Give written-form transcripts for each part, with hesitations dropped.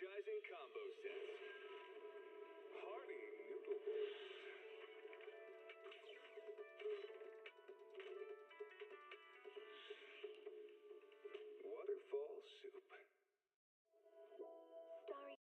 energizing combo sets. Hearty noodle bowls. Waterfall soup. Starry.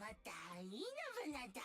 またいいのぶなだ。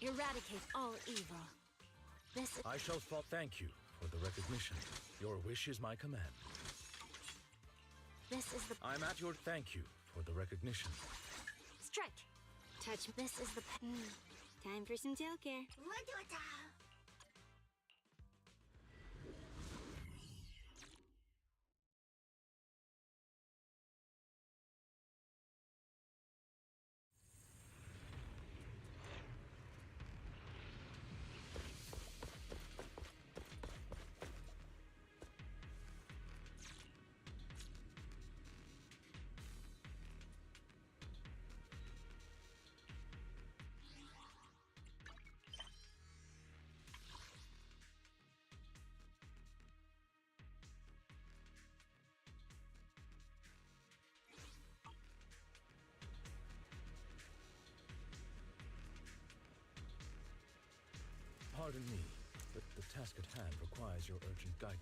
Eradicate all evil. This is... I shall fall. Thank you for the recognition. Your wish is my command. This is the... I'm at your... Thank you for the recognition. Strike! Touch. This is the... Time for some tail care. Wada-wada. Pardon me, but the task at hand requires your urgent guidance.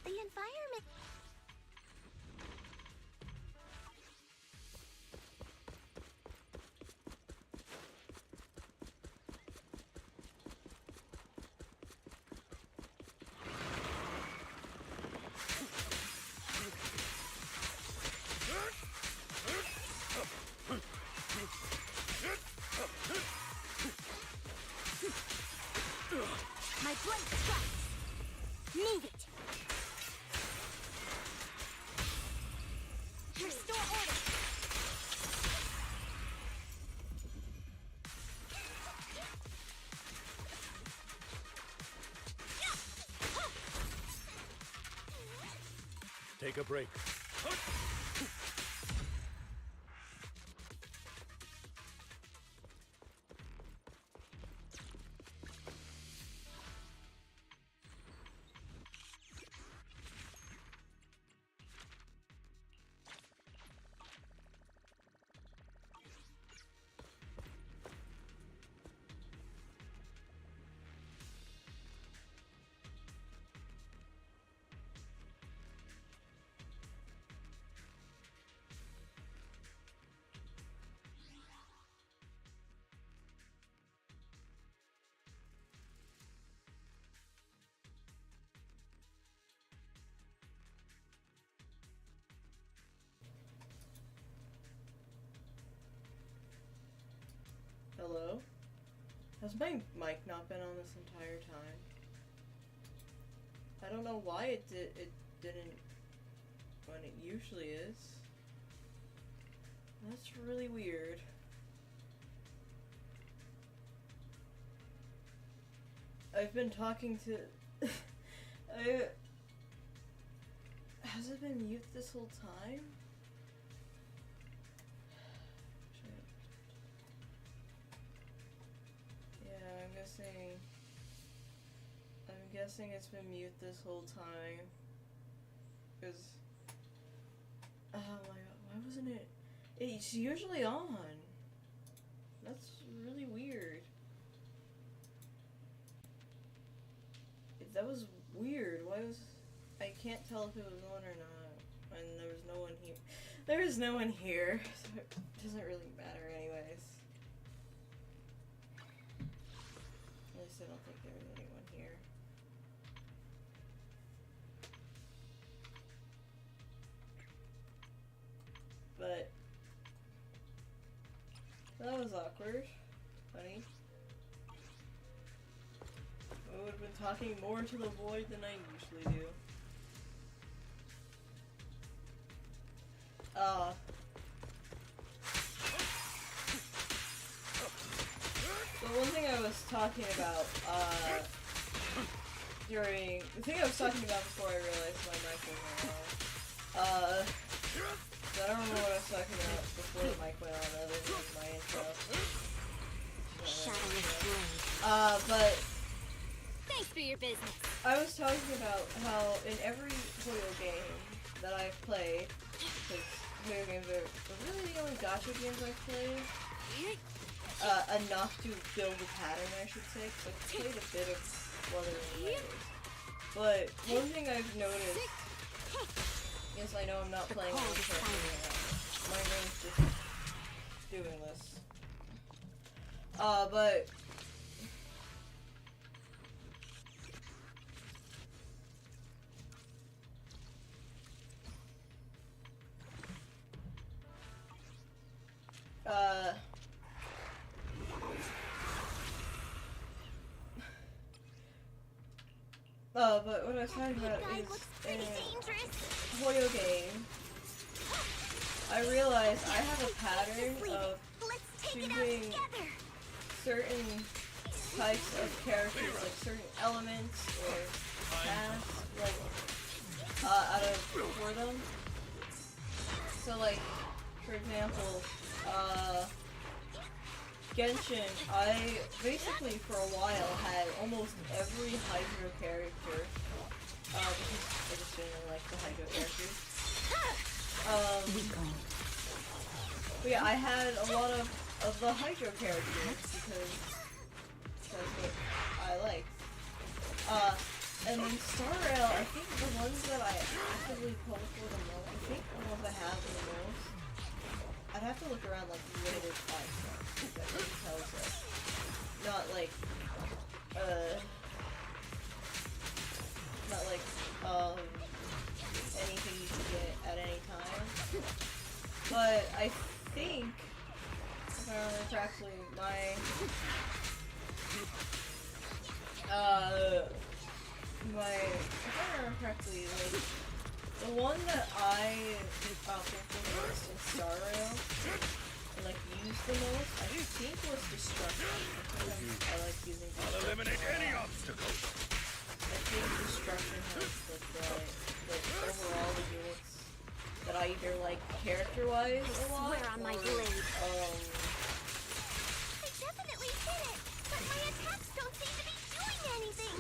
The environment... My blade strikes! Move it! Restore order! Take a break. Hello? Has my mic not been on this entire time? I don't know why it didn't when it usually is. That's really weird. I've been talking to has it been mute this whole time? I'm guessing it's been mute this whole time. Cause, oh my god, why wasn't it? It's usually on. That's really weird. That was weird. Why was? I can't tell if it was on or not. And there was no one here. There is no one here, so it doesn't really matter anyways. At least I don't think there was anyone here. But that was awkward, honey. I would have been talking more to the void than I usually do. The one thing I was talking about, the thing I was talking about before I realized my mic wasn't on, I don't remember what I was talking about before the mic went on, other than my intro. Shadowless blade. But Thanks for your business. I was talking about how in every Hoyo game that I've played, because Hoyo games are really the only gacha games I've played, enough to build a pattern, I should say, because I've played a bit of Wuthering Waves. But one thing I've noticed, yes, I know I'm not playing on the character right now. My brain's just doing this. But but what I was talking about is in a Hoyo game, I realized I have a pattern of choosing certain types of characters, like certain elements or tasks, like, for them. So, like, for example, Genshin, I basically for a while had almost every Hydro character, because I just didn't like the Hydro characters. But yeah, I had a lot of the Hydro characters because that's what I liked. And then Star Rail, I think the ones that I actively pull for the most, I think the ones I have the most, I'd have to look around like limited 5 stars, that really tells us. Not like, anything you can get at any time. But I think, if I remember correctly, if I remember correctly, like, the one that I picked the most in Star Rail, and like used the most, I think was Destruction. I like using Destruction. I'll eliminate any obstacles. I think Destruction has like overall the units that I either like character-wise a lot, Swear on my or, blade. I definitely hit it, but my attacks don't seem to be doing anything.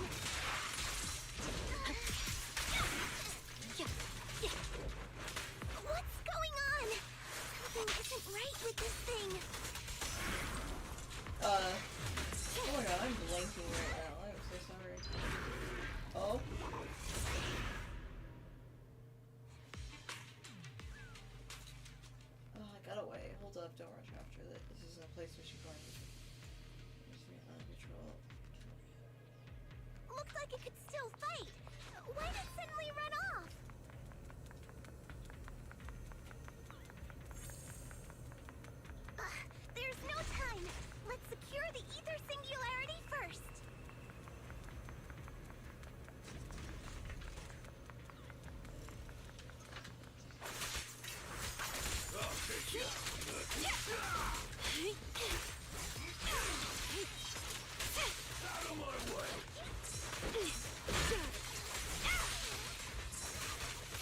What's going on? Something isn't right with this thing. Oh my god, I'm blanking right now. I'm so sorry. Oh. Oh, I got away. Hold up, don't rush after this. This is a place where she can just be out of control. Looks like it could still fight. Why did it suddenly run off? There's no time. Let's secure the ether singularity first.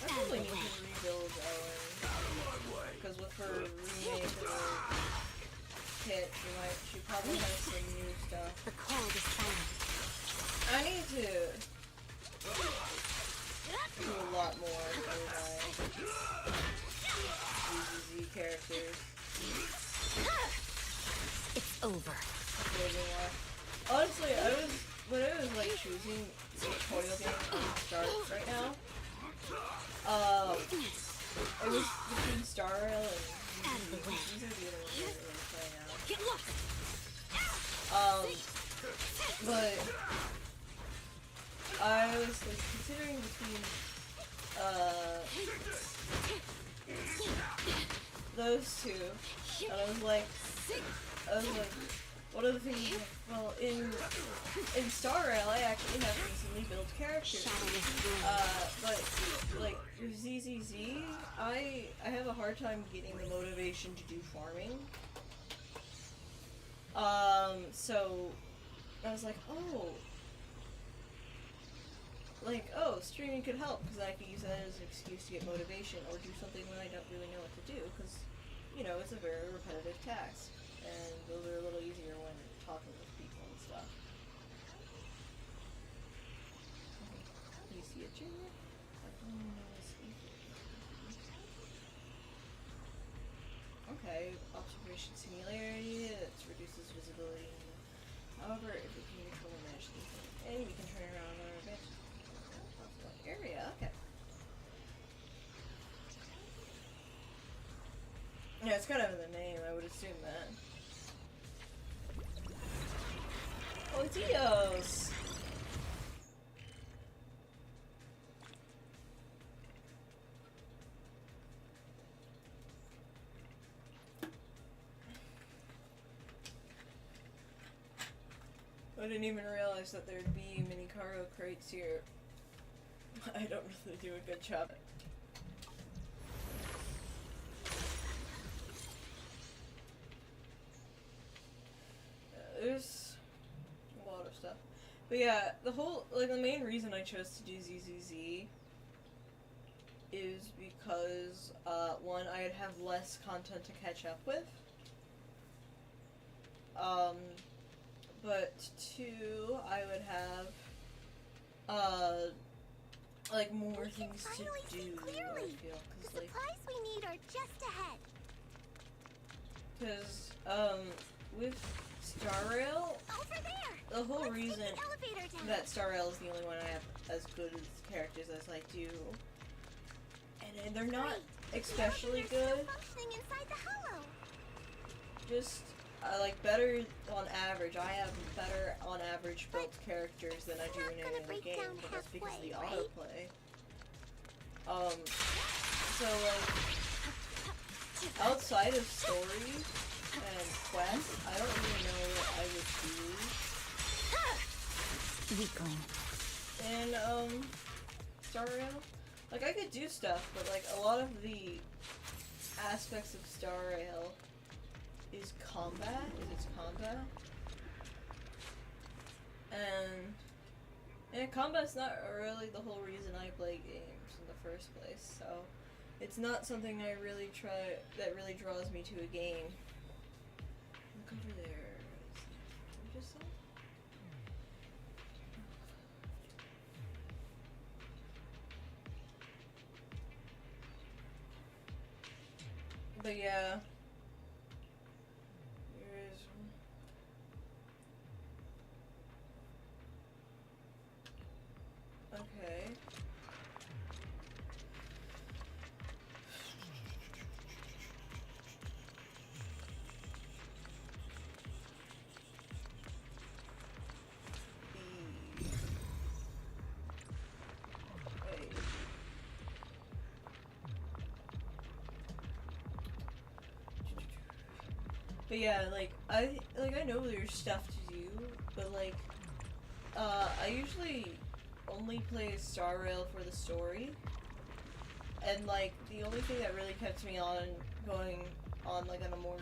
I probably need to rebuild Ellen. Because with her remake of her kit, she probably has some new stuff. The cold is silent. I need to do a lot more for my ZZZ characters. It's over. Honestly, when I was like choosing which Hoyo game to start right now, it was between Star Rail and ZZZ. These are the other ones I'm really playing now. Get lost. But I was like considering between those two, and I was like, what are the things? Well, in Star Rail, I actually have recently built characters. But like with ZZZ, I have a hard time getting the motivation to do farming. So I was like, streaming could help because I could use that as an excuse to get motivation or do something when I don't really know what to do because, you know, it's a very repetitive task. And those are a little easier when talking with people and stuff. You see a junior? Okay, observation singularity, it reduces visibility. However, if you can control and manage the and you can turn around on a bench area, okay. Yeah, it's kind of in the name, I would assume that. Oh, Dios! I didn't even realize that there'd be mini cargo crates here. I don't really do a good job. There's a lot of stuff. But yeah, the main reason I chose to do ZZZ is because, one, I'd have less content to catch up with. But two, I would have, like, more things to do, I feel. The supplies we need are just ahead. Because, with Star Rail, Over there! the whole Let's reason take the elevator down. that Star Rail is the only one I have as good as characters as I do, and they're not Great. especially The elevator's good, still functioning inside the hollow. just, like, better on average. I have better on average built characters than I do in any other game, but that's because of the autoplay. So, like, outside of story and quest, I don't really know what I would do Weakling. in, Star Rail. Like, I could do stuff, but, like, a lot of the aspects of Star Rail is combat, and combat's not really the whole reason I play games in the first place, so it's not something that really draws me to a game. Look over there. What did you just say? But yeah. Okay. Wait. But yeah, like I know there's stuff to do, but like I usually only play Star Rail for the story, and like the only thing that really kept me on going on like on a more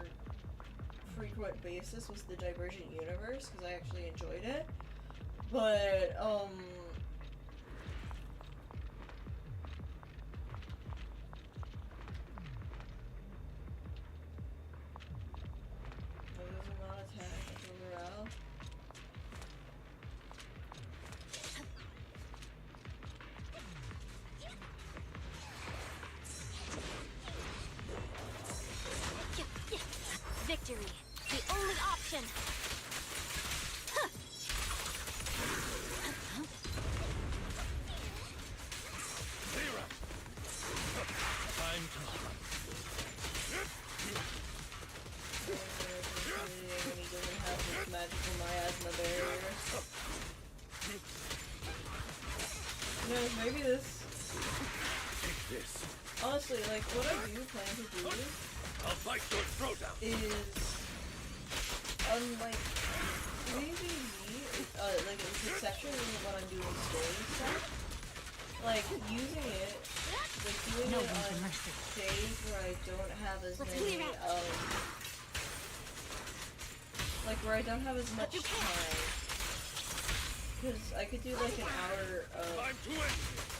frequent basis was the Divergent Universe because I actually enjoyed it. But there's not attack until morale. Victory, the only option. Zero. Time to hunt. When he doesn't have this magical miasma barrier. You know, maybe this. Take this. Honestly, like, what I do plan to do I'll bite your throat out. is, like, maybe, like, with the exception of when I'm doing story stuff, like, using it, like, doing No it one on for mercy. days where I don't have as Let's many, clear out. like, where I don't have as much you can. time. Because I could do, like, an hour of Time to end.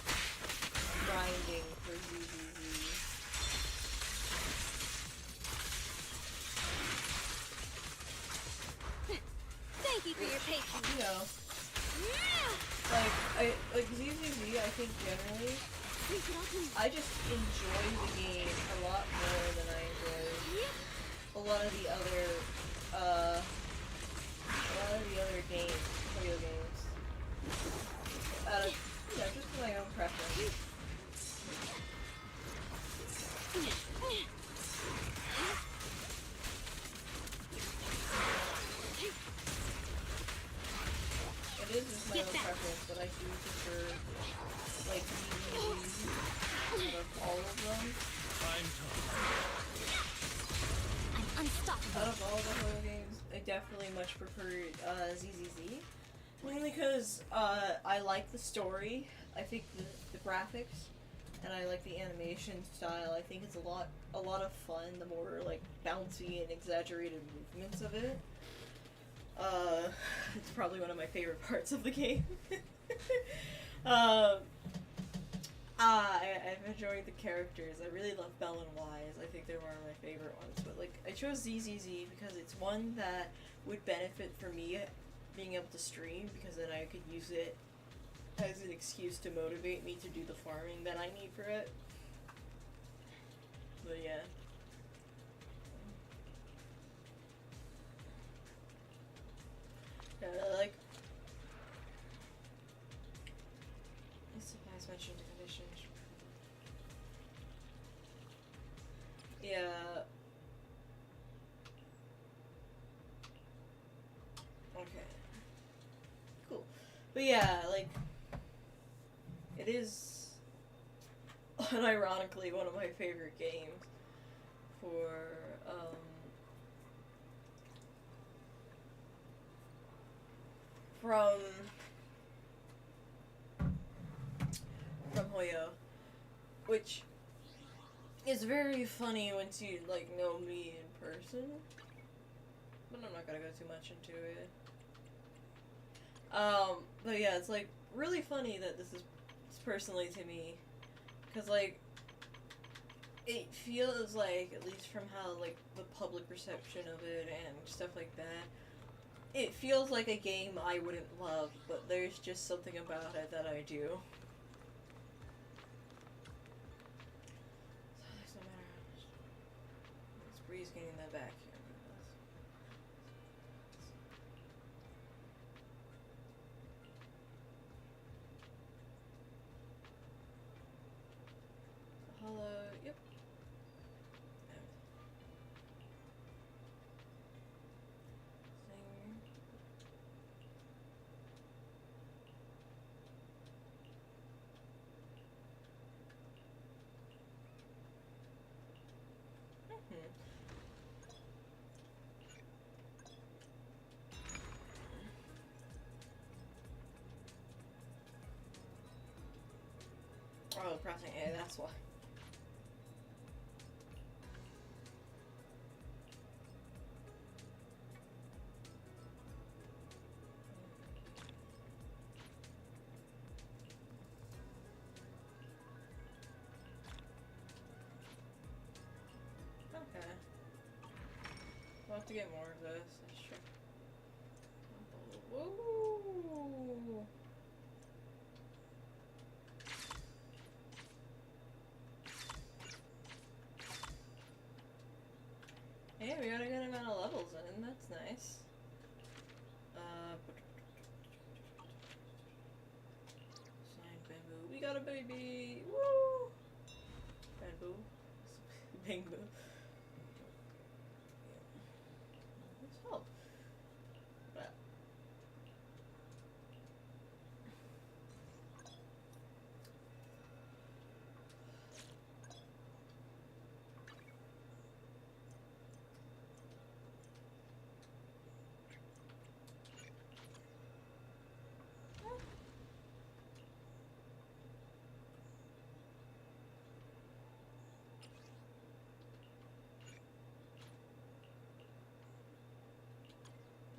think generally, Freak it off me. I just enjoy the game a lot more than I enjoy a lot of the other, games, video games. Just my own preference. It is just my own preference, but I do prefer, like, these out of all of them. I'm unstoppable. Out of all the horror games, I definitely much prefer ZZZ. Mainly because I like the story, I think the graphics, and I like the animation style. I think it's a lot of fun, the more like bouncy and exaggerated movements of it. It's probably one of my favorite parts of the game. I've enjoyed the characters. I really love Belle and Wise. I think they're one of my favorite ones. But like, I chose ZZZ because it's one that would benefit for me being able to stream, because then I could use it as an excuse to motivate me to do the farming that I need for it. But yeah. Like, supplies mentioned conditions. Yeah. Okay. Cool. But yeah, like, it is unironically one of my favorite games for, from Hoyo, which is very funny once you, like, know me in person, but I'm not gonna go too much into it. But yeah, it's, like, really funny that this is personally to me, because, like, it feels like, at least from how, like, the public reception of it and stuff like that, it feels like a game I wouldn't love, but there's just something about it that I do. So no matter how much this breeze getting that back here. Hello, yep. Oh, pressing A, that's why. Okay. We'll have to get more of this. That's true. Whoa! Hey, we got a good amount of levels in. That's nice. Signed bamboo. We got a baby. Woo! Bamboo. Bamboo. Let's help. But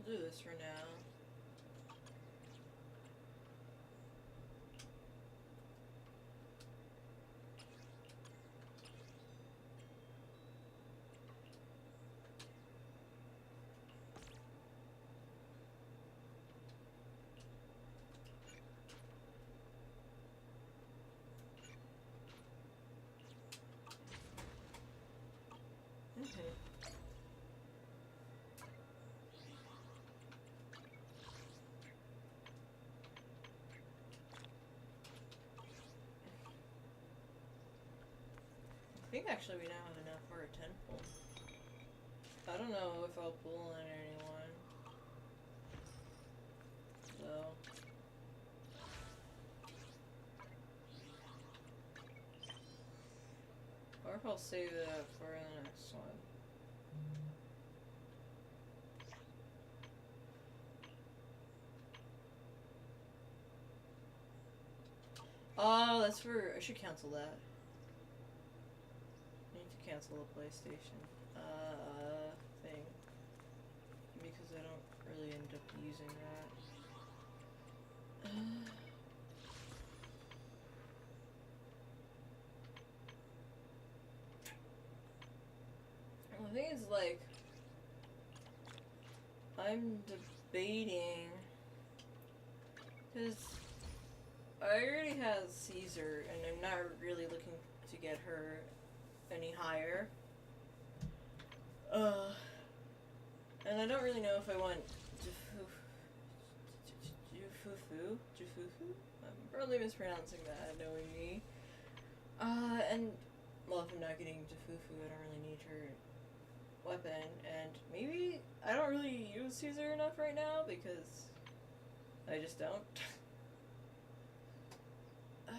we'll do this for now. think actually we now have enough for a 10 pull. I don't know if I'll pull in anyone. So. Or if I'll save that for the next one. Oh, that's for. I should cancel that. I need to cancel the PlayStation thing. Because I don't really end up using that. Well, the thing is, like, I'm debating. Because I already have Caesar, and I'm not really looking to get her any higher. And I don't really know if I want Jufufu? I'm probably mispronouncing that, knowing me. And, well, if I'm not getting Jufufu, I don't really need her weapon, and maybe I don't really use Caesar enough right now, because I just don't. I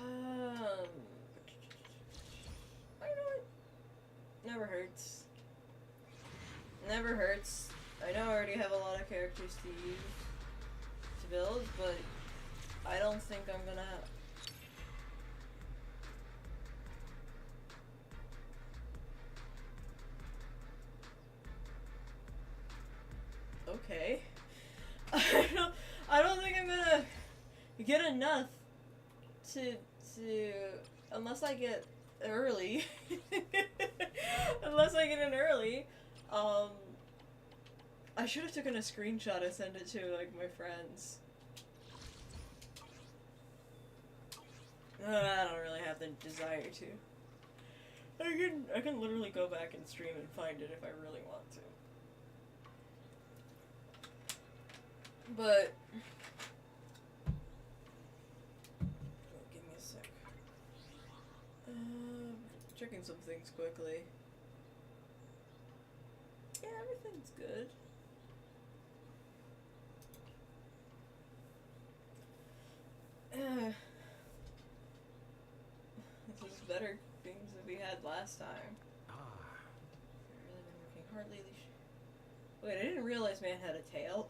know it. Never hurts. Never hurts. I know I already have a lot of characters to use to build, but I don't think I'm gonna. Okay. I don't think I'm gonna get enough to unless I get early. Unless I get in early. I should have taken a screenshot and sent it to like my friends. I don't really have the desire to. I can literally go back and stream and find it if I really want to. But give me a sec. Checking some things quickly. Yeah, everything's good. This is better things that we had last time. I've really been working hard lately. Wait, I didn't realize man had a tail.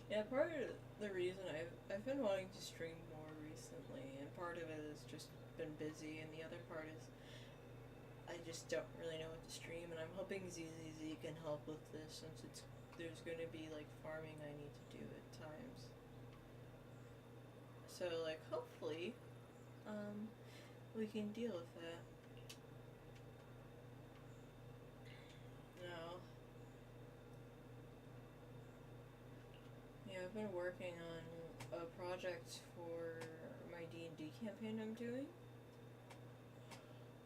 Yeah, part of the reason I've been wanting to stream more recently, and part of it has just been busy, and the other part is I just don't really know what to stream, and I'm hoping ZZZ can help with this since there's going to be like farming I need to do at times. So like hopefully we can deal with that. No. Yeah, I've been working on a project for my D&D campaign I'm doing.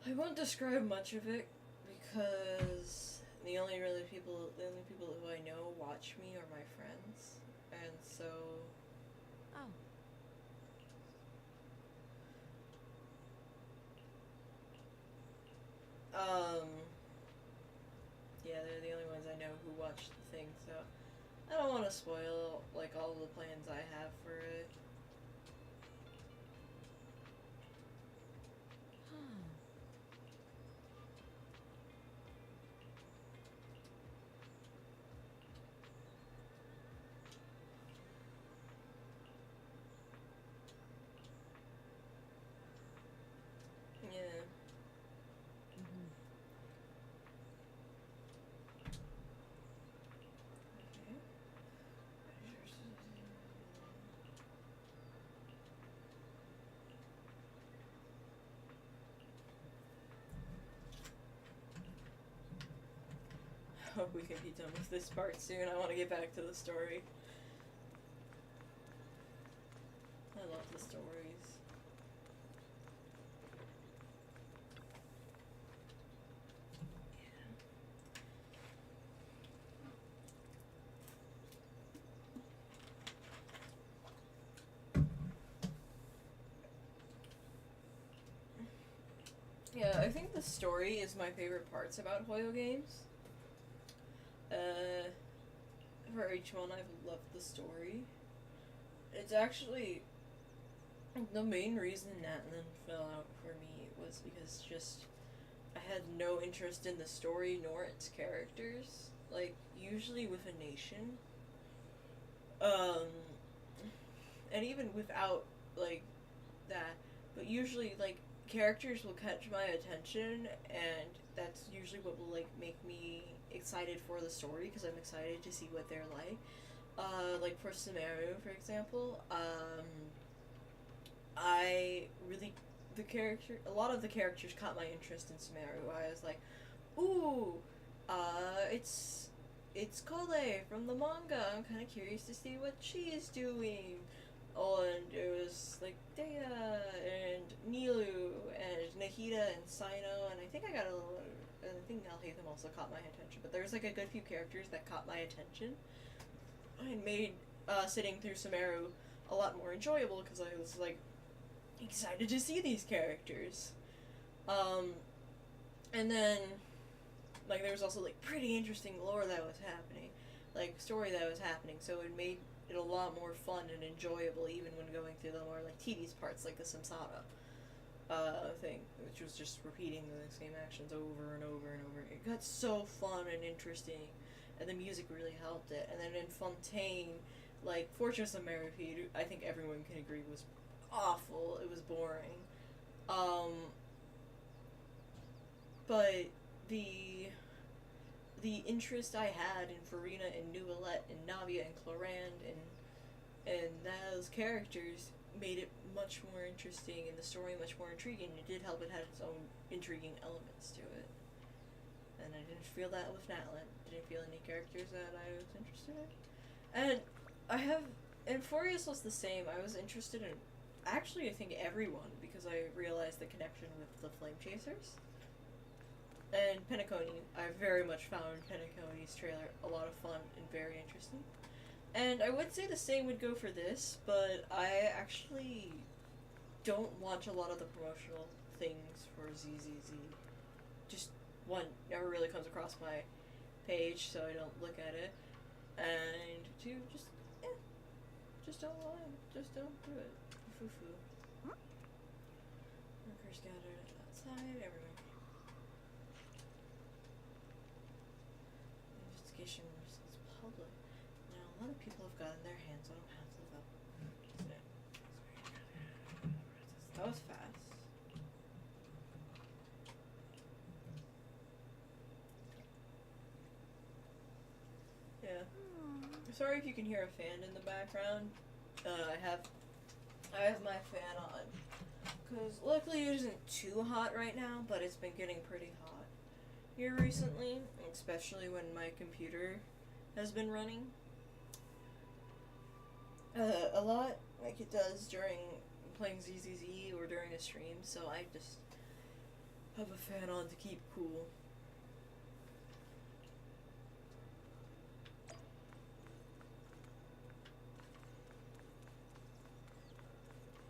I won't describe much of it because the only people who I know watch me are my friends, and so. Oh. Yeah, they're the only ones I know who watch the thing, so I don't want to spoil like all the plans I have for it. Yeah. hope we can be done with this part soon. I want to get back to the story. I love the stories. Yeah, I think the story is my favorite parts about Hoyo games. For each one, I've loved the story. It's actually the main reason Natlan fell out for me was because just I had no interest in the story nor its characters. Like, usually with a nation, and even without, like, that, but usually, like, characters will catch my attention, and that's usually what will, like, make me excited for the story, because I'm excited to see what they're like. Like, for Sumeru, for example, a lot of the characters caught my interest in Sumeru. I was like, ooh, it's Kole from the manga. I'm kind of curious to see what she is doing. Oh, and it was like Dea and Nilu and Nahida and Sino, and I think I think Alhaitham also caught my attention. But there was like a good few characters that caught my attention and made sitting through Sumeru a lot more enjoyable because I was like excited to see these characters. And then like there was also like pretty interesting lore that was happening, like story that was happening, so it made it a lot more fun and enjoyable even when going through the more like tedious parts like the Samsara thing, which was just repeating the same actions over and over and over. It got so fun and interesting, and the music really helped it. And then in Fontaine, like Fortress of Meripede, I think everyone can agree was awful. It was boring. But the interest I had in Farina and Nualet and Navia and Clorand and those characters made it much more interesting and the story much more intriguing. It did help it had its own intriguing elements to it. And I didn't feel that with Natlan. Didn't feel any characters that I was interested in. And Forius was the same. I was interested in, actually I think everyone, because I realized the connection with the Flame Chasers. And Penacony, I very much found Penacony's trailer a lot of fun and very interesting. And I would say the same would go for this, but I actually don't watch a lot of the promotional things for ZZZ. Just one, never really comes across my page, so I don't look at it. And two, just don't lie. Just don't do it. Foo-foo. Workers gathered outside, everyone. Investigation results public. Now, a lot of people have gotten their hands on half of them. That was fast. Yeah. Sorry if you can hear a fan in the background. I have my fan on. Because luckily it isn't too hot right now, but it's been getting pretty hot here recently, especially when my computer has been running a lot, like it does during playing ZZZ or during a stream, so I just have a fan on to keep cool.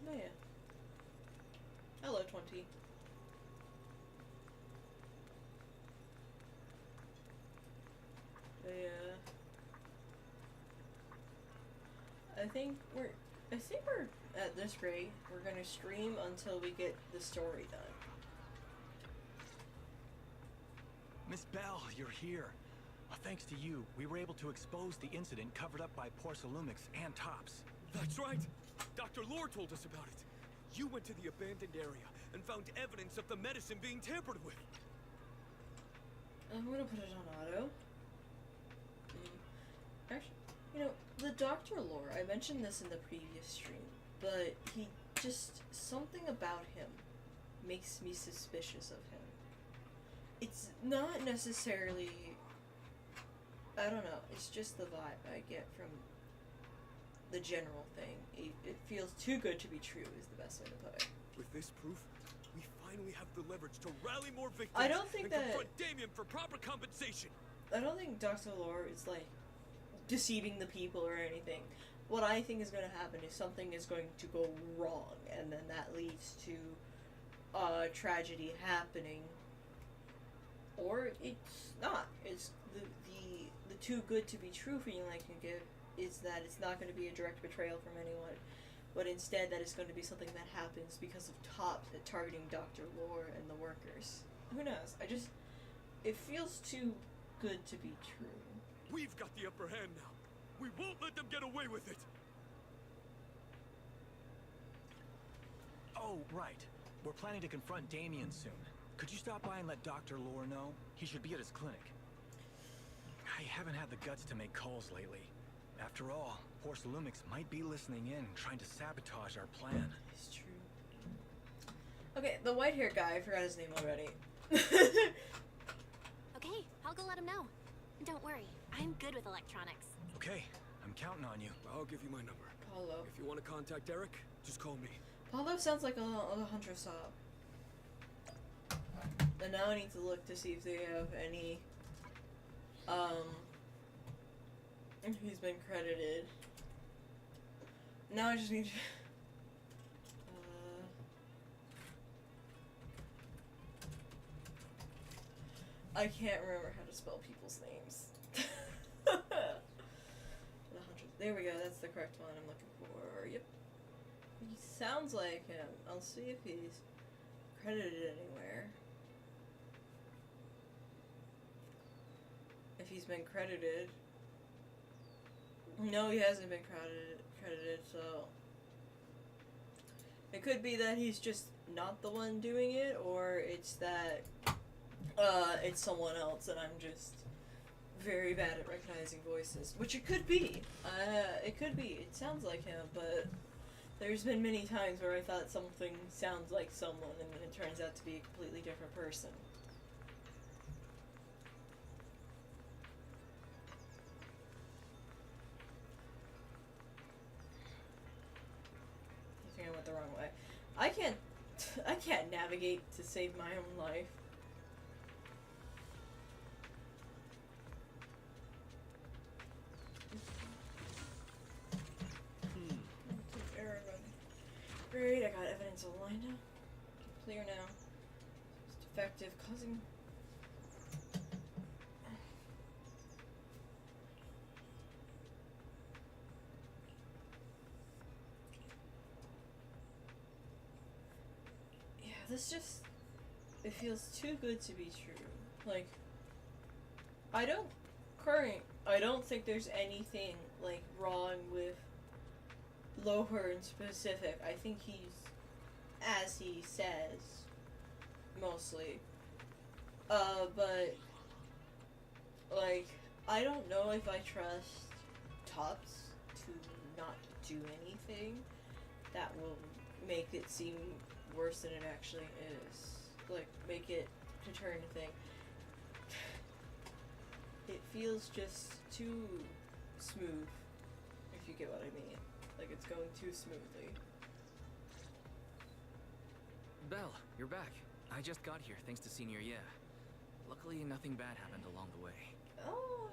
Oh yeah. Hello, 20. I think we're at this rate, we're gonna stream until we get the story done. Miss Bell, you're here. Thanks to you, we were able to expose the incident covered up by Porcelumix and Tops. That's right. Dr. Lore told us about it. You went to the abandoned area and found evidence of the medicine being tampered with. I'm gonna put it on auto. Actually, you know, the Dr. Lore, I mentioned this in the previous stream, but he just, something about him makes me suspicious of him. It's not necessarily I don't know. It's just the vibe I get from the general thing. It feels too good to be true is the best way to put it. With this proof, we finally have the leverage to rally more victims I don't think and that- confront Damien for proper compensation. I don't think Dr. Lore is like deceiving the people or anything. What I think is going to happen is something is going to go wrong, and then that leads to tragedy happening, or it's not. It's the too good to be true feeling I can give is that it's not going to be a direct betrayal from anyone, but instead that it's going to be something that happens because of TOPS targeting Dr. Lore and the workers. Who knows? It feels too good to be true. We've got the upper hand now. We won't let them get away with it. Oh, right. We're planning to confront Damien soon. Could you stop by and let Dr. Lore know? He should be at his clinic. I haven't had the guts to make calls lately. After all, Porcelumix might be listening in, trying to sabotage our plan. It's true. Okay, the white-haired guy, I forgot his name already. Okay, I'll go let him know. Don't worry, I'm good with electronics. Okay, I'm counting on you. I'll give you my number. Paulo. If you want to contact Eric, just call me. Paulo sounds like a hunter sob. And now I need to look to see if they have any, if he's been credited. Now I just need to, I can't remember how to spell people's names. The hunter, there we go, that's the correct one I'm looking for, yep. He sounds like him. I'll see if he's credited anywhere. If he's been credited. No, he hasn't been credited, so it could be that he's just not the one doing it, or it's that it's someone else and I'm just very bad at recognizing voices, which it could be. It could be. It sounds like him, but there's been many times where I thought something sounds like someone and then it turns out to be a completely different person. I think I went the wrong way. I can't navigate to save my own life. Great, I got evidence of line now. Clear now. It's defective, causing. Yeah, this just. It feels too good to be true. Like. I don't think there's anything, like, wrong with Loher in specific. I think he's, as he says, mostly. But, like, I don't know if I trust TOPS to not do anything that will make it seem worse than it actually is. Like, make it deter anything. It feels just too smooth, if you get what I mean. Like, it's going too smoothly. Belle, you're back. I just got here, thanks to Senior Ye. Luckily, nothing bad happened along the way. Oh,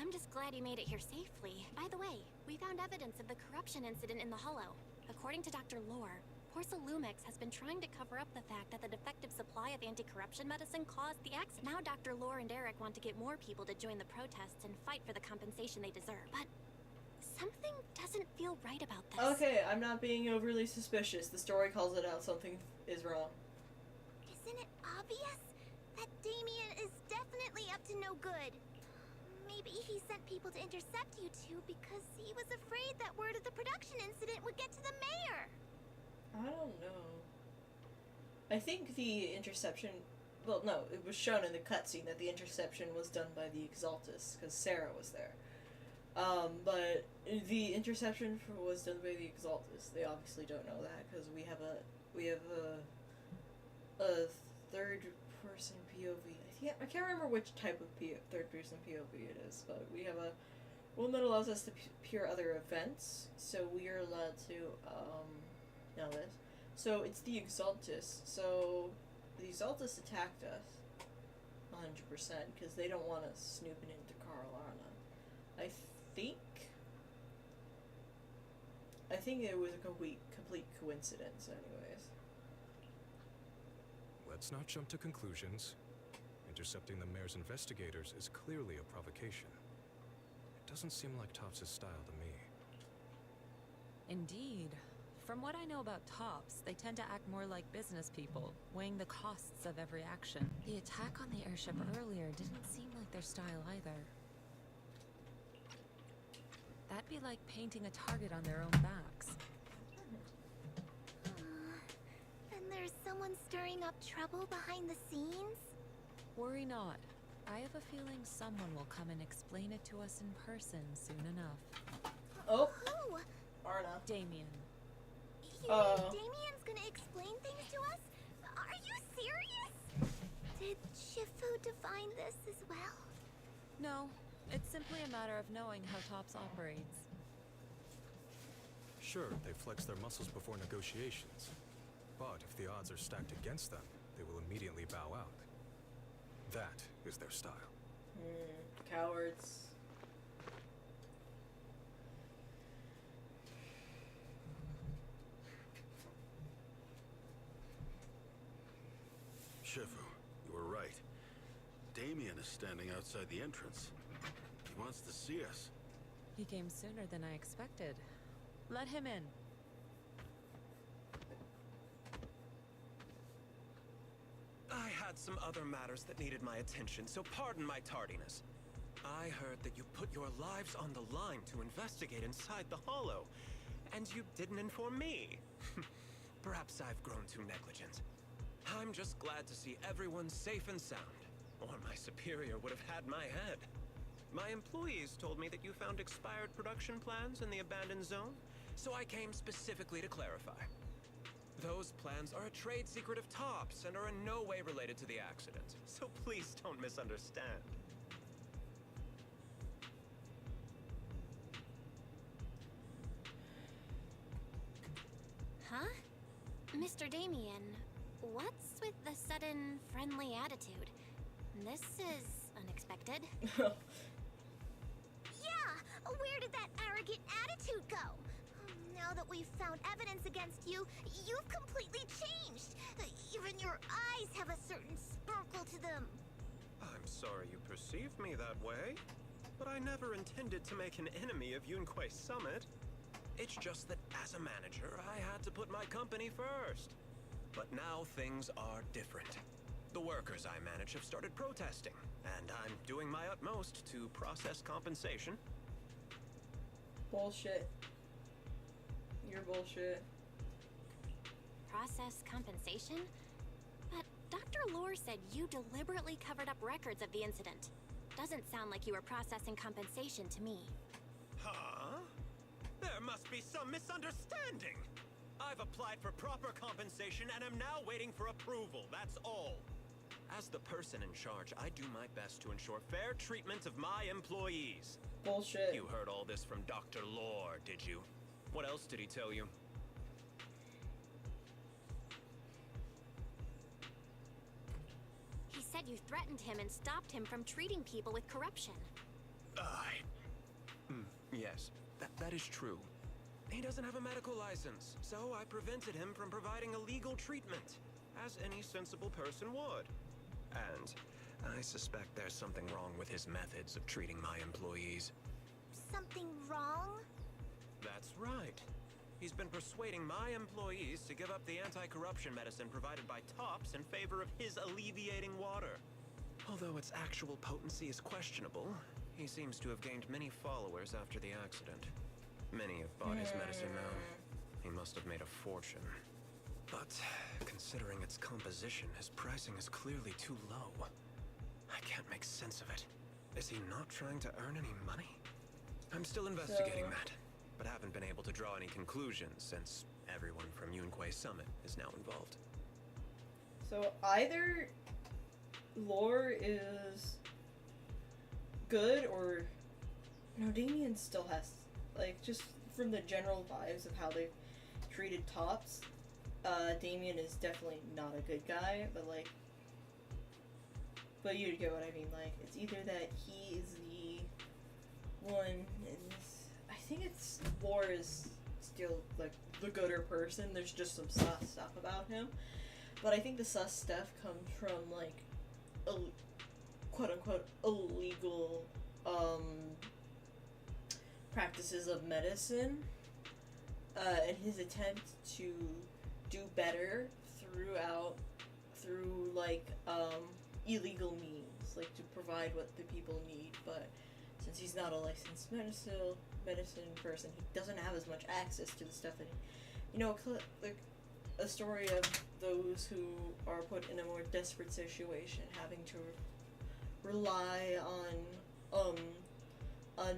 I'm just glad you made it here safely. By the way, we found evidence of the corruption incident in the Hollow. According to Dr. Lore, Porcelumix has been trying to cover up the fact that the defective supply of anti-corruption medicine caused the accident. Now Dr. Lore and Eric want to get more people to join the protests and fight for the compensation they deserve. But something doesn't feel right about this. okay, I'm not being overly suspicious. The story calls it out. Something is wrong. Isn't it obvious that Damien is definitely up to no good? Maybe he sent people to intercept you two because he was afraid that word of the production incident would get to the mayor. I don't know. I think the interception. Well, no, it was shown in the cutscene that the interception was done by the Exaltus because Sarah was there. But the interception was done by the Exaltus. They obviously don't know that because we have a third person POV. I I can't remember which type of third-person POV it is, but we have a one that allows us to peer other events, so we are allowed to know this. So it's the Exaltus. So the Exaltus attacked us 100% because they don't want us snooping into Carolina. I think it was a complete coincidence, anyways. Let's not jump to conclusions. Intercepting the mayor's investigators is clearly a provocation. It doesn't seem like Topps' style to me. Indeed. From what I know about Topps, they tend to act more like business people, weighing the costs of every action. The attack on the airship earlier didn't seem like their style either. That'd be like painting a target on their own backs. Then there's someone stirring up trouble behind the scenes? Worry not. I have a feeling someone will come and explain it to us in person soon enough. Oh, Who? Arna. Damien. You mean Damien's gonna explain things to us? Are you serious? Did Shifu define this as well? No, it's simply a matter of knowing how Topps operates. Sure, they flex their muscles before negotiations. But if the odds are stacked against them, they will immediately bow out. That is their style. Cowards. Shifu, you were right. Damien is standing outside the entrance. He wants to see us. He came sooner than I expected. Let him in. I had some other matters that needed my attention, so pardon my tardiness. I heard that you put your lives on the line to investigate inside the Hollow, and you didn't inform me. Perhaps I've grown too negligent. I'm just glad to see everyone safe and sound, or my superior would have had my head. My employees told me that you found expired production plans in the abandoned zone, so I came specifically to clarify. Those plans are a trade secret of Topps and are in no way related to the accident, so please don't misunderstand. Huh? Mr. Damien, what's with the sudden friendly attitude? This is unexpected. Yeah! Where did that arrogant attitude go? Now that we've found evidence against you, you've completely changed. Even your eyes have a certain sparkle to them. I'm sorry you perceived me that way, but I never intended to make an enemy of Yunquei Summit. It's just that as a manager, I had to put my company first. But now things are different. The workers I manage have started protesting, and I'm doing my utmost to process compensation. Bullshit. You're bullshit. Process compensation? But Dr. Lore said you deliberately covered up records of the incident. Doesn't sound like you were processing compensation to me. Huh? There must be some misunderstanding. I've applied for proper compensation and am now waiting for approval, that's all. As the person in charge, I do my best to ensure fair treatment of my employees. Bullshit. You heard all this from Dr. Lore, did you? What else did he tell you? He said you threatened him and stopped him from treating people with corruption. Yes, that is true. He doesn't have a medical license, so I prevented him from providing illegal treatment, as any sensible person would. And I suspect there's something wrong with his methods of treating my employees. Something wrong? That's right. He's been persuading my employees to give up the anti-corruption medicine provided by Topps in favor of his alleviating water. Although its actual potency is questionable, he seems to have gained many followers after the accident. Many have bought his medicine now. He must have made a fortune. But considering its composition, his pricing is clearly too low. I can't make sense of it. Is he not trying to earn any money? I'm still investigating that, but haven't been able to draw any conclusions since everyone from Yunquei Summit is now involved. So either Lore is good, or no, Damien still has, like, just from the general vibes of how they've treated Tops, Damien is definitely not a good guy, but like, but you get what I mean. Like, it's either that he is the one, and I think it's Lore is still like the gooder person. There's just some sus stuff about him, but I think the sus stuff comes from like quote unquote illegal practices of medicine, and his attempt to do better through like illegal means, like to provide what the people need. But since he's not a licensed medicine person, he doesn't have as much access to the stuff that he, you know, like a story of those who are put in a more desperate situation, having to rely on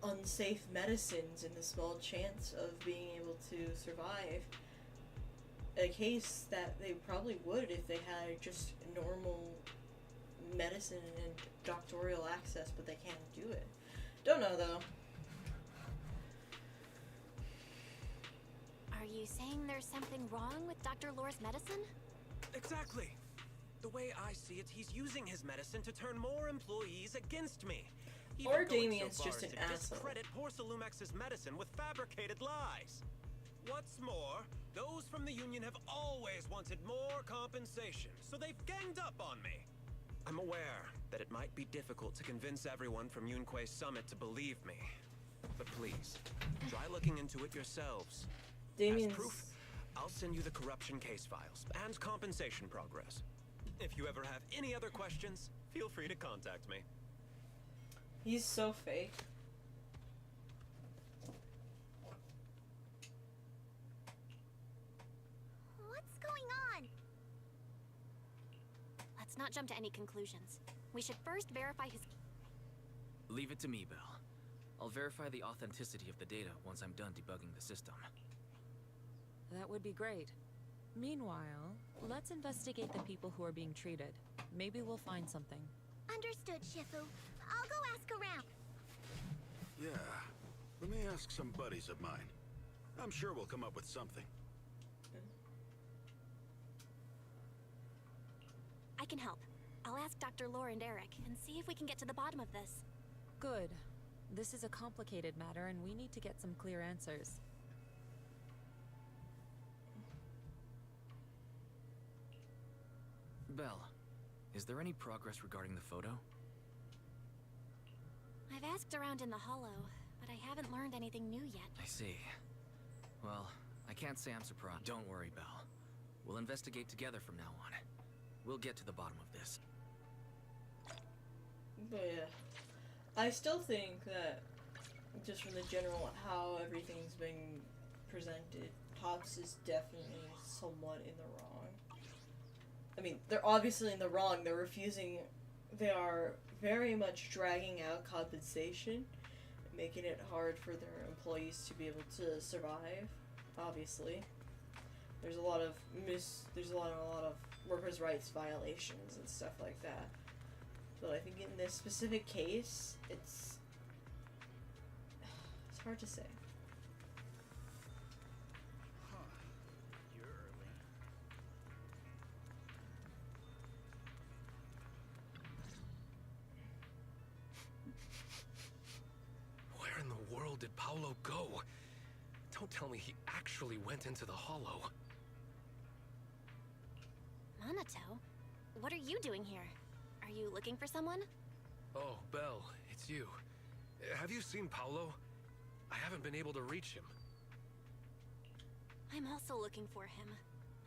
unsafe medicines and the small chance of being able to survive. A case that they probably would if they had just normal medicine and doctorial access, but they can't do it. Don't know though. Are you saying there's something wrong with Dr. Lore's medicine? Exactly. The way I see it, he's using his medicine to turn more employees against me. Even Or going Damien's so far just as an to asshole. discredit Porcelumex's medicine with fabricated lies. What's more, those from the Union have always wanted more compensation, so they've ganged up on me. I'm aware that it might be difficult to convince everyone from Yunque's summit to believe me. But please, try looking into it yourselves. Damien's... As proof, I'll send you the corruption case files and compensation progress. If you ever have any other questions, feel free to contact me. He's so fake. What's going on? Let's not jump to any conclusions. We should first verify his... Leave it to me, Belle. I'll verify the authenticity of the data once I'm done debugging the system. That would be great. Meanwhile, let's investigate the people who are being treated. Maybe we'll find something. Understood, Shifu. I'll go ask around. Yeah, let me ask some buddies of mine. I'm sure we'll come up with something. I can help. I'll ask Dr. Lore and Eric and see if we can get to the bottom of this. Good. This is a complicated matter and we need to get some clear answers. Belle, is there any progress regarding the photo? I've asked around in the Hollow, but I haven't learned anything new yet. I see. Well, I can't say I'm surprised. Don't worry, Belle. We'll investigate together from now on. We'll get to the bottom of this. But yeah, I still think that just from the general how everything's been presented, Tops is definitely somewhat in the wrong. I mean, they're obviously in the wrong. They're refusing. They are very much dragging out compensation, making it hard for their employees to be able to survive. Obviously, there's a lot of workers' rights violations and stuff like that. But I think in this specific case, it's hard to say. You're early. Where in the world did Paolo go? Don't tell me he actually went into the Hollow. Minato? What are you doing here? Are you looking for someone? Oh, Belle, it's you. Have you seen Paolo? I haven't been able to reach him. I'm also looking for him.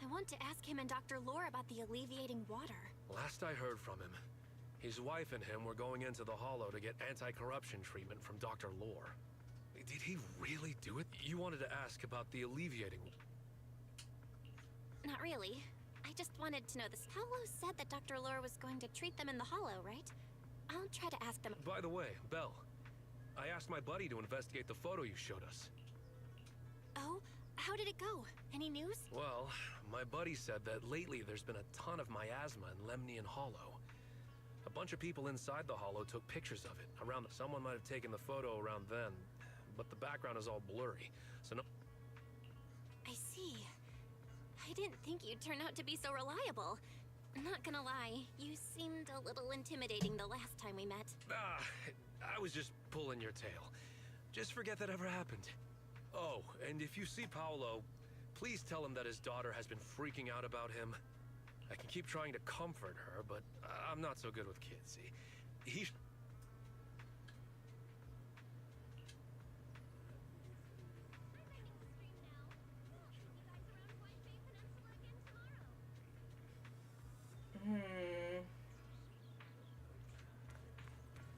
I want to ask him and Dr. Lore about the alleviating water. Last I heard from him, his wife and him were going into the Hollow to get anti-corruption treatment from Dr. Lore. Did he really do it? You wanted to ask about the alleviating... Not really. I just wanted to know this. Paolo said that Dr. Lore was going to treat them in the Hollow, right? I'll try to ask them. By the way, Belle, I asked my buddy to investigate the photo you showed us. Oh, How did it go? Any news? Well, my buddy said that lately there's been a ton of miasma in Lemnian Hollow. A bunch of people inside the Hollow took pictures of it. Someone might have taken the photo around then, but the background is all blurry, so no... I see. I didn't think you'd turn out to be so reliable. Not gonna lie, you seemed a little intimidating the last time we met. I was just pulling your tail. Just forget that ever happened. Oh, and if you see Paolo, please tell him that his daughter has been freaking out about him. I can keep trying to comfort her, but I'm not so good with kids. He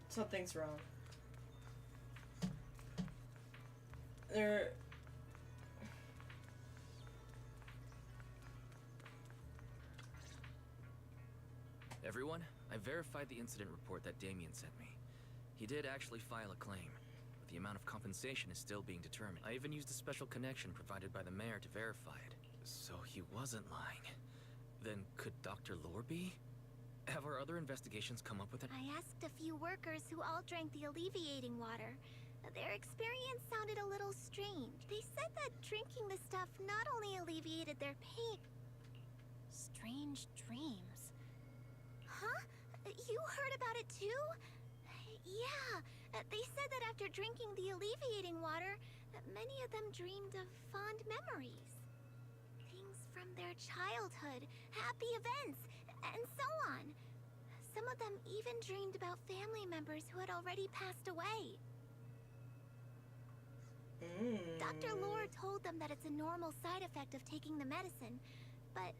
Something's wrong. There... Everyone, I verified the incident report that Damien sent me. He did actually file a claim, but the amount of compensation is still being determined. I even used a special connection provided by the mayor to verify it. So he wasn't lying. Then could Dr. Lore be? Have our other investigations come up with it? I asked a few workers who all drank the alleviating water. Their experience sounded a little strange. They said that drinking the stuff not only alleviated their pain... Strange dreams. Huh? You heard about it too? Yeah, they said that after drinking the alleviating water, many of them dreamed of fond memories. Things from their childhood, happy events, and so on. Some of them even dreamed about family members who had already passed away. Dr. Lore told them that it's a normal side effect of taking the medicine, but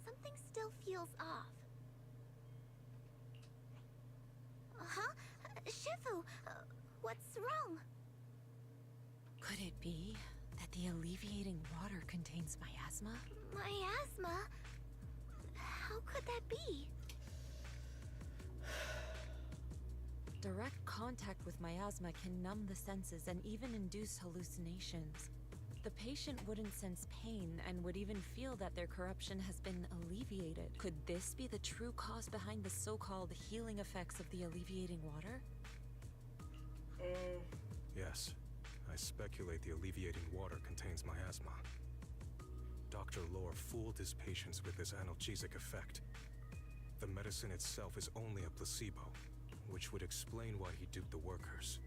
something still feels off. Huh? Shifu, what's wrong? Could it be that the alleviating water contains miasma? Miasma? How could that be? Direct contact with miasma can numb the senses and even induce hallucinations. The patient wouldn't sense pain and would even feel that their corruption has been alleviated. Could this be the true cause behind the so-called healing effects of the alleviating water? Yes. I speculate the alleviating water contains miasma. Dr. Lore fooled his patients with this analgesic effect. The medicine itself is only a placebo, which would explain why he duped the workers.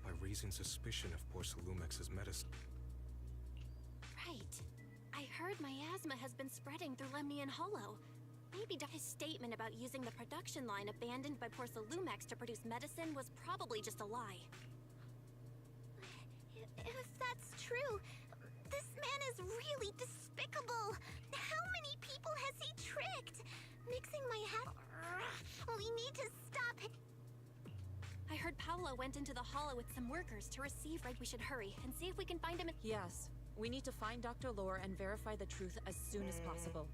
By raising suspicion of Porcelumex's medicine. Right. I heard miasma has been spreading through Lemnian Hollow. Maybe his statement about using the production line abandoned by Porcelumex to produce medicine was probably just a lie. If that's true, this man is really despicable. How many people has he tricked? Mixing my hat... We need to stop it. I heard Paolo went into the Hollow with some workers to receive... We should hurry and see if we can find him. Yes. We need to find Dr. Lore and verify the truth as soon as possible.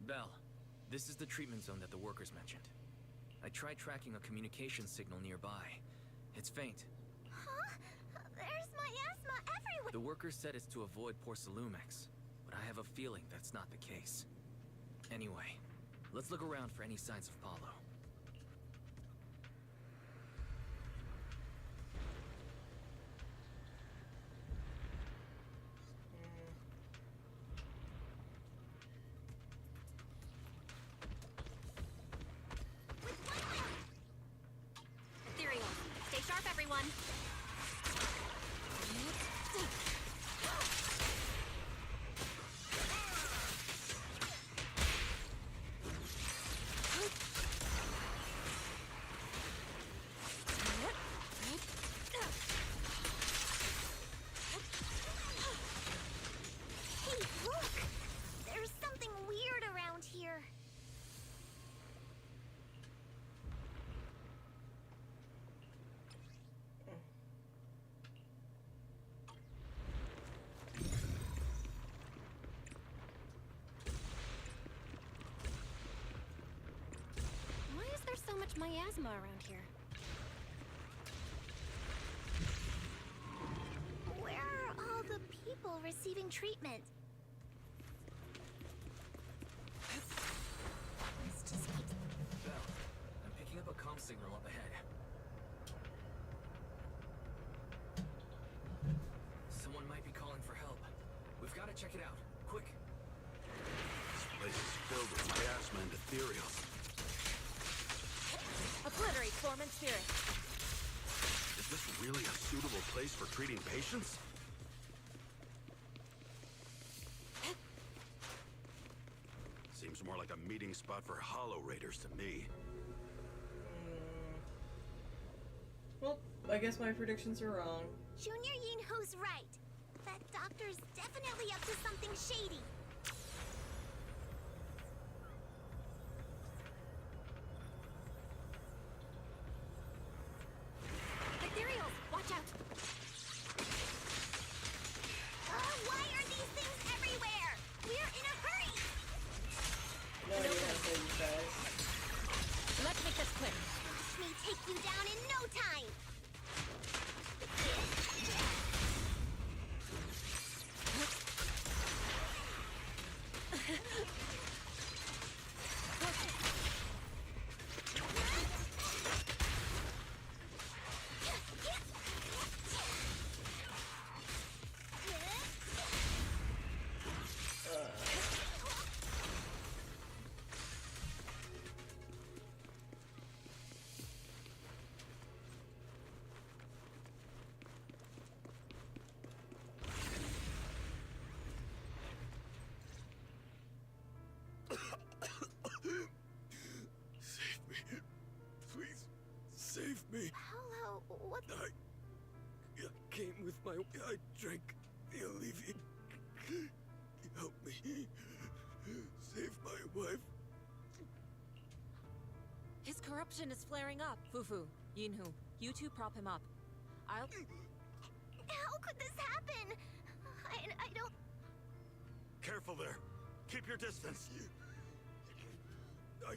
Belle, this is the treatment zone that the workers mentioned. I tried tracking a communication signal nearby. It's faint. Huh? There's miasma everywhere! The workers said it's to avoid Porcelumex, but I have a feeling that's not the case. Anyway, let's look around for any signs of Paolo. Stay sharp, everyone! Hey, look! There's something weird around here. so much miasma around here? Where are all the people receiving treatment? This just keeps... Belle, I'm picking up a comm signal up ahead. Someone might be calling for help. We've got to check it out. Quick. This place is filled with miasma and ethereal. Obliterate form and spirit. Is this really a suitable place for treating patients? Seems more like a meeting spot for Hollow Raiders to me. Well, I guess my predictions are wrong. Junior Yinho's right. That doctor's definitely up to something shady. Ethereals, watch out! Why are these things everywhere? We're in a hurry. No idea how to play these guys. Let's make this quick. Watch me take you down in no time. Save me. Please, save me. Paolo, what? I came with my... I drank the alleviate. Help me. Save my wife. His corruption is flaring up. Fufu, Yinhu, you two prop him up. I'll... How could this happen? I don't... Careful there. Keep your distance. No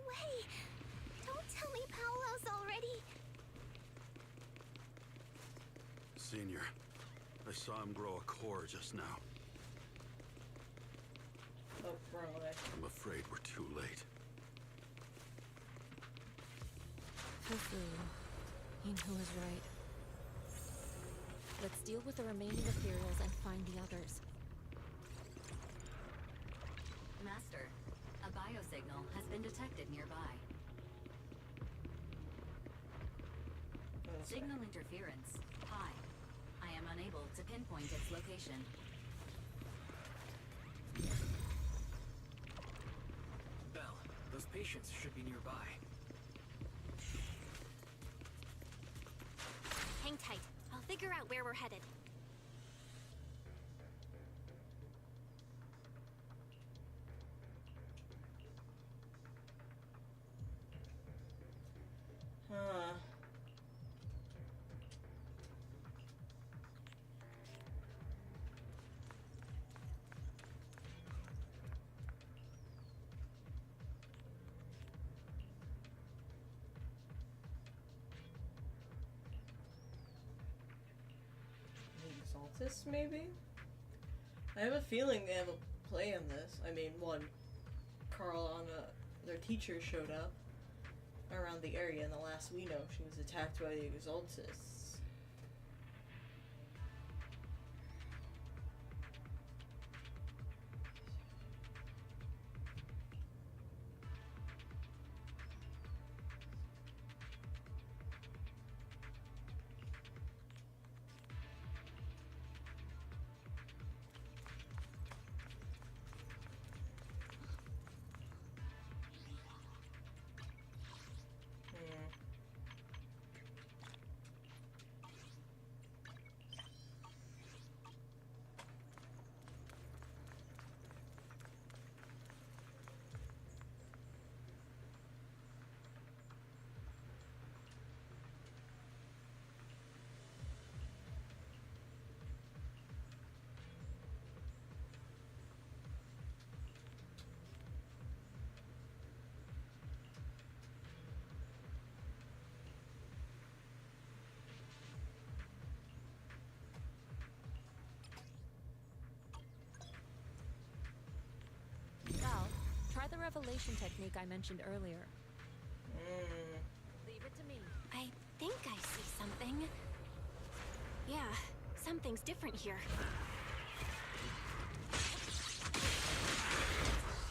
way. Don't tell me Paolo's already... Senior, I saw him grow a core just now. Oh, wrong way. I'm afraid we're too late. Fufu, Yinhu is right. Let's deal with the remaining ethereals and find the others. Master, a biosignal has been detected nearby. Signal interference high. I am unable to pinpoint its location. Belle, those patients should be nearby. Hang tight. I'll figure out where we're headed. Huh. Exaltus, maybe? I have a feeling they have a play in this. I mean, one, Carlana, their teacher, showed up around the area, and the last we know, she was attacked by the Exaltus. revelation technique I mentioned earlier. Leave it to me. I think I see something. Yeah, something's different here.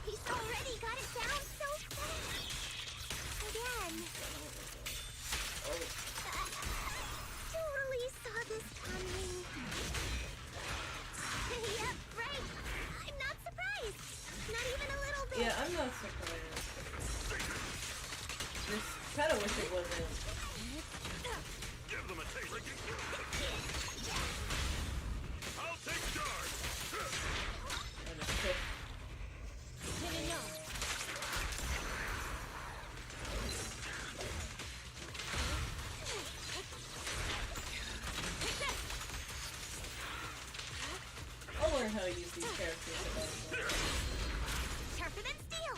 He's already got it down so fast. Again. Totally saw this coming. Yep, right. I'm not surprised. Not even a little bit. Yeah, I'm not surprised. Just kind of wish it wasn't. Give them a taste. I'll take charge. And it's quick. I'll learn how to use these characters eventually. Sharper than steel.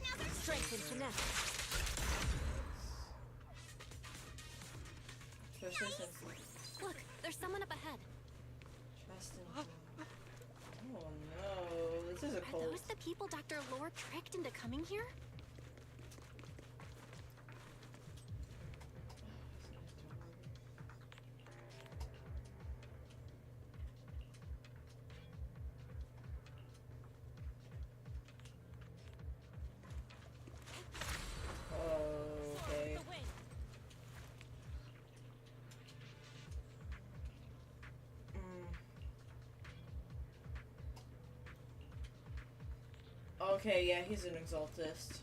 Now there's Strength and finesse. Especially since Look, there's someone up ahead. trust and oh no, this is a Are cult. those the people Dr. Lore tricked into coming here? Okay. Okay, yeah, he's an exaltist.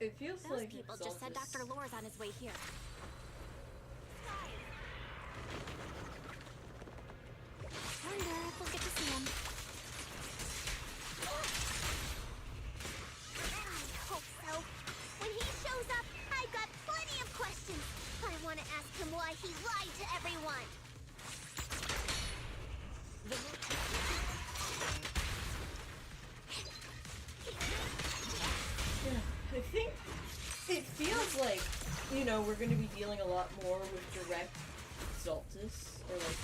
It feels Those like people just said Exaltus. Dr. Lore's on his way here. Wonder if we'll get to see him. I hope so. When he shows up, I've got plenty of questions. I want to ask him why he lied to everyone. Yeah, I think it feels like, you know, we're going to be dealing a lot more with direct Exaltus, or like,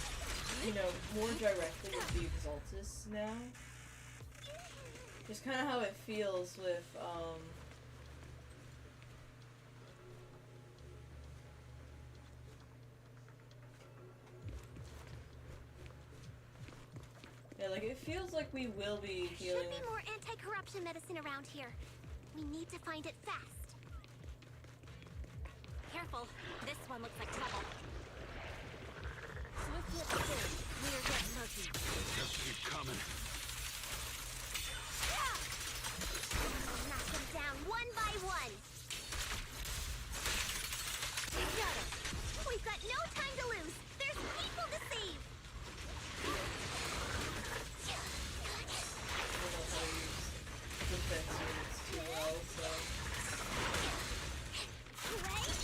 you know, more directly with the Exaltus now. Just kind of how it feels with, yeah, like it feels like we will be dealing Should be with. more anti-corruption medicine around here. We need to find it fast. Careful, this one looks like trouble. Swiftly up the stairs. Clear get murky. Just keep coming. I'll knock them down one by one. Got it. We've got no time to lose. There's people to save. Defense units too well, so. Ready?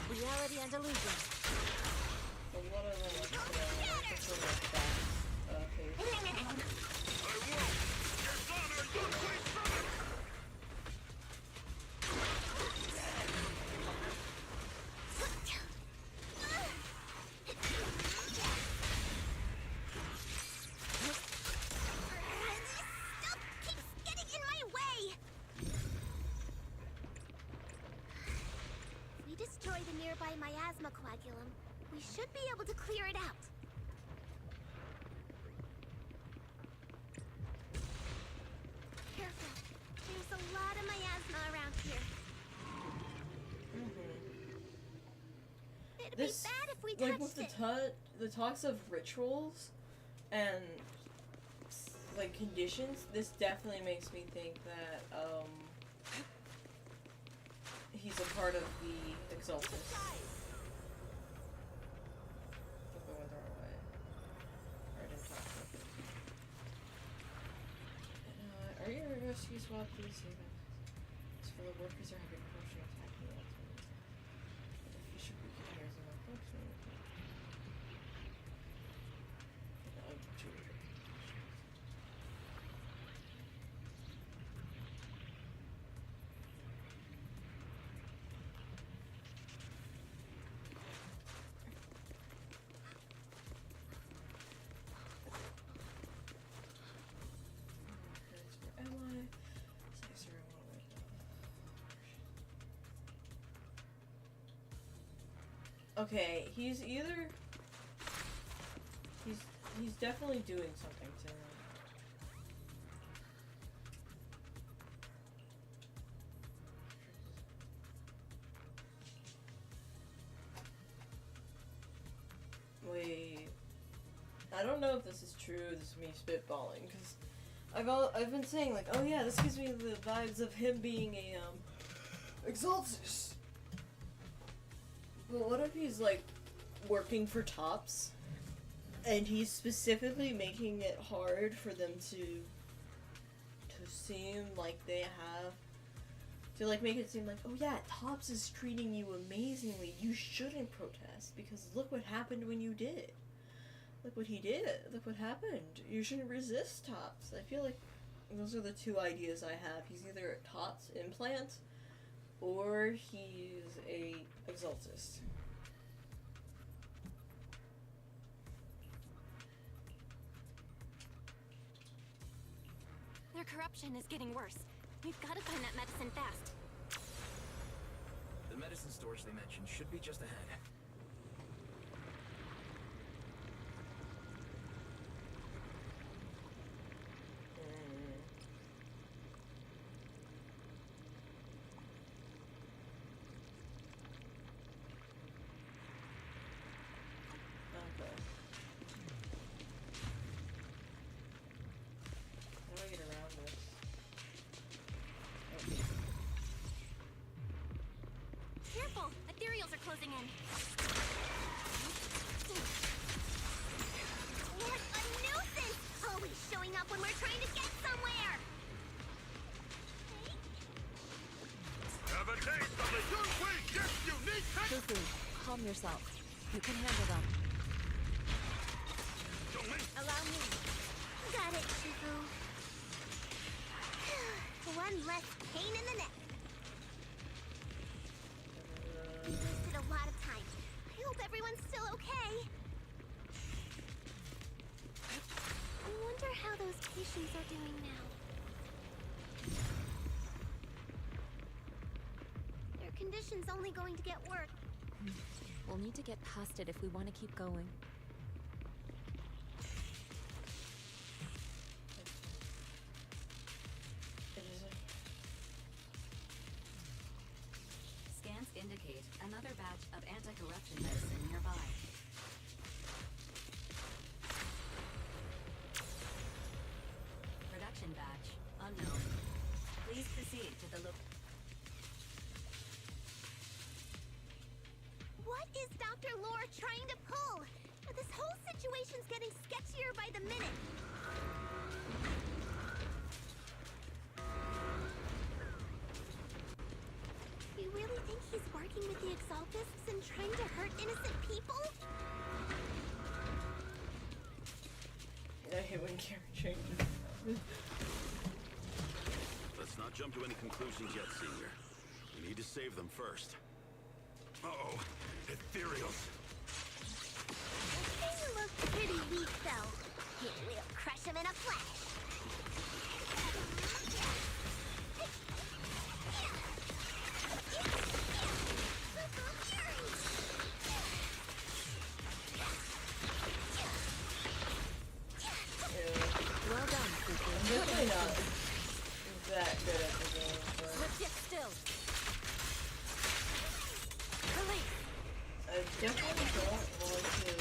Reality and illusion. A lot of them are fast paced. Stuff keeps getting in my way. If we destroy the nearby miasma coagulum, we should be able to clear it out. Careful. There's a lot of miasma around here. It'd This, be bad if we like touched with it. the talks of rituals and like conditions, this definitely makes me think that he's a part of the Exaltus. I think we went the wrong way. Or I didn't talk to him. Are you a rescue squad? Please save it. It's for the workers are having corruption attacking us. But the fish are cooking here is an unfortunate. Okay, he's either he's definitely doing something to him. Wait, I don't know if this is true. This is me spitballing because I've been saying like, oh yeah, this gives me the vibes of him being a Exaltus. But what if he's like working for Tops and he's specifically making it hard for them to seem like they have to like make it seem like, oh yeah, Tops is treating you amazingly. You shouldn't protest because look what happened when you did. Look what he did. Look what happened. You shouldn't resist Tops. I feel like those are the two ideas I have. He's either a Tops implant or he's a Exaltus. Their corruption is getting worse. We've got to find that medicine fast. The medicine storage they mentioned should be just ahead. Careful! Ethereals are closing in. What a nuisance! Always showing up when we're trying to get somewhere! Have a taste of the Yunhui Gift Unique Fufu, calm yourself. You can handle them. Allow me. Got it, Shifu. One less pain in the neck. Wasted a lot of time. I hope everyone's still okay. I wonder how those patients are doing now. Their condition's only going to get worse. We'll need to get past it if we want to keep going. Scans indicate another batch of anti-corruption medicine nearby. Production batch unknown. Please proceed to the What is Dr. Lore trying to pull? This whole situation's getting sketchier by the minute. You really think he's working with the Exaltists and trying to hurt innocent people? I hate when camera changes. Let's not jump to any conclusions yet, Senior. We need to save them first. Uh-oh. Ethereals. They look pretty weak, though. We'll crush them in a flash. Well done, Fufu. I'm definitely not that good at the game, but Sit still. I definitely don't want to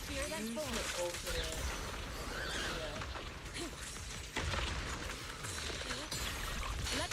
Spirit and use form. the ultimate. Yeah. Let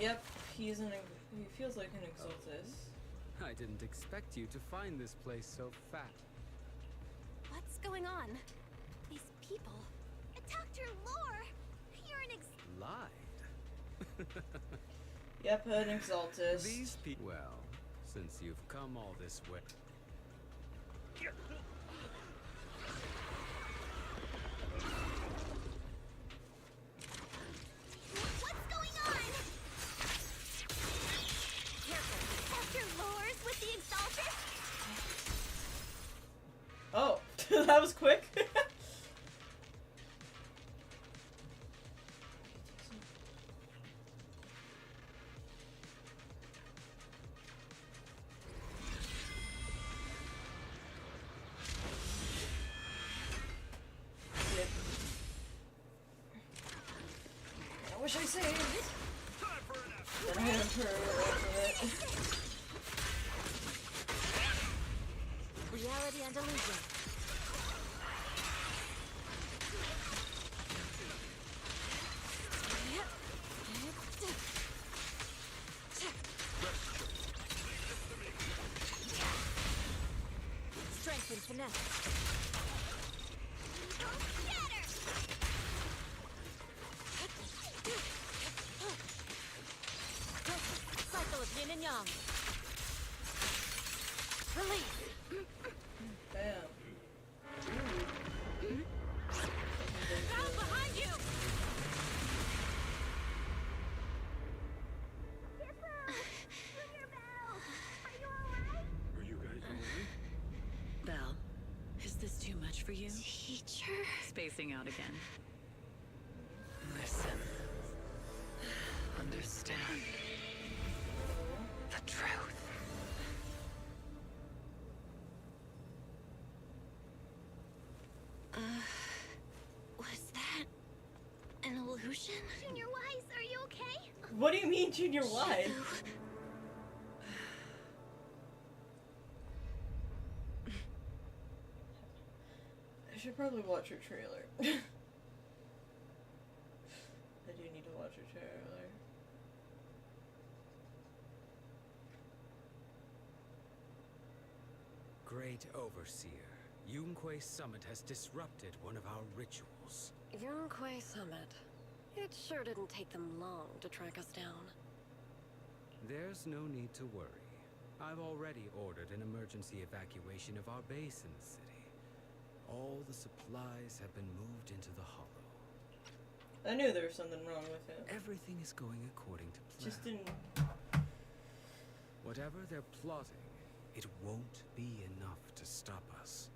Yep, he feels like an Exaltus. I didn't expect you to find this place so fat. What's going on? These people. Dr. Lore! You're an Lied. Yep, an Exaltus. These people. Well, since you've come all this way. What's going on? Careful. Dr. Lore's with the Exaltus? Oh, that was quick. I wish I saved. Then I had her ultimate. Reality and illusion. Strength and finesse. Cycle of yin and yang. Release. Bam. Ground behind you. Are you guys alright? Belle, is this too much for you? Teacher. Spacing out again. Listen. Understand. The truth. Was that an illusion? Junior Wise, are you okay? What do you mean, Junior Wise? I should probably watch her trailer. I do need to watch her trailer. Great Overseer, Yunque Summit has disrupted one of our rituals. Yunque Summit. It sure didn't take them long to track us down. There's no need to worry. I've already ordered an emergency evacuation of our base in the city. All the supplies have been moved into the Hollow. I knew there was something wrong with him. Everything is going according to plan. Just didn't. Whatever they're plotting, it won't be enough to stop us.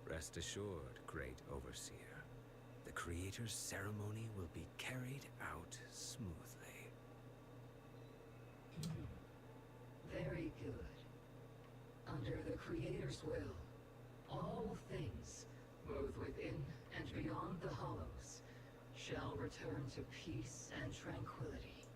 Rest assured, Great Overseer. The Creator's ceremony will be carried out smoothly. Very good. Under the Creator's will, all things, both within and beyond the Hollows, shall return to peace and tranquility.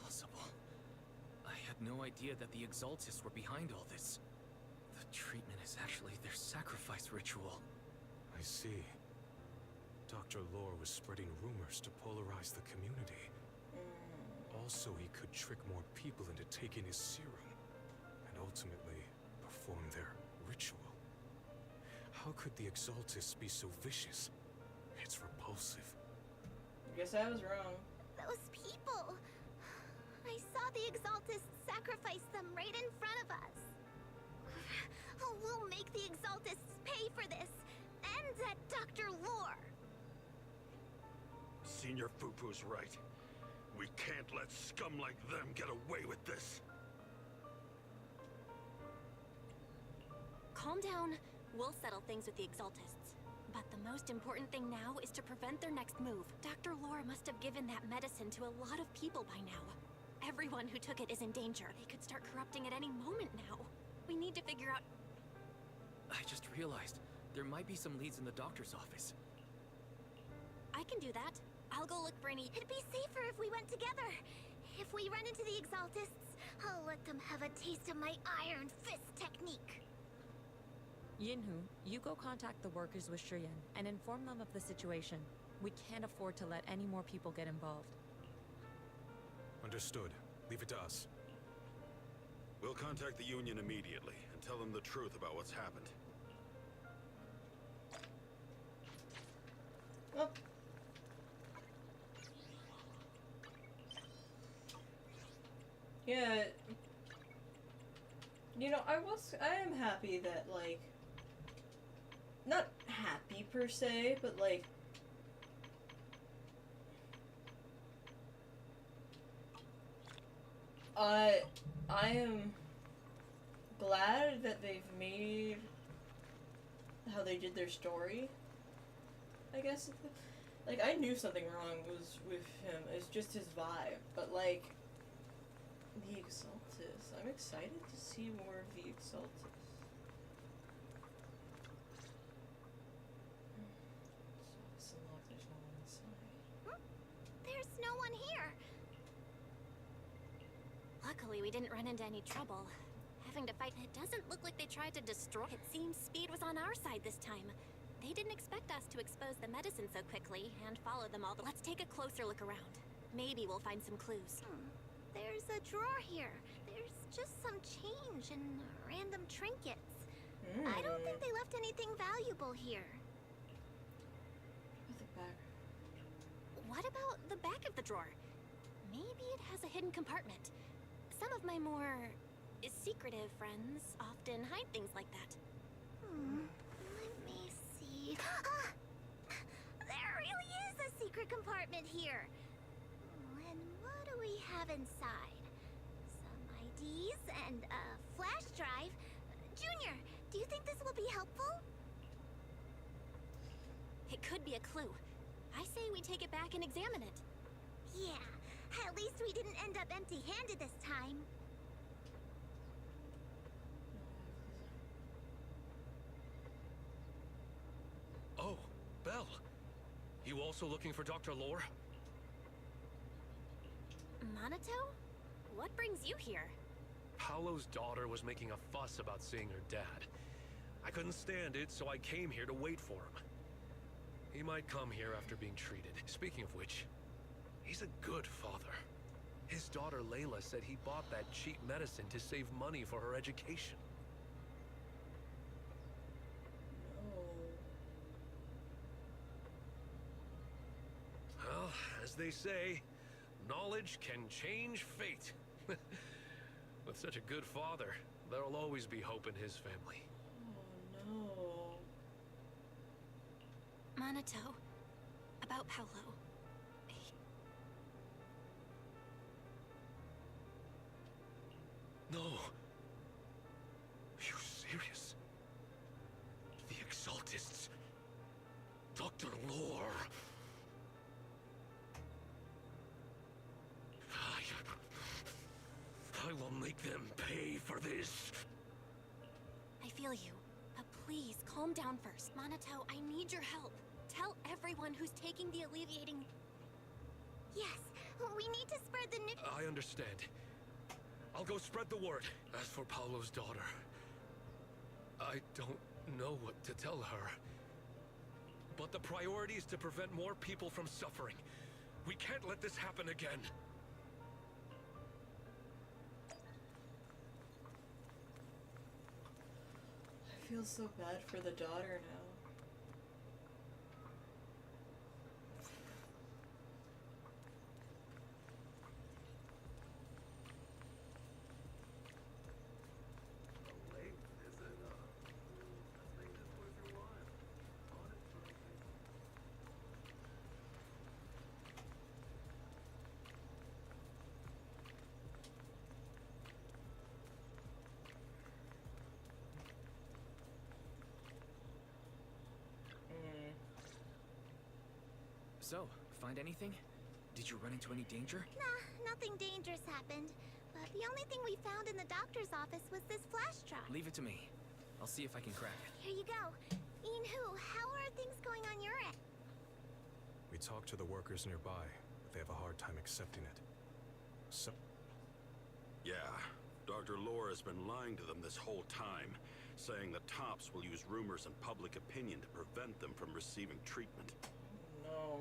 Impossible. I had no idea that the Exaltists were behind all this. The treatment is actually their sacrifice ritual. I see. Dr. Lore was spreading rumors to polarize the community. Also, he could trick more people into taking his serum, and ultimately perform their ritual. How could the Exaltists be so vicious? It's repulsive. Guess I was wrong. Those people. I saw the Exaltists sacrifice them right in front of us. We'll make the Exaltists pay for this. And that Dr. Lore. Senior Fufu's right. We can't let scum like them get away with this. Calm down. We'll settle things with the Exaltists. But the most important thing now is to prevent their next move. Dr. Lore must have given that medicine to a lot of people by now. Everyone who took it is in danger. They could start corrupting at any moment now. We need to figure out... I just realized there might be some leads in the doctor's office. I can do that. I'll go look for any... It'd be safer if we went together. If we run into the Exaltists, I'll let them have a taste of my Iron Fist technique. Yinhu, you go contact the workers with Shiyan and inform them of the situation. We can't afford to let any more people get involved. Understood. Leave it to us. We'll contact the Union immediately and tell them the truth about what's happened. Oh. Yeah. You know, I am happy that, like, not happy per se, but like, I am glad that they've made how they did their story. I guess, like, I knew something wrong was with him. It's just his vibe, but like, the Exaltus. I'm excited to see more of the Exaltus. There's no one here. Luckily, we didn't run into any trouble. Having to fight, it doesn't look like they tried to destroy. It seems speed was on our side this time. They didn't expect us to expose the medicine so quickly and follow them all. Let's take a closer look around. Maybe we'll find some clues. There's a drawer here. There's just some change and random trinkets. I don't think they left anything valuable here. What about the back of the drawer? Maybe it has a hidden compartment. Some of my more secretive friends often hide things like that. Let me see. Ah! There really is a secret compartment here. And what do we have inside? Some IDs and a flash drive. Junior, do you think this will be helpful? It could be a clue. I say we take it back and examine it. Yeah, at least we didn't end up empty-handed this time. Oh, Belle. You also looking for Dr. Lore? Minato? What brings you here? Paolo's daughter was making a fuss about seeing her dad. I couldn't stand it, so I came here to wait for him. He might come here after being treated. Speaking of which, he's a good father. His daughter Layla said he bought that cheap medicine to save money for her education. Well, as they say, knowledge can change fate. With such a good father, there'll always be hope in his family. Oh no. Minato, about Paolo. No. Are you serious? The Exaltists. Dr. Lore. I will make them pay for this. I feel you, but please calm down first. Minato, I need your help. Tell everyone who's taking the alleviating... Yes, we need to spread the news. I understand. I'll go spread the word. As for Paolo's daughter, I don't know what to tell her. But the priority is to prevent more people from suffering. We can't let this happen again. I feel so bad for the daughter now. So, find anything? Did you run into any danger? Nah, nothing dangerous happened. But the only thing we found in the doctor's office was this flash drive. Leave it to me. I'll see if I can crack it. Here you go. Yinhu, how are things going on your end? We talked to the workers nearby, but they have a hard time accepting it. So, Yeah, Dr. Lore has been lying to them this whole time, saying the Tops will use rumors and public opinion to prevent them from receiving treatment. No.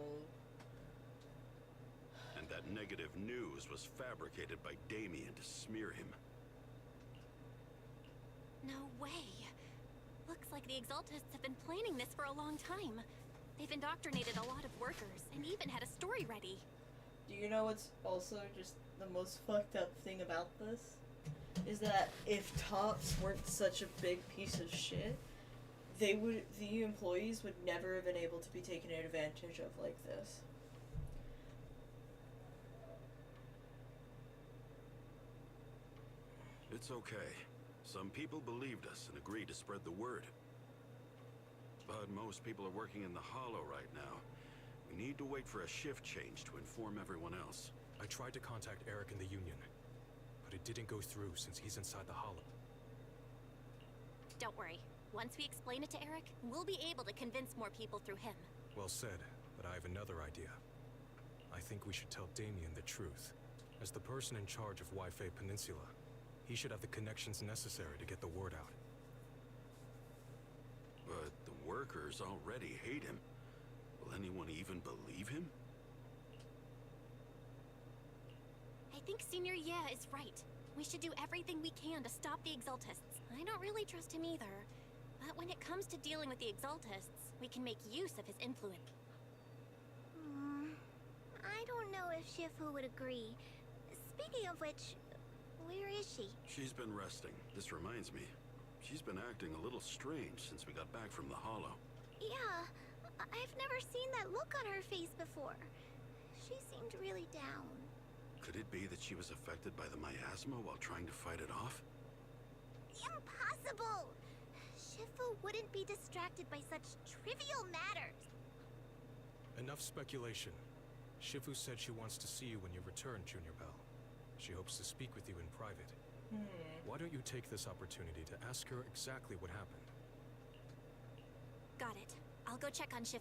And that negative news was fabricated by Damien to smear him. No way. Looks like the Exaltists have been planning this for a long time. They've indoctrinated a lot of workers and even had a story ready. Do you know what's also just the most fucked up thing about this? Is that if Tops weren't such a big piece of shit, the employees would never have been able to be taken advantage of like this. It's okay. Some people believed us and agreed to spread the word. But most people are working in the Hollow right now. We need to wait for a shift change to inform everyone else. I tried to contact Eric in the Union, but it didn't go through since he's inside the Hollow. Don't worry. Once we explain it to Eric, we'll be able to convince more people through him. Well said, but I have another idea. I think we should tell Damien the truth. As the person in charge of Wi-Fi Peninsula, he should have the connections necessary to get the word out. But the workers already hate him. Will anyone even believe him? I think Senior Yeah is right. We should do everything we can to stop the Exaltists. I don't really trust him either. But when it comes to dealing with the Exaltists, we can make use of his influence. I don't know if Shifu would agree. Speaking of which, where is she? She's been resting. This reminds me. She's been acting a little strange since we got back from the Hollow. Yeah, I've never seen that look on her face before. She seemed really down. Could it be that she was affected by the miasma while trying to fight it off? Impossible! Shifu wouldn't be distracted by such trivial matters. Enough speculation. Shifu said she wants to see you when you return, Junior Bell. She hopes to speak with you in private. Why don't you take this opportunity to ask her exactly what happened? Got it. I'll go check on Shifu.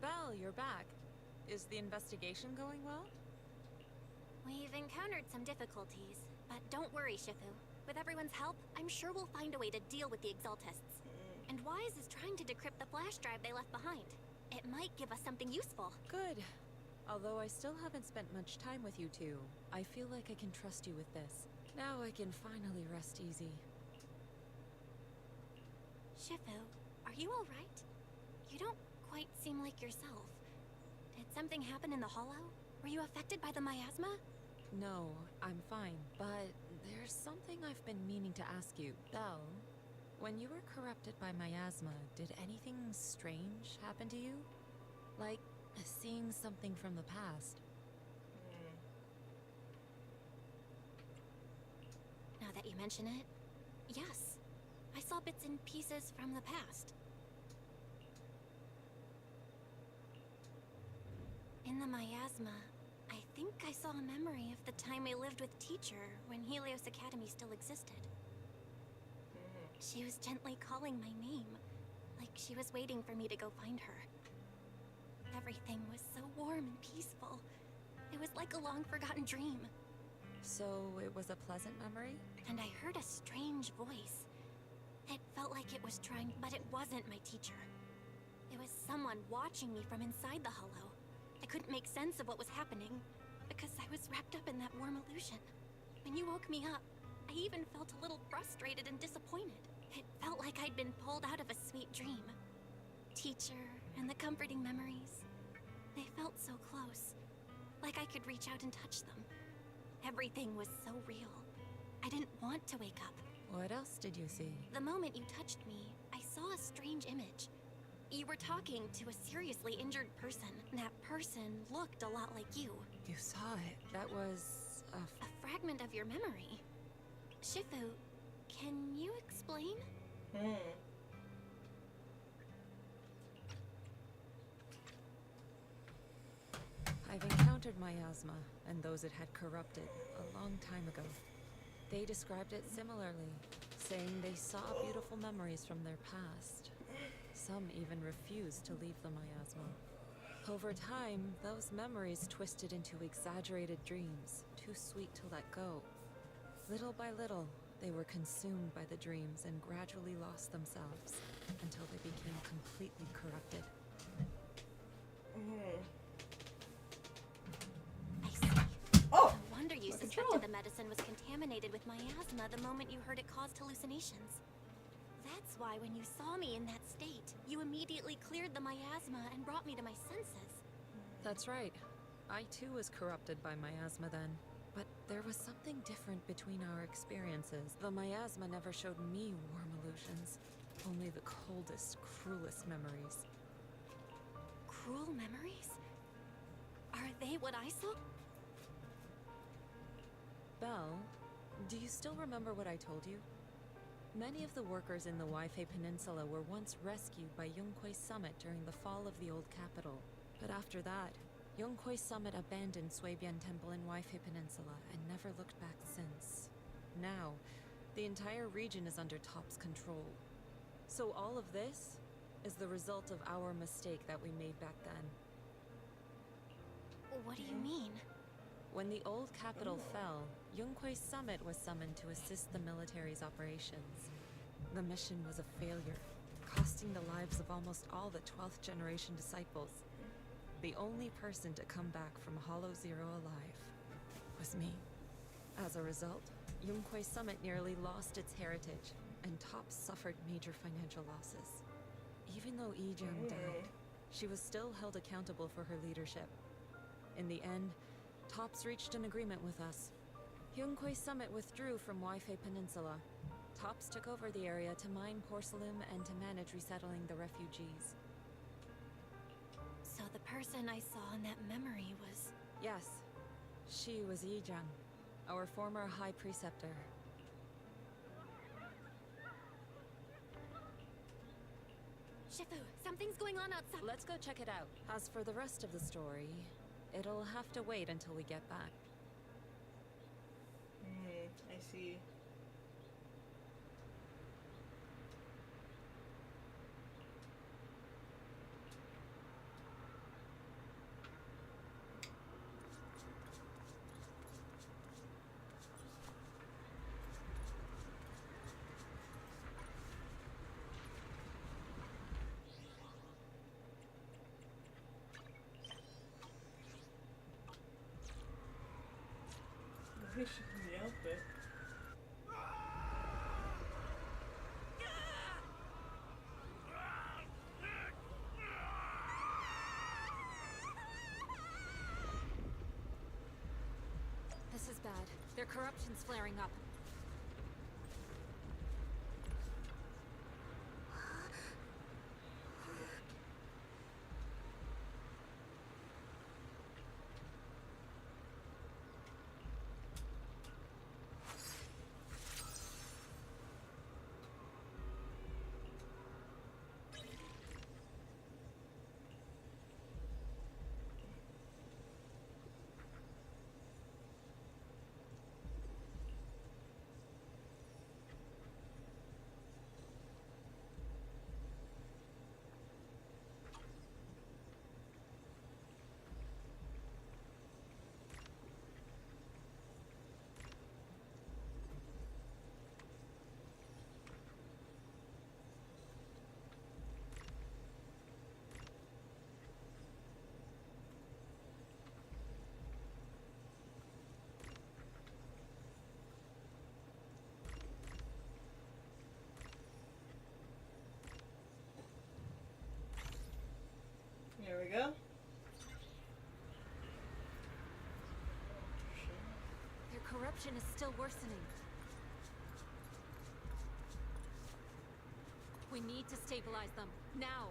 Belle, you're back. Is the investigation going well? We've encountered some difficulties, but don't worry, Shifu. With everyone's help, I'm sure we'll find a way to deal with the Exaltists. And Wise is trying to decrypt the flash drive they left behind. It might give us something useful. Good. Although I still haven't spent much time with you two, I feel like I can trust you with this. Now I can finally rest easy. Shifu, are you alright? You don't quite seem like yourself. Did something happen in the Hollow? Were you affected by the miasma? No, I'm fine, but there's something I've been meaning to ask you. Belle, when you were corrupted by miasma, did anything strange happen to you? Like, seeing something from the past? Now that you mention it, yes. I saw bits and pieces from the past. In the miasma, I think I saw a memory of the time I lived with Teacher when Helios Academy still existed. She was gently calling my name, like she was waiting for me to go find her. Everything was so warm and peaceful. It was like a long-forgotten dream. So it was a pleasant memory? And I heard a strange voice. It felt like it was trying, but it wasn't my teacher. It was someone watching me from inside the Hollow. I couldn't make sense of what was happening, because I was wrapped up in that warm illusion. When you woke me up, I even felt a little frustrated and disappointed. It felt like I'd been pulled out of a sweet dream. Teacher and the comforting memories. They felt so close, like I could reach out and touch them. Everything was so real. I didn't want to wake up. What else did you see? The moment you touched me, I saw a strange image. You were talking to a seriously injured person. That person looked a lot like you. You saw it. That was a fragment of your memory. Shifu, can you explain? I've encountered miasma and those it had corrupted a long time ago. They described it similarly, saying they saw beautiful memories from their past. Some even refused to leave the miasma. Over time, those memories twisted into exaggerated dreams, too sweet to let go. Little by little, they were consumed by the dreams and gradually lost themselves, until they became completely corrupted. I see. Oh! No wonder you suspected the medicine was contaminated with miasma the moment you heard it caused hallucinations. That's why when you saw me in that state, you immediately cleared the miasma and brought me to my senses. That's right. I too was corrupted by miasma then. But there was something different between our experiences. The miasma never showed me warm illusions, only the coldest, cruelest memories. Cruel memories? Are they what I saw? Belle, do you still remember what I told you? Many of the workers in the Waifei Peninsula were once rescued by Yonghui Summit during the fall of the old capital. But after that, Yonghui Summit abandoned Suibian Temple in Waifei Peninsula and never looked back since. Now, the entire region is under Top's control. So all of this is the result of our mistake that we made back then. What do you mean? When the old capital fell, Yonghui Summit was summoned to assist the military's operations. The mission was a failure, costing the lives of almost all the 12th generation disciples. The only person to come back from Hollow Zero alive was me. As a result, Yonghui Summit nearly lost its heritage, and Top suffered major financial losses. Even though Yijang died, she was still held accountable for her leadership. In the end, Tops reached an agreement with us. Yonghui Summit withdrew from Waifei Peninsula. Tops took over the area to mine porcelain and to manage resettling the refugees. So the person I saw in that memory was... Yes, she was Yijang, our former High Preceptor. Shifu, something's going on outside. Let's go check it out. As for the rest of the story, it'll have to wait until we get back. I see. Nice the outfit. This is bad. Their corruption's flaring up. There we go. Their corruption is still worsening. We need to stabilize them, now!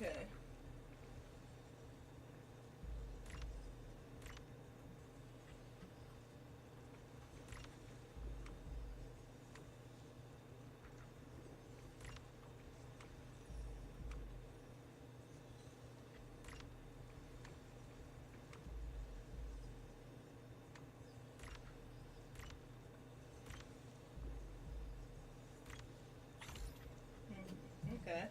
Okay. Okay.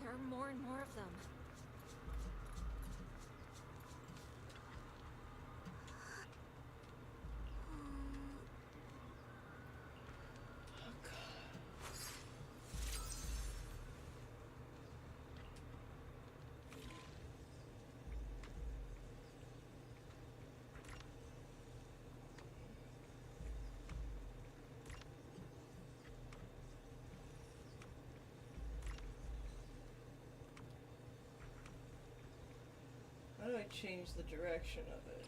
There are more and more of them. How do I change the direction of it?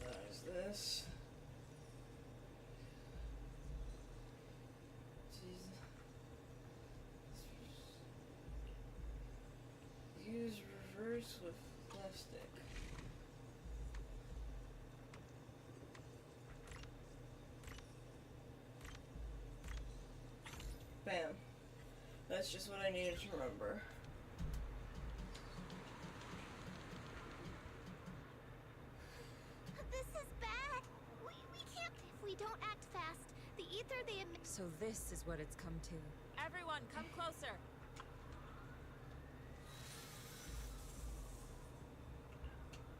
That is this. Use reverse with left stick. Bam. That's just what I needed to remember. This is bad. We can't if we don't act fast. The ether they emit. So this is what it's come to. Everyone, come closer.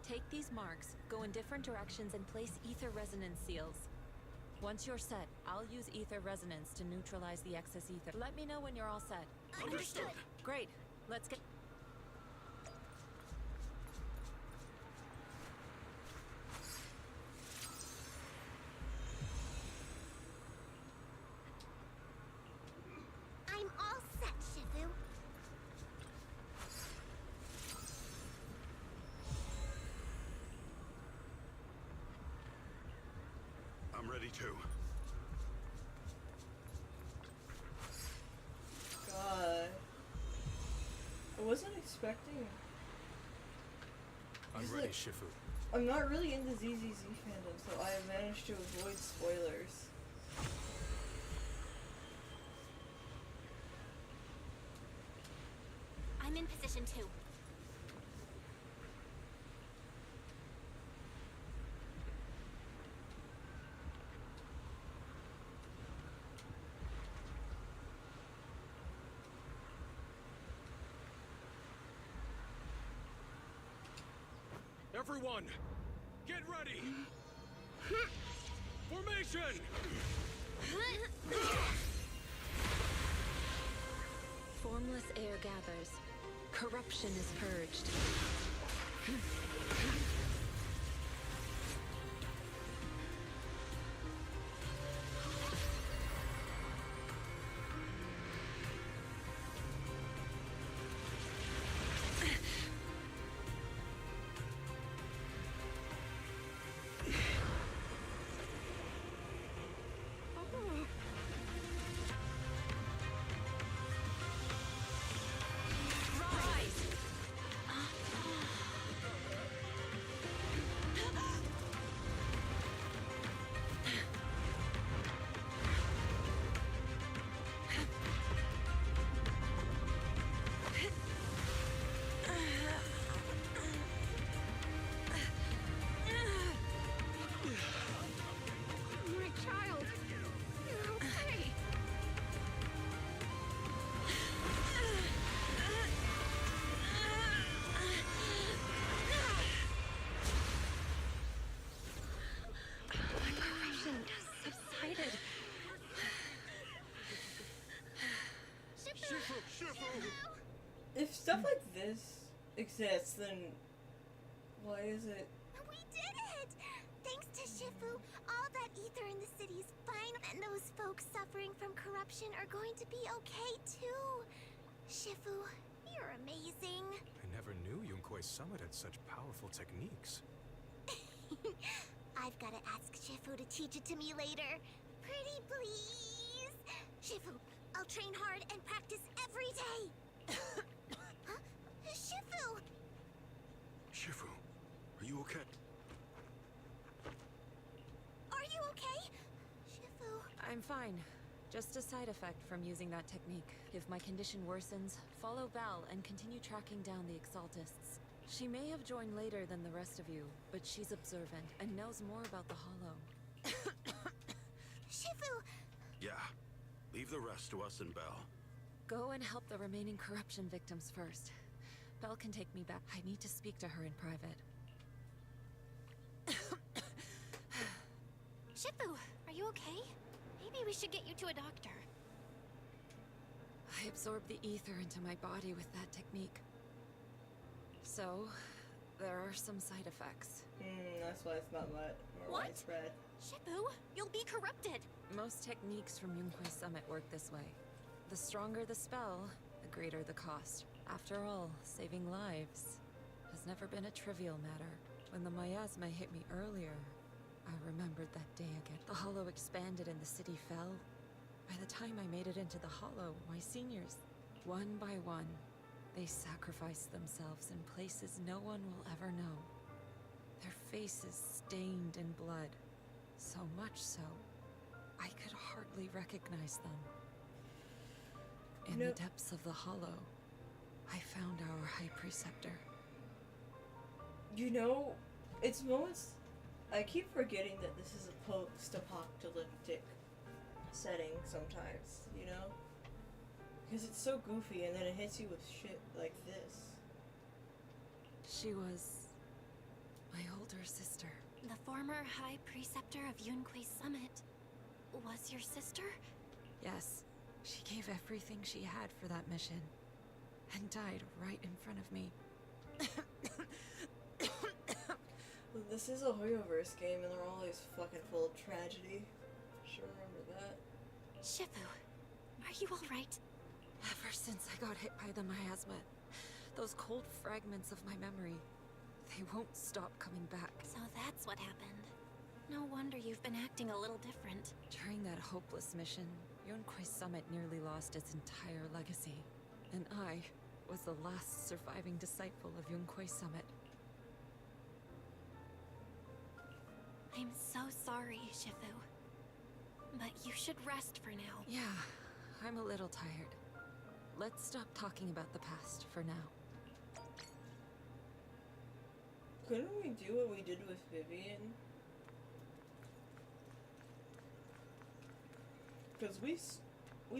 Take these marks, go in different directions, and place ether resonance seals. Once you're set, I'll use ether resonance to neutralize the excess ether. Let me know when you're all set. Understood. Great. Let's get... I'm all set, Shifu. I'm ready too. God. I wasn't expecting... I'm He's ready, like- Shifu. I'm not really into ZZZ fandom, so I have managed to avoid spoilers. I'm in position 2. Everyone, get ready! Formation! Formless air gathers. Corruption is purged. If stuff like this exists, then why is it... We did it! ether in the city's fine, and those folks suffering from corruption are going to be okay too. Shifu, you're amazing. I never knew Yunkuei Summit had such powerful techniques. I've gotta ask Shifu to teach it to me later. Pretty please. Shifu, I'll train hard and practice every day. Huh? Shifu! Shifu, are you okay? Are you okay? Shifu. I'm fine. Just a side effect from using that technique. If my condition worsens, follow Val and continue tracking down the Exaltists. She may have joined later than the rest of you, but she's observant and knows more about the Hollow. Shifu! Yeah. Leave the rest to us and Belle. Go and help the remaining corruption victims first. Belle can take me back. I need to speak to her in private. Shifu, are you okay? Maybe we should get you to a doctor. I absorbed the ether into my body with that technique. So, there are some side effects. That's why it's not more widespread. Shifu, you'll be corrupted. Most techniques from Yunkuei Summit work this way. The stronger the spell, the greater the cost. After all, saving lives has never been a trivial matter. When the miasma hit me earlier, I remembered that day again. The Hollow expanded and the city fell. By the time I made it into the Hollow, my seniors, one by one, they sacrificed themselves in places no one will ever know. Their faces stained in blood. So much so, I could hardly recognize them. In the depths of the Hollow, I found our High Preceptor. You know, it's moments... I keep forgetting that this is a post-apocalyptic setting sometimes, you know? Because it's so goofy and then it hits you with shit like this. She was my older sister. The former High Preceptor of Yunkuei Summit was your sister? Yes, she gave everything she had for that mission and died right in front of me. This is a Hoyoverse game and they're always fucking full of tragedy. Sure remember that. Shifu, are you alright? Ever since I got hit by the miasma, those cold fragments of my memory, they won't stop coming back. So that's what happened. No wonder you've been acting a little different. During that hopeless mission, Yunkuei Summit nearly lost its entire legacy. And I was the last surviving disciple of Yunkuei Summit. I'm so sorry, Shifu. But you should rest for now. Yeah, I'm a little tired. Let's stop talking about the past for now. Couldn't we do what we did with Vivian? Because we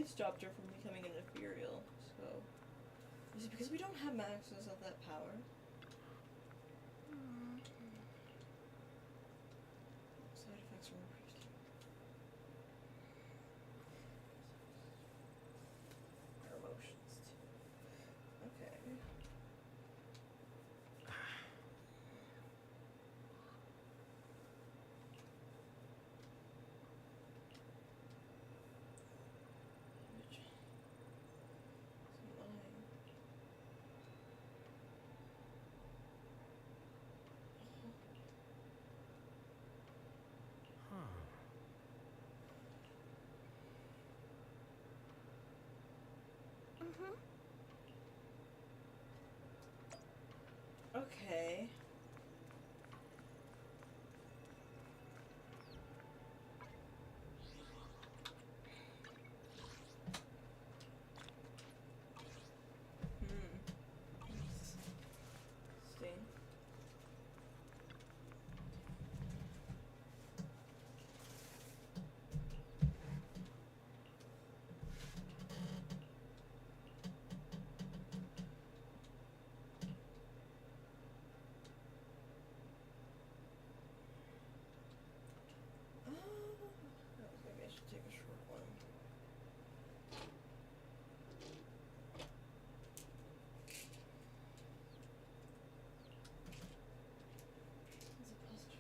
stopped her from becoming an ethereal, so... Is it because we don't have access of that power? Side effects from our emotions too. Okay. Okay. Sting. Maybe I should take a short one. Is it positive?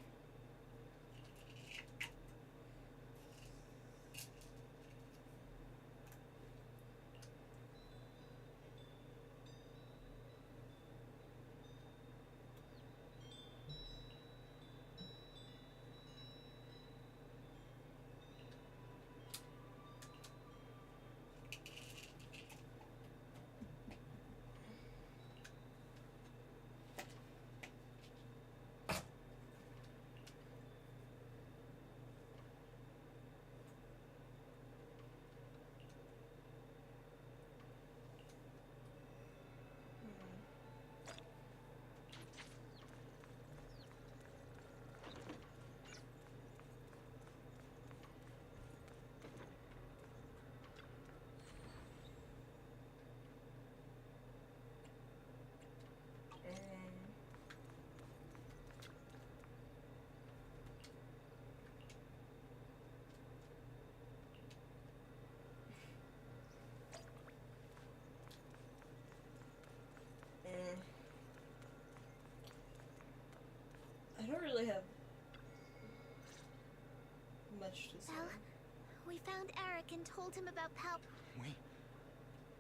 much to say. Well, we found Eric and told him about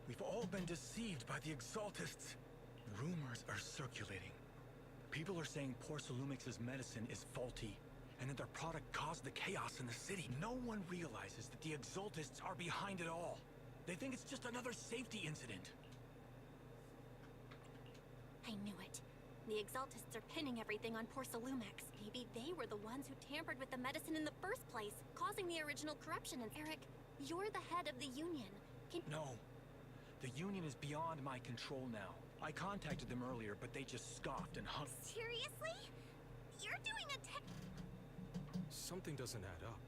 We've all been deceived by the Exaltists. Rumors are circulating. People are saying Porcelumix's medicine is faulty, and that their product caused the chaos in the city. No one realizes that the Exaltists are behind it all. They think it's just another safety incident. I knew it. The Exaltists are pinning everything on Porcelumix. Maybe they were the ones who tampered with the medicine in the first place, causing the original corruption. And Eric, you're the head of the Union. No. The Union is beyond my control now. I contacted them earlier, but they just scoffed and hung. Seriously? You're doing a Something doesn't add up.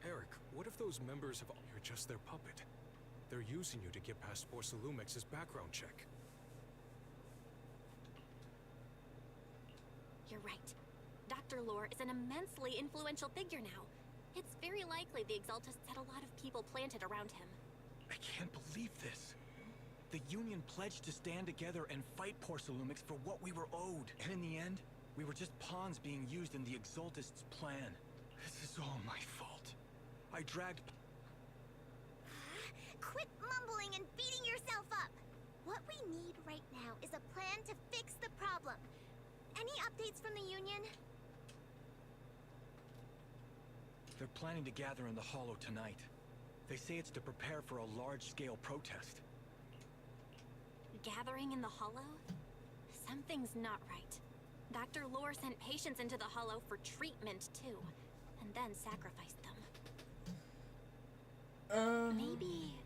Eric, what if those members of... You're just their puppet. They're using you to get past Porcelumix's background check. You're right. Dr. Lore is an immensely influential figure now. It's very likely the Exaltists had a lot of people planted around him. I can't believe this. The Union pledged to stand together and fight Porcelumix for what we were owed. And in the end, we were just pawns being used in the Exaltists' plan. This is all my fault. I dragged... Quit mumbling and beating yourself up! What we need right now is a plan to fix the problem. Any updates from the Union? They're planning to gather in the Hollow tonight. They say it's to prepare for a large-scale protest. Gathering in the Hollow? Something's not right. Dr. Lore sent patients into the Hollow for treatment, too, and then sacrificed them. Maybe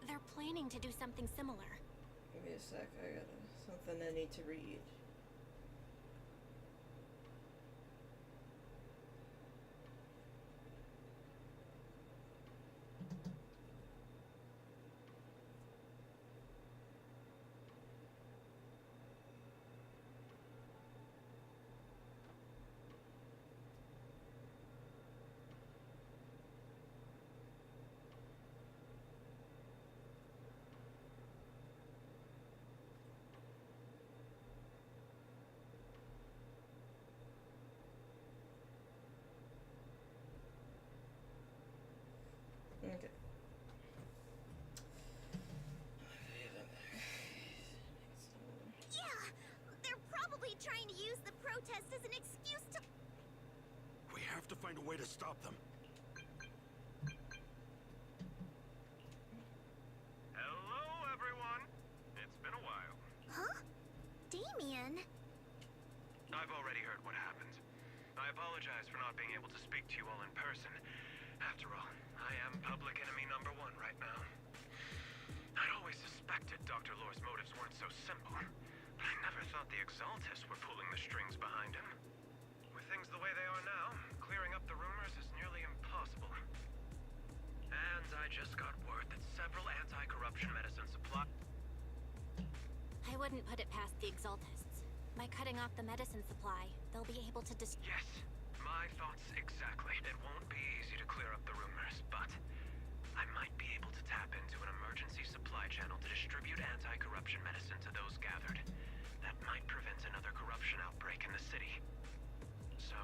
they're planning to do something similar. Give me a sec, I got something I need to read. Okay. Yeah! They're probably trying to use the protest as an excuse to... We have to find a way to stop them. Hello, everyone. It's been a while. Huh? Damien? I've already heard what happened. I apologize for not being able to speak to you all in person. After all, I am public enemy #1 right now. I'd always suspected Dr. Lore's motives weren't so simple, but I never thought the Exaltists were pulling the strings behind him. With things the way they are now, clearing up the rumors is nearly impossible. And I just got word that several anti-corruption medicine supply... I wouldn't put it past the Exaltists. By cutting off the medicine supply, they'll be able to Yes, my thoughts exactly. It won't be easy to clear up the rumors, but I might be able to tap into an emergency supply channel to distribute anti-corruption medicine to those gathered. That might prevent another corruption outbreak in the city. So,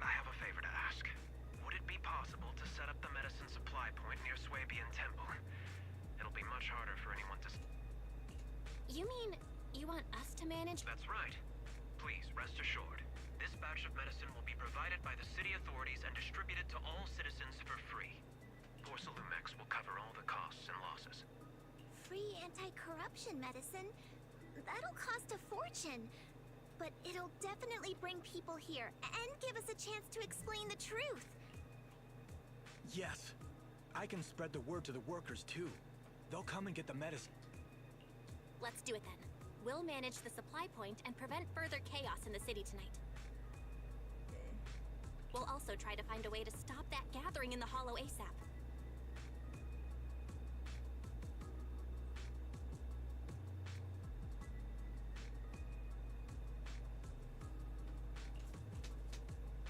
I have a favor to ask. Would it be possible to set up the medicine supply point near Swabian Temple? It'll be much harder for anyone to... You mean you want us to manage? That's right. Please, rest assured. This batch of medicine will be provided by the city authorities and distributed to all citizens for free. Porcelumix will cover all the costs and losses. Free anti-corruption medicine? That'll cost a fortune. But it'll definitely bring people here and give us a chance to explain the truth. Yes. I can spread the word to the workers, too. They'll come and get the medicine. Let's do it then. We'll manage the supply point and prevent further chaos in the city tonight. We'll also try to find a way to stop that gathering in the Hollow ASAP.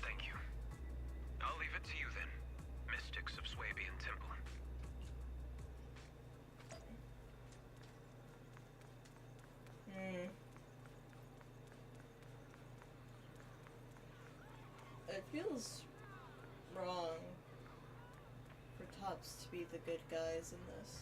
Thank you. I'll leave it to you then, mystics of Swabian Temple. It feels wrong cops to be the good guys in this.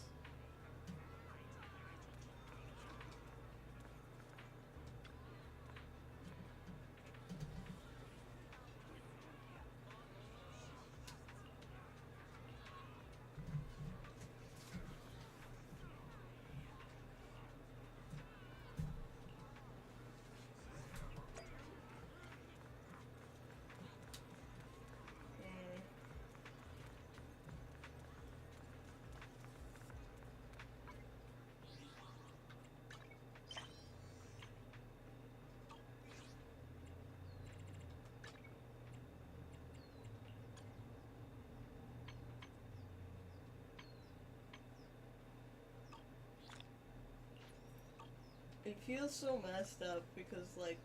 It feels so messed up because, like,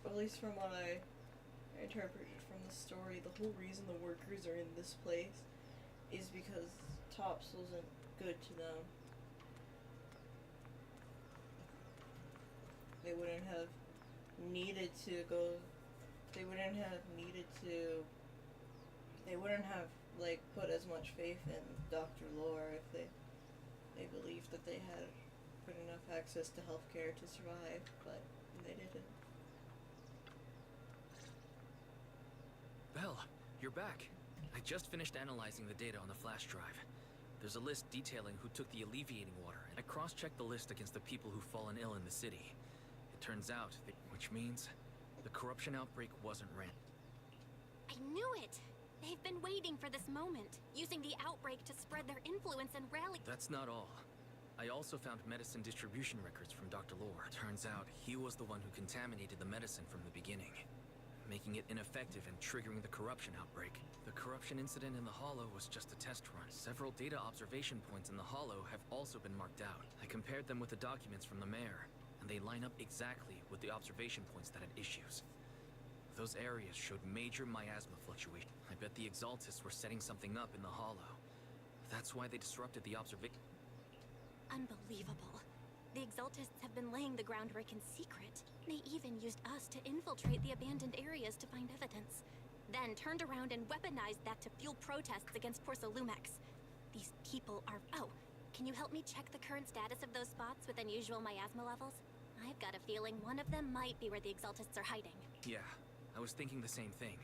at least from what I interpreted from the story, the whole reason the workers are in this place is because Tops wasn't good to them. They wouldn't have needed to go, they wouldn't have, like, put as much faith in Dr. Lore if they believed that they had good enough access to healthcare to survive, but they didn't. Belle, you're back. I just finished analyzing the data on the flash drive. There's a list detailing who took the alleviating water, and I cross-checked the list against the people who've fallen ill in the city. It turns out, which means the corruption outbreak wasn't random. I knew it! They've been waiting for this moment, using the outbreak to spread their influence and rally— That's not all. I also found medicine distribution records from Dr. Lore. Turns out, he was the one who contaminated the medicine from the beginning, making it ineffective and triggering the corruption outbreak. The corruption incident in the Hollow was just a test run. Several data observation points in the Hollow have also been marked out. I compared them with the documents from the mayor, and they line up exactly with the observation points that had issues. Those areas showed major miasma fluctuation. I bet the Exaltists were setting something up in the Hollow. That's why they disrupted the observation. Unbelievable. The Exaltists have been laying the groundwork in secret. They even used us to infiltrate the abandoned areas to find evidence. Then turned around and weaponized that to fuel protests against Porsa Lumex. These people are— Oh, can you help me check the current status of those spots with unusual miasma levels? I've got a feeling one of them might be where the Exaltists are hiding. Yeah, I was thinking the same thing.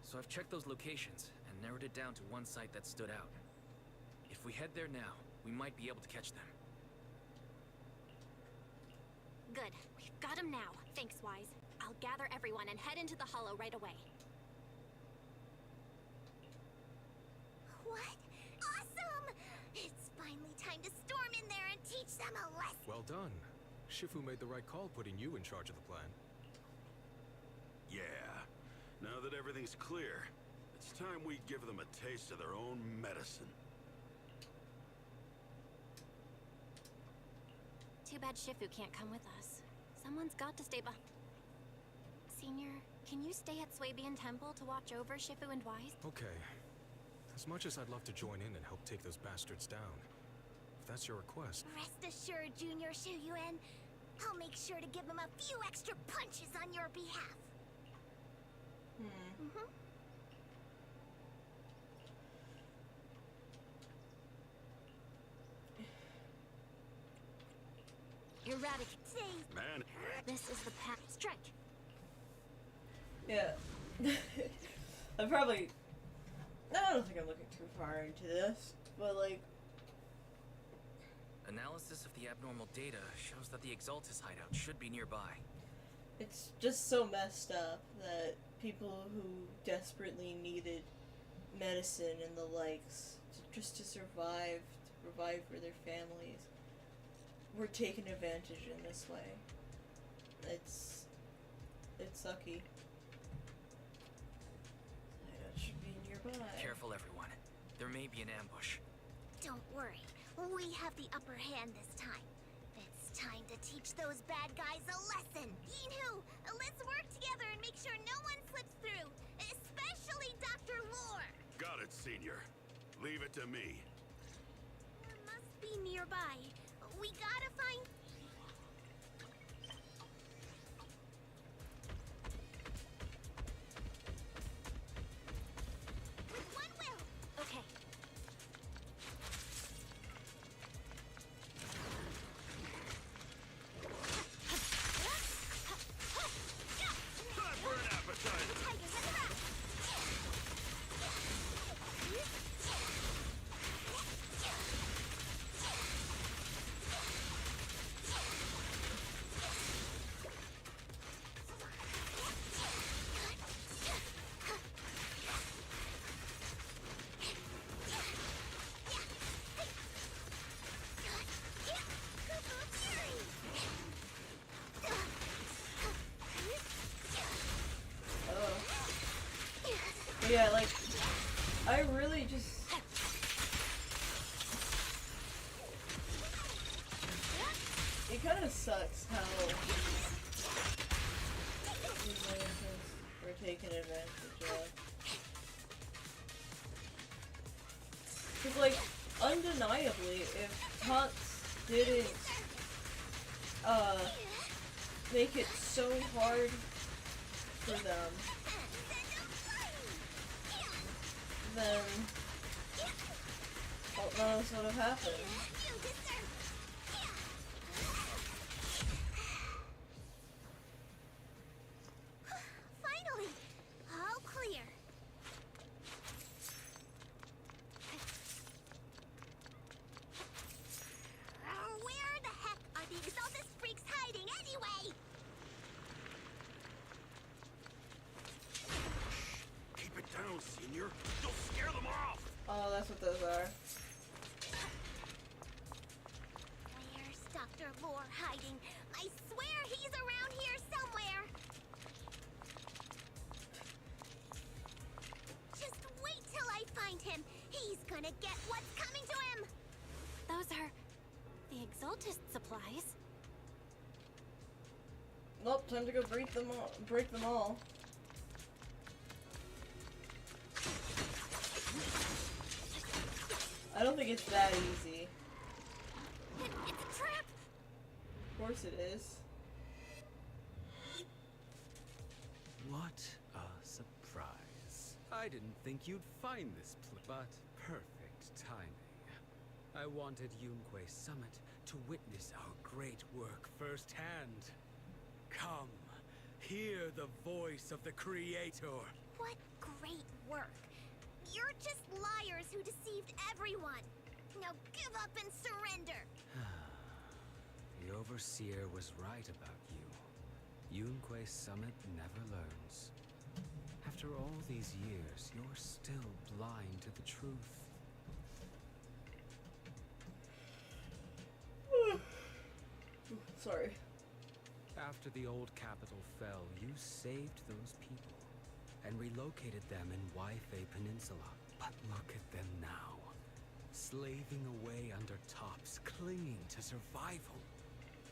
So I've checked those locations and narrowed it down to one site that stood out. If we head there now, we might be able to catch them. Good. We've got him now. Thanks, Wise. I'll gather everyone and head into the Hollow right away. What? Awesome! It's finally time to storm in there and teach them a lesson. Well done. Shifu made the right call putting you in charge of the plan. Yeah. Now that everything's clear, it's time we give them a taste of their own medicine. Too bad Shifu can't come with us. Someone's got to stay behind. Senior, can you stay at Swabian Temple to watch over Shifu and Wise? Okay. As much as I'd love to join in and help take those bastards down, if that's your request. Rest assured, Junior Shuyuan, I'll make sure to give them a few extra punches on your behalf. Eradicate. Man. This is the path. Strike. Yeah. I don't think I'm looking too far into this, but like... Analysis of the abnormal data shows that the Exaltis hideout should be nearby. It's just so messed up that people who desperately needed medicine and the likes just to survive, to provide for their families, were taken advantage in this way. It's sucky. Hideout should be nearby. Careful, everyone. There may be an ambush. Don't worry, we have the upper hand this time. It's time to teach those bad guys a lesson. Yinhu, let's work together and make sure no one slips through, especially Dr. Lore. Got it, Senior. Leave it to me. There must be nearby. We gotta find... With one will, Yeah, like, I really just... It kind of sucks how these innocents were taken advantage of. Because, like, undeniably, if Tots didn't, make it so hard for them, then none of this would have happened. Finally! All clear. Where the heck are the Exaltus freaks hiding anyway? Keep it down, Senior. You'll scare them off. Oh, that's what those are. Where's Dr. Lore hiding? I swear he's around here somewhere. Just wait till I find him. He's gonna get what's coming to him. Those are the Exaltus supplies. Nope, time to go break them all. Break them all. I don't think it's that easy. It's a trap. Of course it is. What a surprise. I didn't think you'd find this but perfect timing. I wanted Yunque Summit to witness our great work firsthand. Come, hear the voice of the Creator. What great work. You're just liars who deceived everyone. Now give up and surrender. The Overseer was right about you. Yunque Summit never learns. After all these years, you're still blind to the truth. Sorry. After the old capital fell, you saved those people and relocated them in Waifei Peninsula. But look at them now, slaving away under tops, clinging to survival.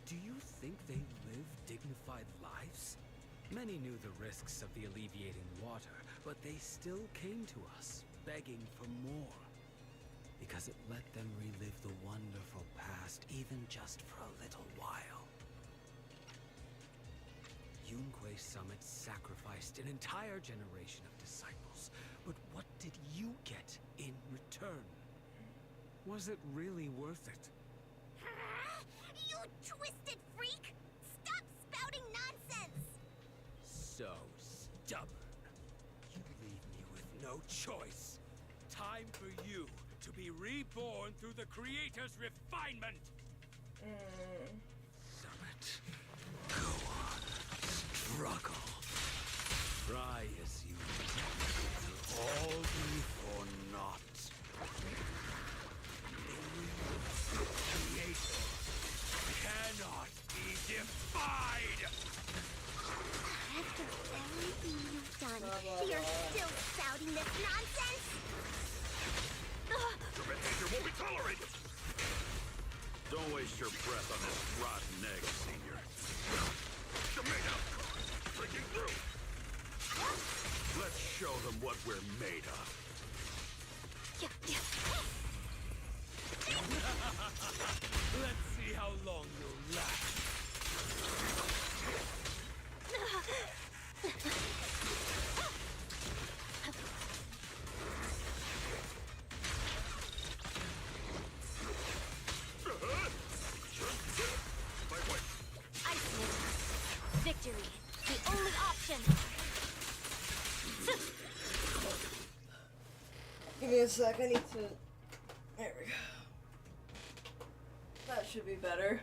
Do you think they live dignified lives? Many knew the risks of the alleviating water, but they still came to us, begging for more. Because it let them relive the wonderful past, even just for a little while. Yunque Summit sacrificed an entire generation of disciples, but what did you get in return? Was it really worth it? You twisted freak! Stop spouting nonsense! So stubborn. You leave me with no choice. Time for you to be reborn through the Creator's refinement! Summit. Go on. Struggle. Try as you will. All be for naught. The Creator cannot be defied! After everything you've done, you're still spouting this nonsense? Your behavior won't be tolerated! Don't waste your breath on this rotten egg, Senior. Tomato! Breaking through! Let's show them what we're made of. Let's see how long you'll last. Isolate. Victory. The only option. Give me a sec, I need to... There we go. That should be better.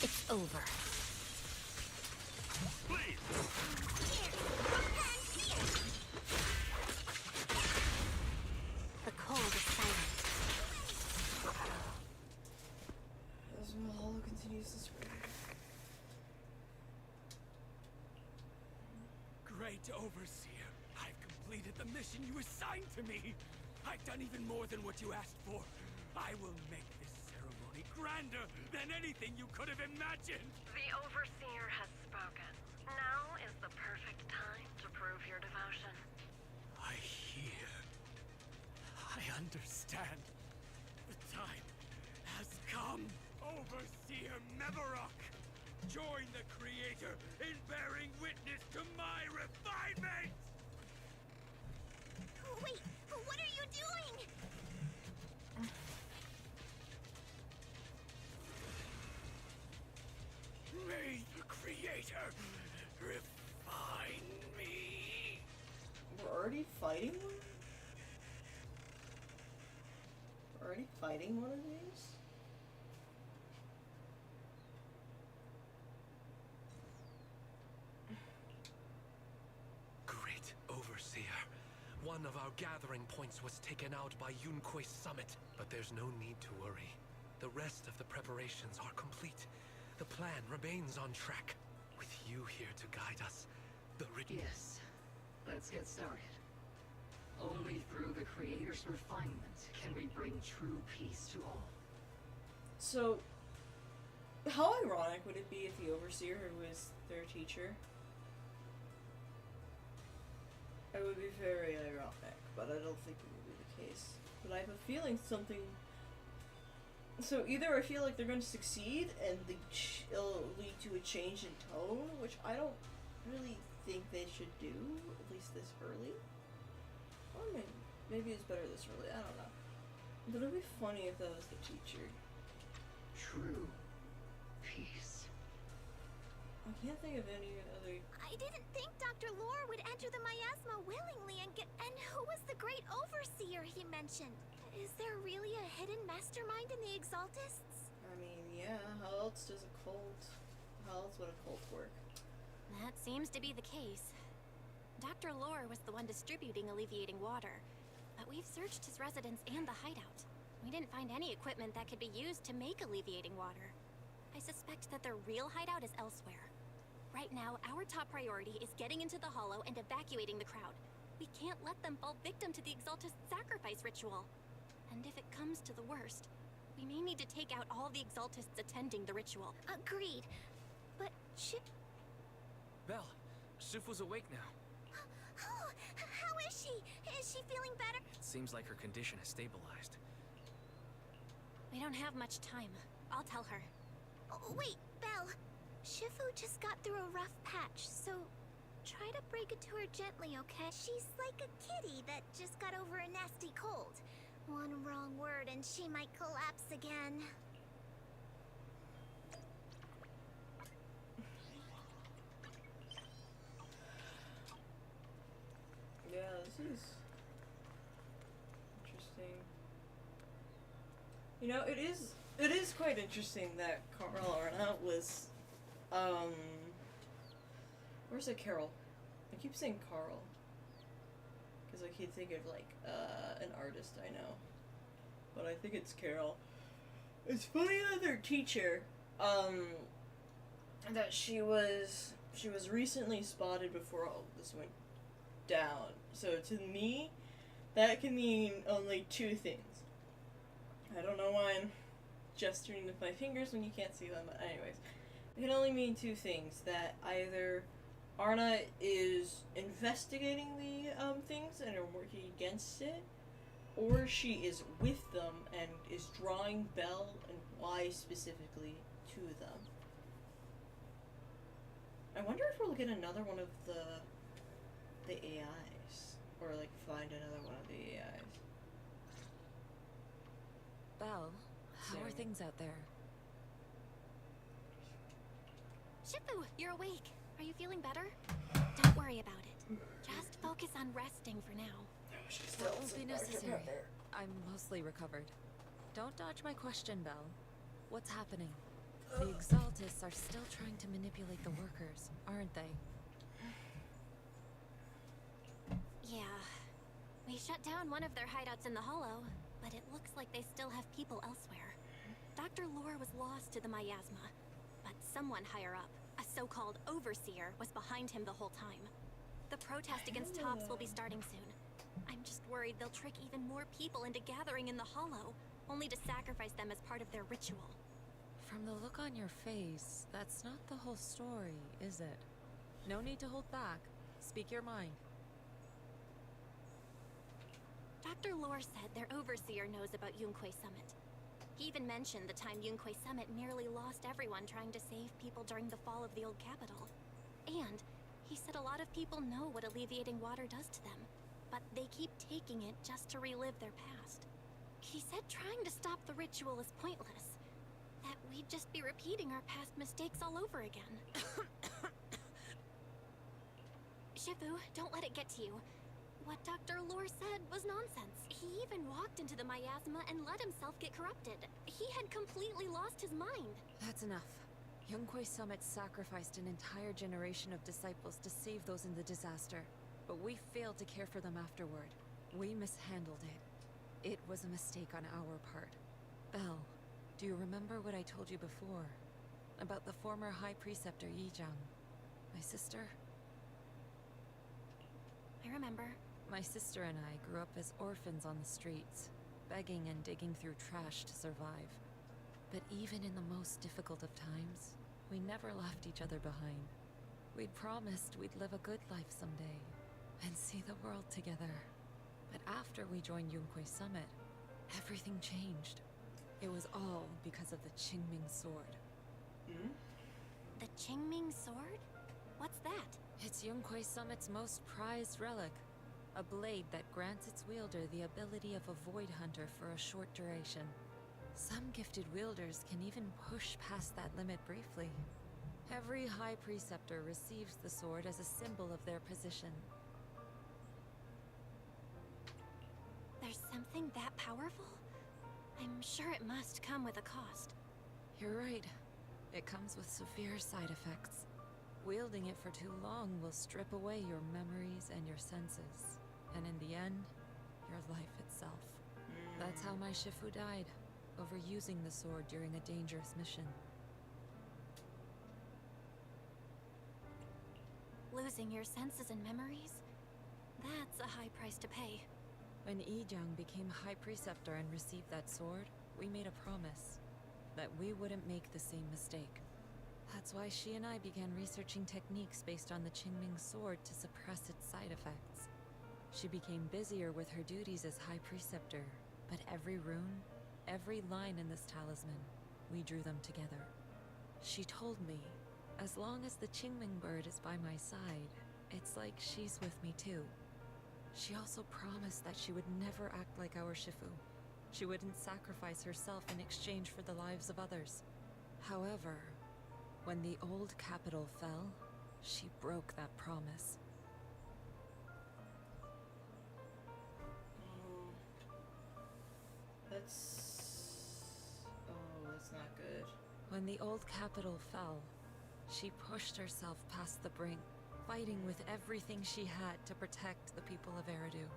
It's over. The cold is silent. use this for Great Overseer, I've completed the mission you assigned to me. I've done even more than what you asked for. I will make this ceremony grander than anything you could have imagined. The Overseer has spoken. Now is the perfect time to prove your devotion. I hear. I understand. The time has come. Overseer Mevarok, join the Creator in bearing witness to my refinement! Wait, what are you doing? May the Creator refine me. We're already fighting one? We're already fighting one of these? Great Overseer. One of our gathering points was taken out by Yunque's summit, but there's no need to worry. The rest of the preparations are complete. The plan remains on track. With you here to guide us, the Yes. Let's get started. Only through the Creator's refinement can we bring true peace to all. So, how ironic would it be if the Overseer was their teacher? It would be very ironic, but I don't think it would be the case. But I have a feeling something... So either I feel like they're going to succeed and it'll lead to a change in tone, which I don't really think they should do, at least this early. Or maybe it's better this early, I don't know. But it'd be funny if that was the teacher. True peace. I can't think of any other... I didn't think Dr. Lore would enter the miasma willingly and get... And who was the Great Overseer he mentioned? Is there really a hidden mastermind in the Exaltists? I mean, yeah, how else does a cult... How else would a cult work? That seems to be the case. Dr. Lore was the one distributing alleviating water, but we've searched his residence and the hideout. We didn't find any equipment that could be used to make alleviating water. I suspect that their real hideout is elsewhere. Right now, our top priority is getting into the Hollow and evacuating the crowd. We can't let them fall victim to the Exaltist sacrifice ritual. And if it comes to the worst, we may need to take out all the Exaltists attending the ritual. Agreed. But Belle, Shifu's awake now. Oh, how is she? Is she feeling better? Seems like her condition has stabilized. We don't have much time. I'll tell her. Oh, wait, Belle. Shifu just got through a rough patch, so try to break it to her gently, okay? She's like a kitty that just got over a nasty cold. One wrong word and she might collapse again. Yeah, this is interesting. You know, it is quite interesting that Carl Arna was, where's it Carol? I keep saying Carl. Because I keep thinking of, like, an artist I know. But I think it's Carol. It's funny that their teacher, that she was recently spotted before all this went down. So to me, that can mean only two things. I don't know why I'm gesturing with my fingers when you can't see them, but anyways. It can only mean two things. That either Arna is investigating the things and are working against it, or she is with them and is drawing Belle and Y specifically to them. I wonder if we'll get another one of the AIs, or like find another one of the AIs. Belle, how are things out there? Shifu, you're awake. Are you feeling better? Don't worry about it. Just focus on resting for now. That won't be necessary. I'm mostly recovered. Don't dodge my question, Belle. What's happening? The Exaltists are still trying to manipulate the workers, aren't they? Yeah. We shut down one of their hideouts in the Hollow, but it looks like they still have people elsewhere. Dr. Lore was lost to the miasma, someone higher up, a so-called overseer, was behind him the whole time. The protest against Tops will be starting soon. I'm just worried they'll trick even more people into gathering in the Hollow, only to sacrifice them as part of their ritual. From the look on your face, that's not the whole story, is it? No need to hold back. Speak your mind. Dr. Lore said their overseer knows about Yunque Summit. He even mentioned the time Yunque Summit nearly lost everyone trying to save people during the fall of the old capital. And he said a lot of people know what alleviating water does to them, but they keep taking it just to relive their past. He said trying to stop the ritual is pointless, that we'd just be repeating our past mistakes all over again. Shifu, don't let it get to you. What Dr. Lore said was nonsense. He even walked into the miasma and let himself get corrupted. He had completely lost his mind. That's enough. Yunque Summit sacrificed an entire generation of disciples to save those in the disaster, but we failed to care for them afterward. We mishandled it. It was a mistake on our part. Belle, do you remember what I told you before? About the former High Preceptor Yijang? My sister? I remember. My sister and I grew up as orphans on the streets, begging and digging through trash to survive. But even in the most difficult of times, we never left each other behind. We'd promised we'd live a good life someday, and see the world together. But after we joined Yunque Summit, everything changed. It was all because of the Qingming Sword. The Qingming Sword? What's that? It's Yunque Summit's most prized relic. A blade that grants its wielder the ability of a Void Hunter for a short duration. Some gifted wielders can even push past that limit briefly. Every High Preceptor receives the sword as a symbol of their position. There's something that powerful? I'm sure it must come with a cost. You're right. It comes with severe side effects. Wielding it for too long will strip away your memories and your senses. And in the end, your life itself. That's how my Shifu died, overusing the sword during a dangerous mission. Losing your senses and memories? That's a high price to pay. When Yijang became High Preceptor and received that sword, we made a promise that we wouldn't make the same mistake. That's why she and I began researching techniques based on the Qingming Sword to suppress its side effects. She became busier with her duties as High Preceptor, but every rune, every line in this talisman, we drew them together. She told me, as long as the Qingming bird is by my side, it's like she's with me too. She also promised that she would never act like our Shifu. She wouldn't sacrifice herself in exchange for the lives of others. However, when the old capital fell, she broke that promise. That's not good. When the old capital fell, she pushed herself past the brink, fighting with everything she had to protect the people of Eridu.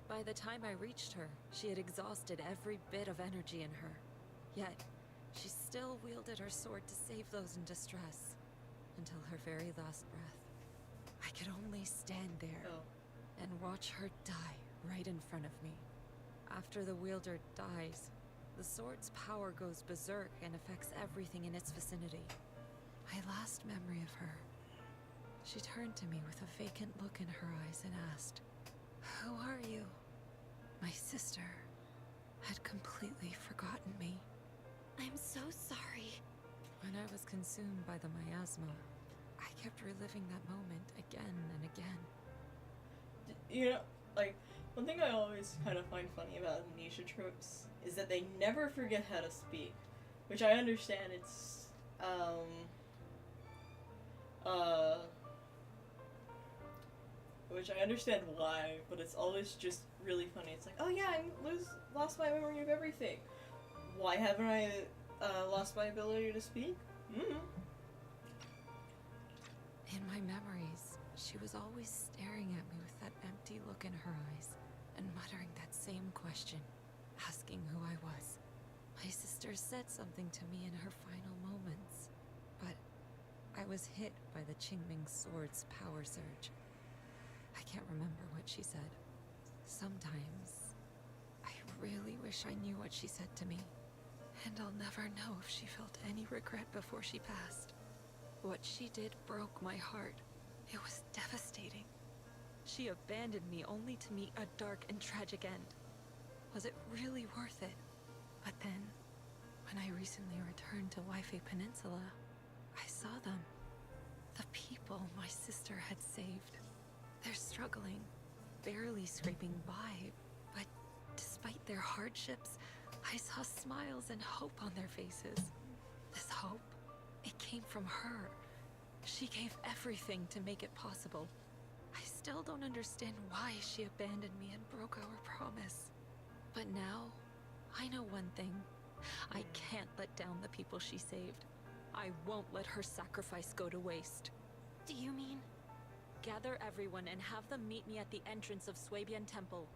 By the time I reached her, she had exhausted every bit of energy in her. Yet, she still wielded her sword to save those in distress, until her very last breath. I could only stand there and watch her die right in front of me. After the wielder dies, the sword's power goes berserk and affects everything in its vicinity. My last memory of her, she turned to me with a vacant look in her eyes and asked, "Who are you?" My sister had completely forgotten me. I'm so sorry. When I was consumed by the miasma, I kept reliving that moment again and again. You know, like, one thing I always kind of find funny about amnesia tropes is that they never forget how to speak. Which I understand it's, which I understand why, but it's always just really funny. It's like, oh yeah, I lost my memory of everything. Why haven't I lost my ability to speak? In my memories, she was always staring at me with that empty look in her eyes and muttering that same question, asking who I was. My sister said something to me in her final moments, but I was hit by the Qingming sword's power surge. I can't remember what she said. Sometimes, I really wish I knew what she said to me. And I'll never know if she felt any regret before she passed. What she did broke my heart. It was devastating. She abandoned me only to meet a dark and tragic end. Was it really worth it? But then, when I recently returned to Waifei Peninsula, I saw them. The people my sister had saved. They're struggling, barely scraping by, but despite their hardships, I saw smiles and hope on their faces. This hope, it came from her. She gave everything to make it possible. I still don't understand why she abandoned me and broke our promise. But now, I know one thing. I can't let down the people she saved. I won't let her sacrifice go to waste. Do you mean? Gather everyone and have them meet me at the entrance of Swabian Temple.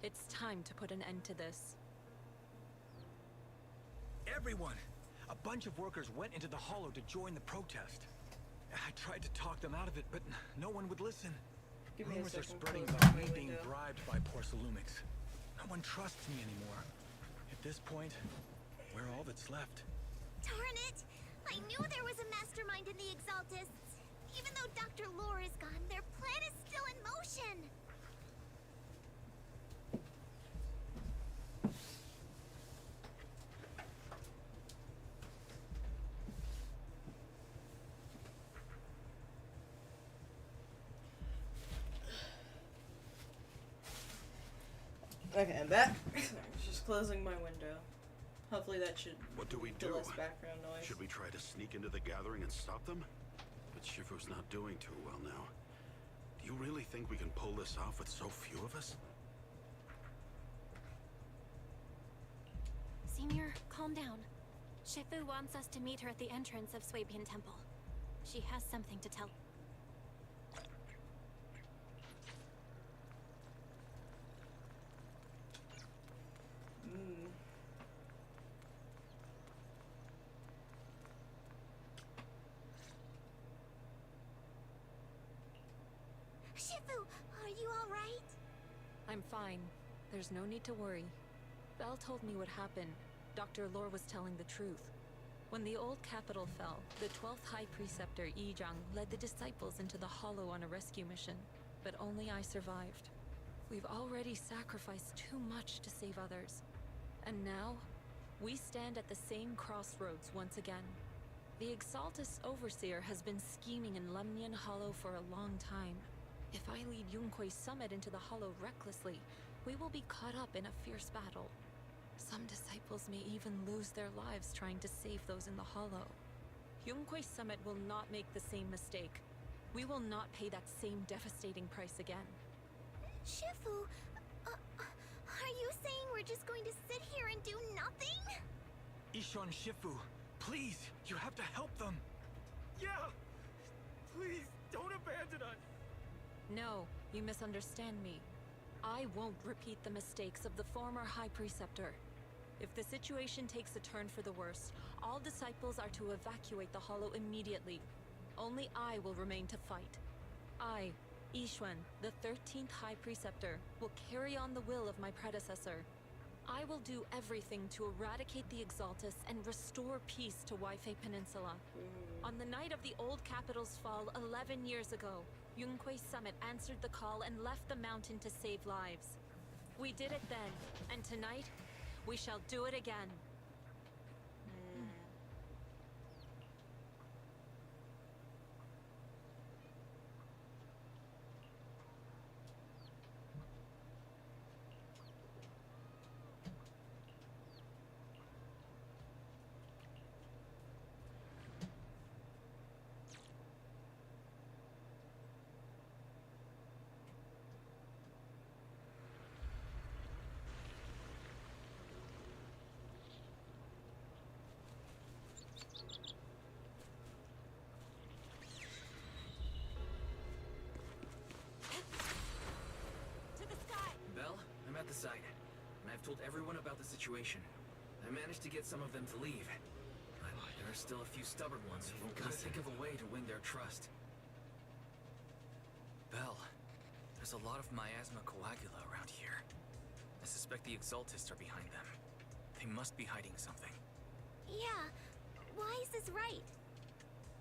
It's time to put an end to this. Everyone! A bunch of workers went into the Hollow to join the protest. I tried to talk them out of it, but no one would listen. Rumors are spreading about me being bribed by Porcelumix. No one trusts me anymore. At this point, we're all that's left. Darn it! I knew there was a mastermind in the Exaltists. Even though Dr. Lore is gone, their plan is still in motion. Okay, I'm back. Just closing my window. Hopefully that should What do we do do? less background noise. Should we try to sneak into the gathering and stop them? But Shifu's not doing too well now. Do you really think we can pull this off with so few of us? Senior, calm down. Shifu wants us to meet her at the entrance of Swabian Temple. She has something to tell. Shifu, are you alright? I'm fine. There's no need to worry. Belle told me what happened. Dr. Lore was telling the truth. When the old capital fell, the 12th High Preceptor Yi Zhang led the disciples into the Hollow on a rescue mission, but only I survived. We've already sacrificed too much to save others. And now, we stand at the same crossroads once again. The Exaltus Overseer has been scheming in Lemnian Hollow for a long time. If I lead Yunque's summit into the Hollow recklessly, we will be caught up in a fierce battle. Some disciples may even lose their lives trying to save those in the Hollow. Yunque's summit will not make the same mistake. We will not pay that same devastating price again. Shifu, are you saying we're just going to sit here and do nothing? Ishan Shifu, please, you have to help them. Yeah! Please, don't abandon us! No, you misunderstand me. I won't repeat the mistakes of the former High Preceptor. If the situation takes a turn for the worse, all disciples are to evacuate the Hollow immediately. Only I will remain to fight. I, Yixuan, the 13th High Preceptor, will carry on the will of my predecessor. I will do everything to eradicate the Exaltus and restore peace to Waifei Peninsula. On the night of the old capital's fall 11 years ago, Yunque's summit answered the call and left the mountain to save lives. We did it then, and tonight, we shall do it again. At the site, and I've told everyone about the situation. I managed to get some of them to leave. But there There's still a few stubborn ones who won't think of a way to win their trust. Belle, there's a lot of miasma coagula around here. I suspect the Exaltists are behind them. They must be hiding something. Yeah, Wise is right.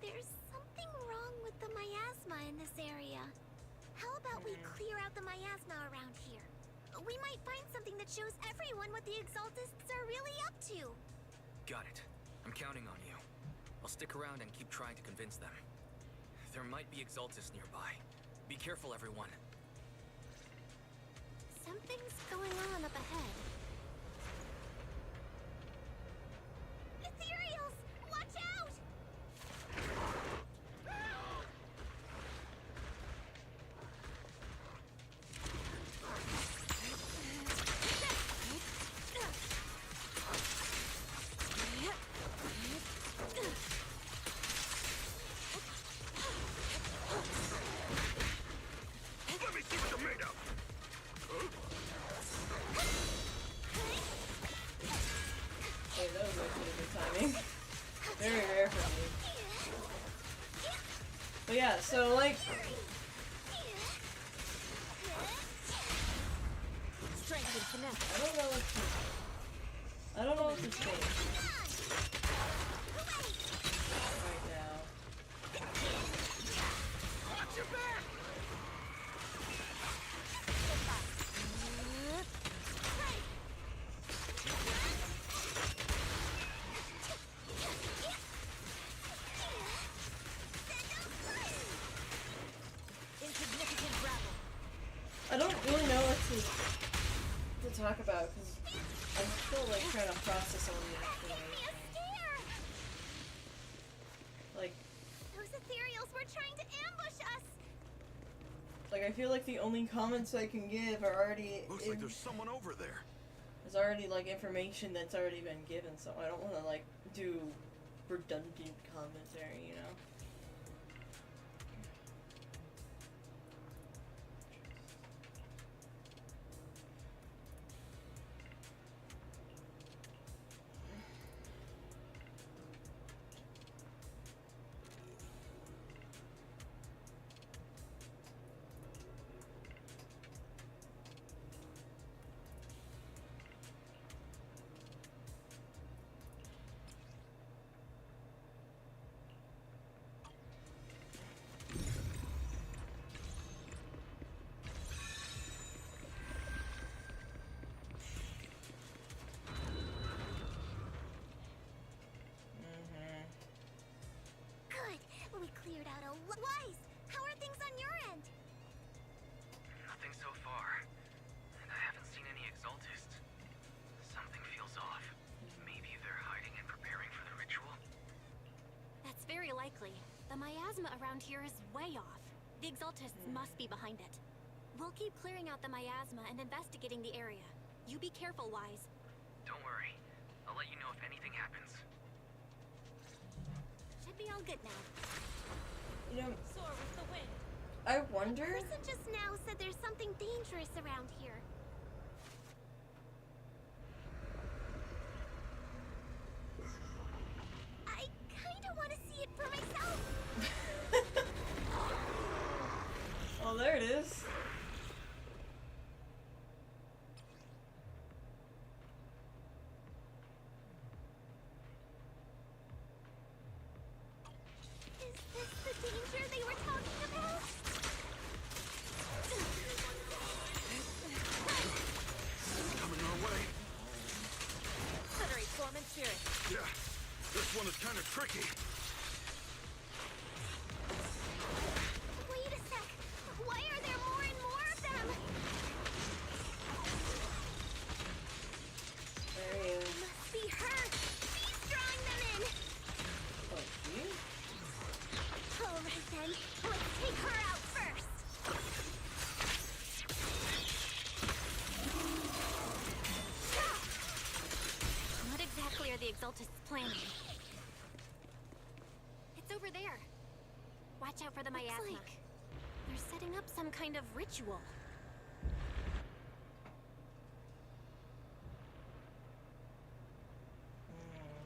There's something wrong with the miasma in this area. How about we clear out the miasma around here? We might find something that shows everyone what the Exaltists are really up to. Got it. I'm counting on you. I'll stick around and keep trying to convince them. There might be Exaltists nearby. Be careful, everyone. Something's going on up ahead. Ethereals! Watch out! Let me see what they're made of! Hey, that was actually good timing. Very rare for me. But yeah, so like... Strength and connect. I don't know what to think right now. Watch your back! Insignificant rabble. I don't really know what to talk about because I'm still like trying to process all the information. Like, Those Ethereals were trying to ambush us! I feel like the only comments I can give are already Looks like there's someone over there. There's already like information that's already been given, so I don't want to like do redundant commentary, you know. Good! We cleared out a Wise! How are things on your end? Nothing so far. And I haven't seen any Exaltists. Something feels off. Maybe they're hiding and preparing for the ritual? That's very likely. The miasma around here is way off. The Exaltists must be behind it. We'll keep clearing out the miasma and investigating the area. You be careful, Wise. Don't worry. I'll let you know if anything happens. Should be all good now. You know, Soar with the wind. I wonder. The person just now said there's something dangerous around here. I kinda wanna see it for myself. Oh, there it is. Is this the danger they were talking about? Coming our way. Considerate form and spirit. Yeah, this one is kind of tricky. Wait a sec. Why are there more and more of them? There he is. Must be her. She's drawing them in. Oh, she? All right then. Let's take her out first. What exactly are the Exaltists planning? It's over there. Watch out for the miasma. They're setting up some kind of ritual.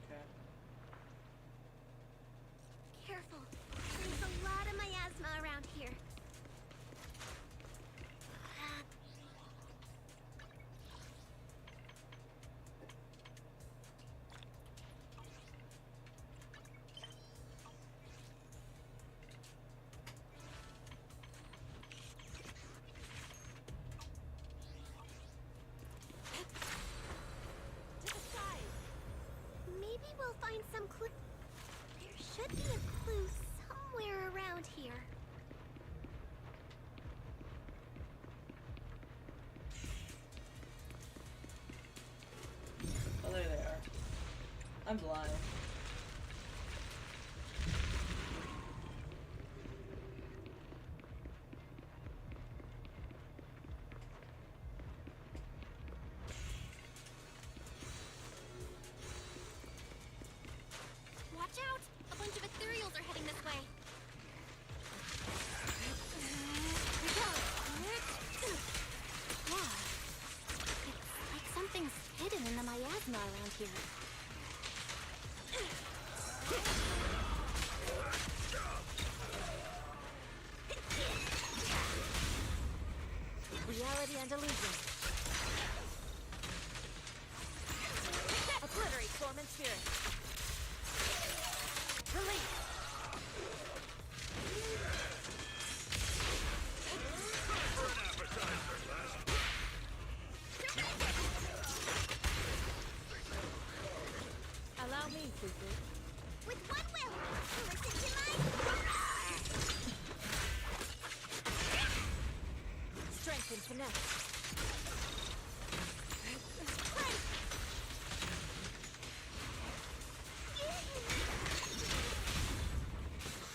Okay. should be a clue somewhere around here. Oh, there they are. I'm blind. Watch out! A bunch of ethereals are heading this way. Yeah. It's like something's hidden in the miasma around here. Reality and illusion. Obliterate form and spirit. Release. Allow me, Fufu. With one will, listen to my... Strength and finesse.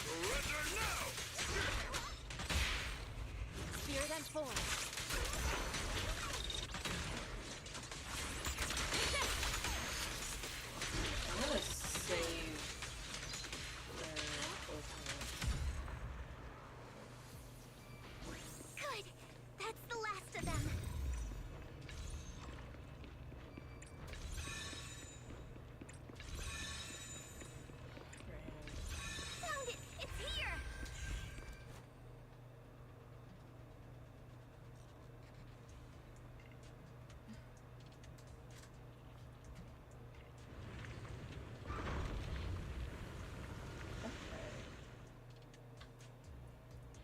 Surrender now! Spirit and form. I'm gonna save their Good. That's the last of them. Found it! It's here!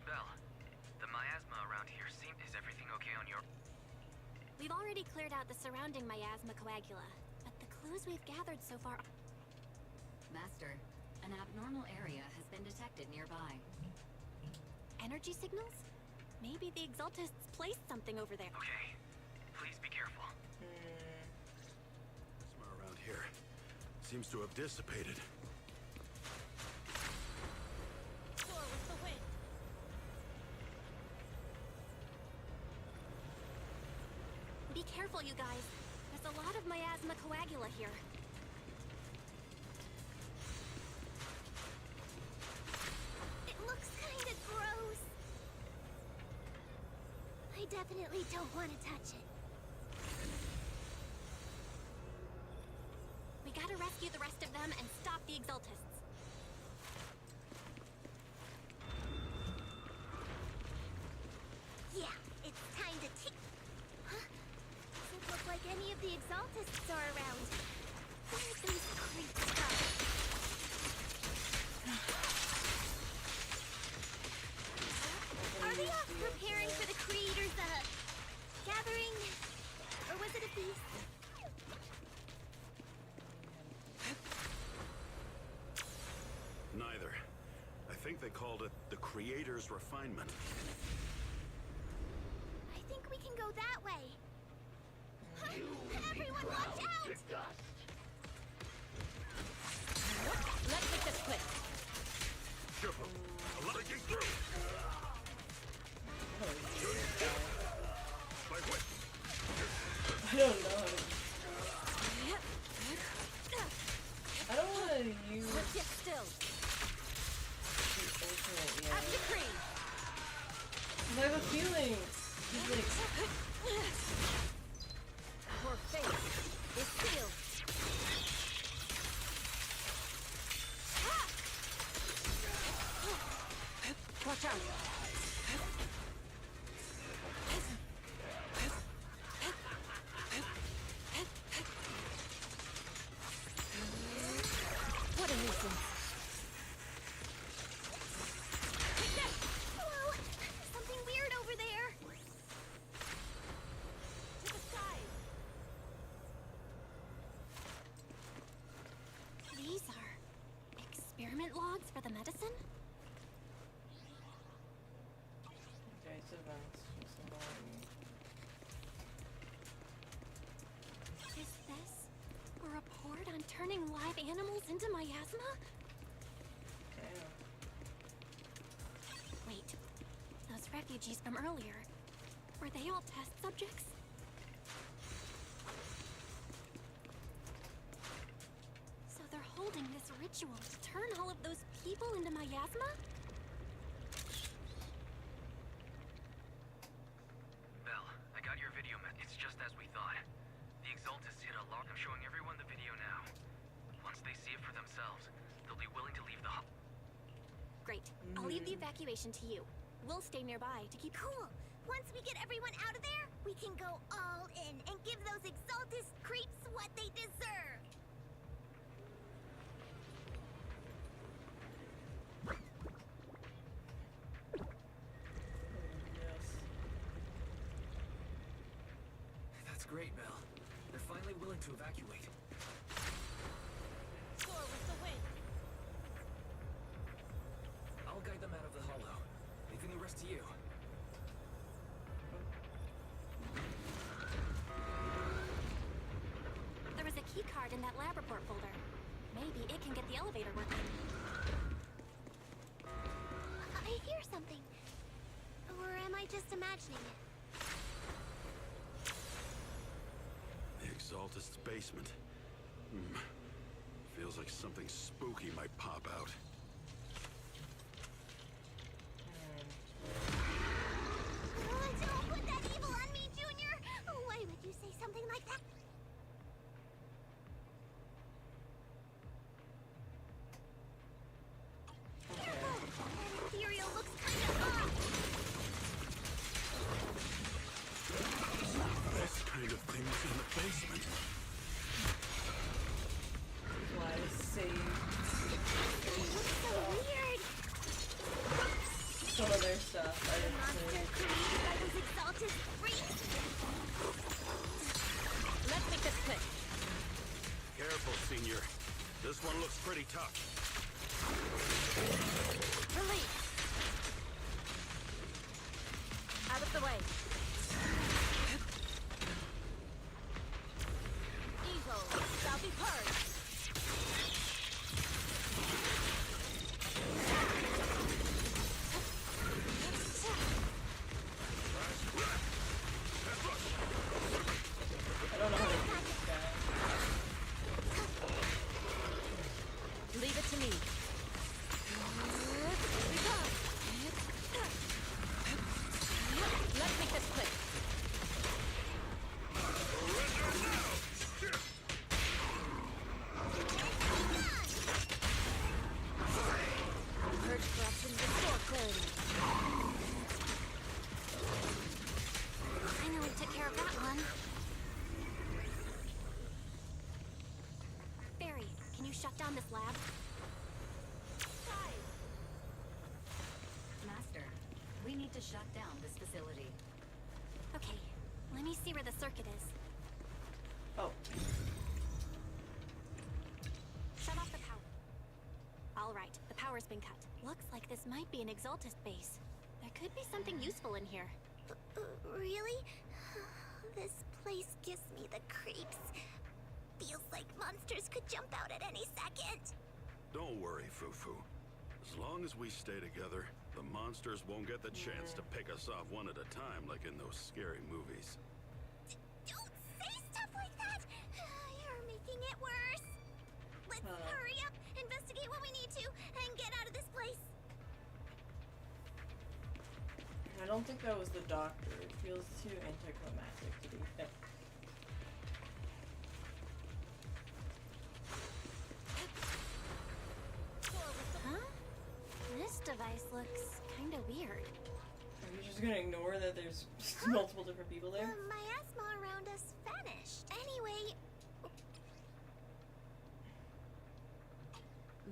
Belle, the miasma around here is everything okay on your... We've already cleared out the surrounding miasma coagula, but the clues we've gathered so far... Master, an abnormal area has been detected nearby. Energy signals? Maybe the Exaltists placed something over there. Okay, please be careful. Plasma around here seems to have dissipated. Soar with the wind. Be careful, you guys. There's a lot of miasma coagula here. It looks kinda gross. I definitely don't want to touch it. We gotta rescue the rest of them and stop the Exaltists. Yeah, it's time to take... Huh? Doesn't look like any of the Exaltists are around. What are these creeps from? Are they off preparing for the Creator's, gathering? Or was it a feast? Neither. I think they called it the Creator's Refinement. I think we can go that way. Everyone watch out! Let's make this quick. Careful! Breaking through! My whip! I don't know. I don't want to use Let's get still. the ultimate yet. Have decree. 'Cause I have a feeling he's like... Your fate is sealed. Watch out. What a nuisance. Whoa! Something weird over there! To the side! These are experiment logs for the medicine? Okay, so that's just annoying. Is this a report on turning live animals into miasma? Damn. Wait, those refugees from earlier, were they all test subjects? So they're holding this ritual to turn all of those people into miasma? Belle, I got your video. It's just as we thought. The Exaltists hit a lock. I'm showing everyone the video now. Once they see it for themselves, they'll be willing to leave the hub. Great. I'll leave the evacuation to you. We'll stay nearby to keep... Cool! Once we get everyone out of there, we can go all in and give those Exaltist creeps what they deserve! That's great, Belle. They're finally willing to evacuate. Soar with the wind. I'll guide them out of the hollow, leaving the rest to you. There was a key card in that lab report folder. Maybe it can get the elevator working. I hear something. Or am I just imagining it? The Exaltist's basement. Feels like something spooky might pop out. Don't put that evil on me, Junior! Why would you say something like that? That ethereal looks kind of off! This kind of thing's in the basement. Why save? It looks so weird! Some of their stuff. I didn't Monster see. created by those Exaltist freaks! Let's make this quick. Careful, Senior. This one looks pretty tough. Release. Out of the way. Evil shall be purged. I don't know how to do this guy. Leave it to me. Let's make this quick. Purge corruption, restore clarity. Finally took care of that one. Barry, can you shut down this lab? Master, we need to shut down this facility. Okay, let me see where the circuit is. Oh. Shut off the power. All right, the power's been cut. Looks like this might be an Exaltist base. There could be something useful in here. Really? This place gives me the creeps. Feels like monsters could jump out at any second. Don't worry, Fufu. As long as we stay together, the monsters won't get the chance to pick us off one at a time like in those scary movies. Don't say stuff like that! You're making it worse. Let's hurry up, investigate what we need to, and get out of this place. I don't think that was the doctor. It feels too anticlimactic to be fair. Huh? This device looks kinda weird. Are you just gonna ignore that there's multiple different people there? The miasma around us vanished. Anyway,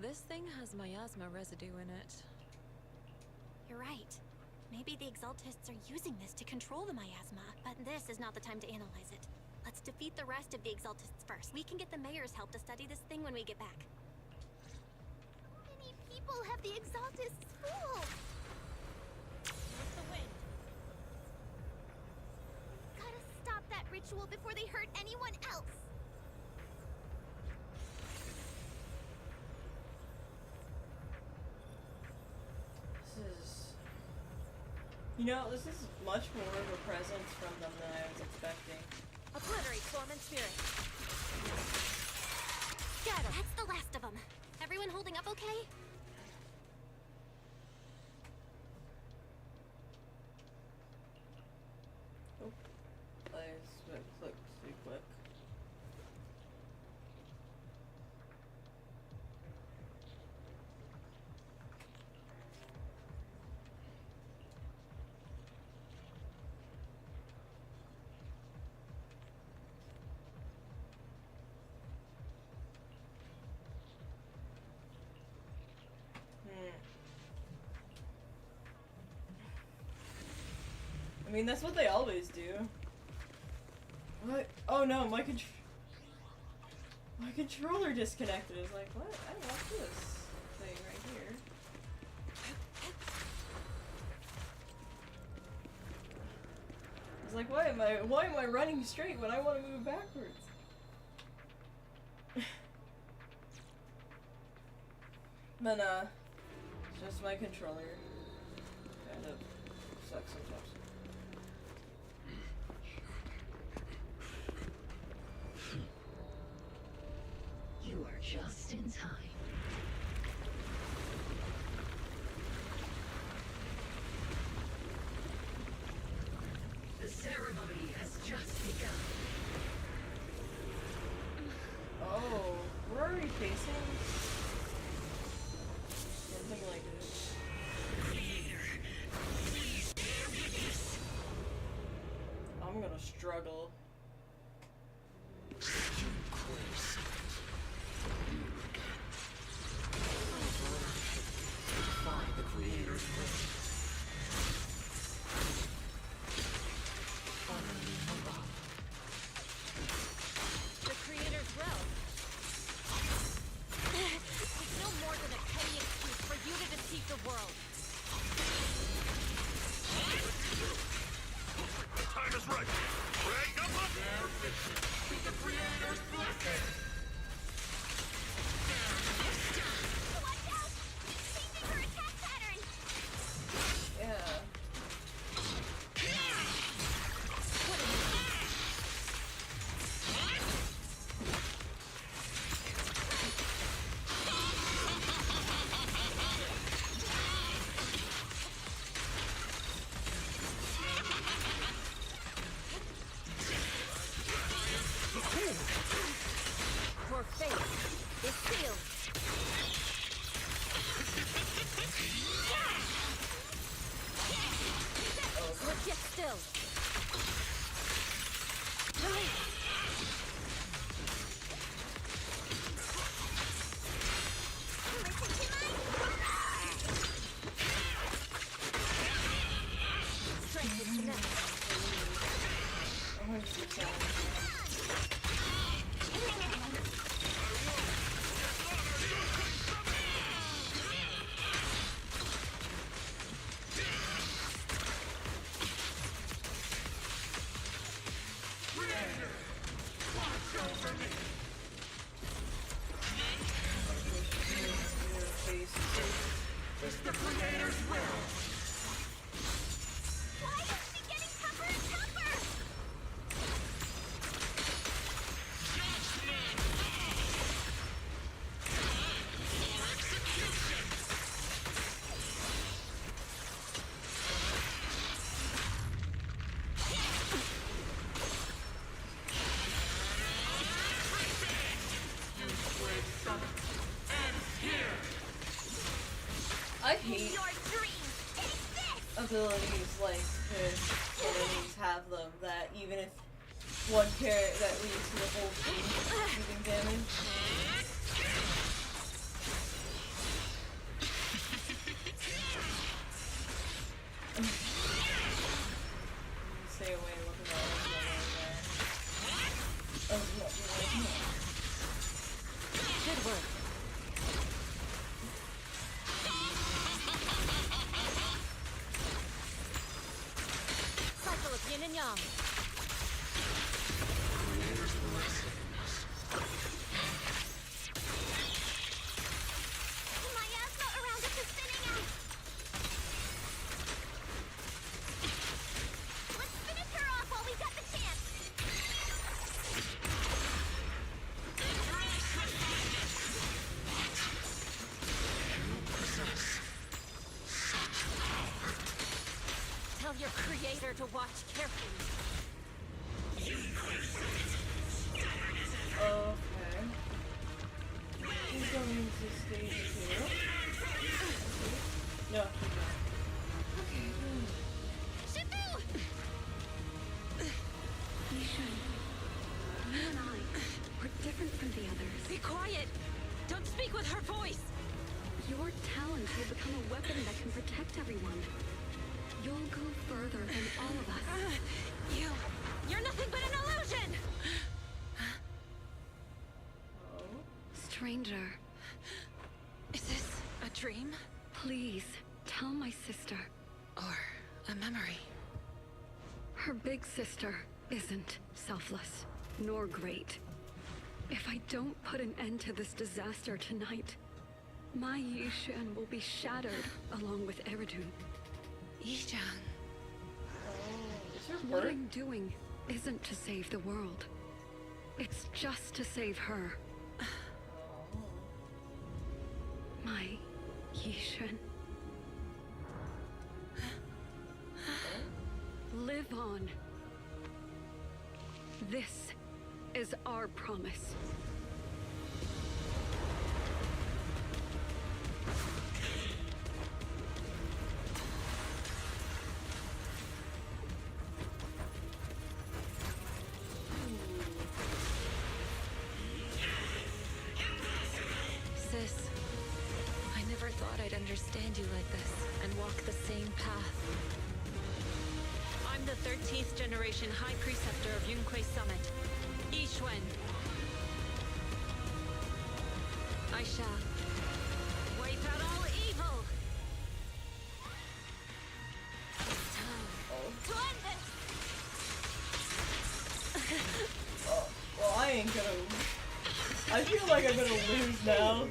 This thing has miasma residue in it. You're right. Maybe the Exaltists are using this to control the miasma, but this is not the time to analyze it. Let's defeat the rest of the Exaltists first. We can get the mayor's help to study this thing when we get back. any people have the Exaltists fooled? What's the wind? Gotta stop that ritual before they hurt anyone else. This is much more of a presence from them than I was expecting. Obliterate Storm and Spirit. Scatter. That's the last of them. Everyone holding up okay? Oh, I clicked too quick. I mean, that's what they always do. What? Oh no, my controller disconnected. I was like, what? I don't want this thing right here. I was like, why am I running straight when I want to move backwards? But it's just my controller. Kind of sucks sometimes. You are just in time. The ceremony has just begun. Oh, we're already facing something like this. I'm gonna struggle. Find the Creator's will. The Creator's realm. It's no more than a petty excuse for you to deceive the world. The time is right. Break up With the Creator's blessing. Watch out! Changing her attack pattern! Yeah. Your fate is sealed. Look yet still. Strength is connected. 100%. It's the Creator's will. Why is she getting tougher and tougher? I hate Your dream exists! abilities like this, enemies have them, that even if one carrot that leads to the whole team using damage. Stay away, look at that one there. Oh, yeah. Good work. Tongue. The miasma around us is thinning out. Let's finish her off while we got the chance. Tell your creator to watch carefully. Okay. He's going to stage 2. No, he's not. Shifu! Yishun, you and I, we're different from the others. Be quiet! Don't speak with her voice! Your talent will become a weapon that can protect everyone. You'll go further than all of us. You're nothing but an illusion! Stranger. Is this a dream? Please, tell my sister. Or a memory? Her big sister isn't selfless, nor great. If I don't put an end to this disaster tonight, my Yishan will be shattered along with Eridun. Yishan. What I'm doing isn't to save the world. It's just to save her. My Yishan. Live on. This is our promise. Sis, I never thought I'd understand you like this and walk the same path. I'm the 13th generation High Preceptor of Yunque Summit, Yixuan. I shall wipe out all evil. It's time to end this. Well, I ain't gonna... I feel like I'm gonna lose now.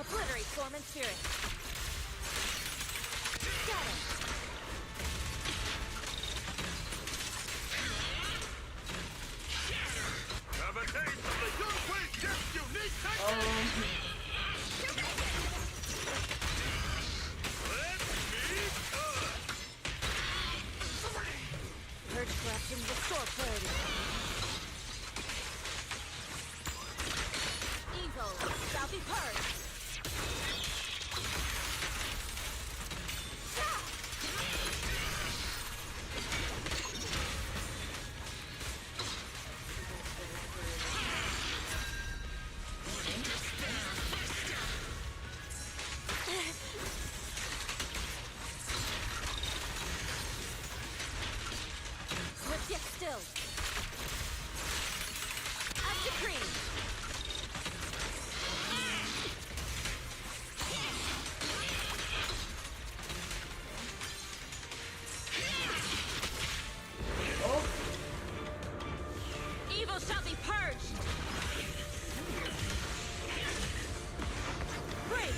Obliterate form and spirit. Got it. Have a taste of the Yunque Gift's unique Purge corruption, restore clarity. Evil shall be purged. Swift yet still. As decreed. Evil shall be purged. Break.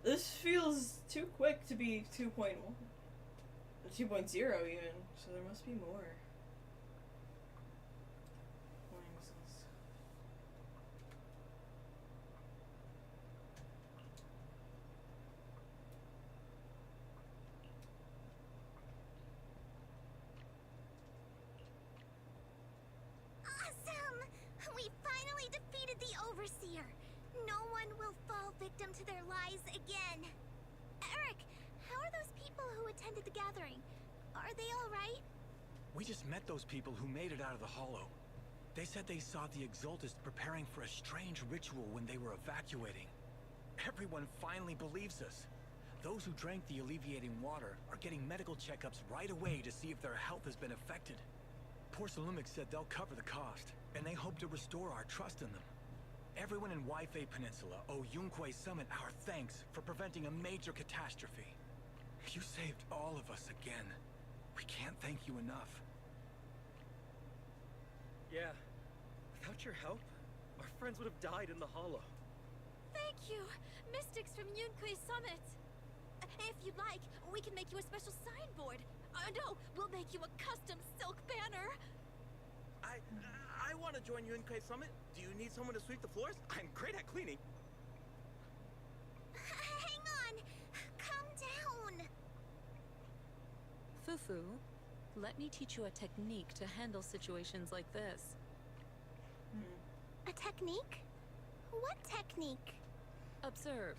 This feels too quick to be 2.1. 2.0 even, so there must be more. no one will fall victim to their lies again. Eric, how are those people who attended the gathering? Are they all right? We just met those people who made it out of the Hollow. They said they saw the Exaltists preparing for a strange ritual when they were evacuating. Everyone finally believes us. Those who drank the alleviating water are getting medical checkups right away to see if their health has been affected. Porcelumix said they'll cover the cost, and they hope to restore our trust in them. Everyone in Waifei Peninsula owe Yunque Summit our thanks for preventing a major catastrophe. You saved all of us again. We can't thank you enough. Yeah. Without your help, our friends would have died in the Hollow. Thank you, Mystics from Yunque Summit. If you'd like, we can make you a special signboard. No, we'll make you a custom silk banner. I want to join Yunque Summit. Do you need someone to sweep the floors? I'm great at cleaning. Hang on! Calm down! Fufu, let me teach you a technique to handle situations like this. A technique? What technique? Observe.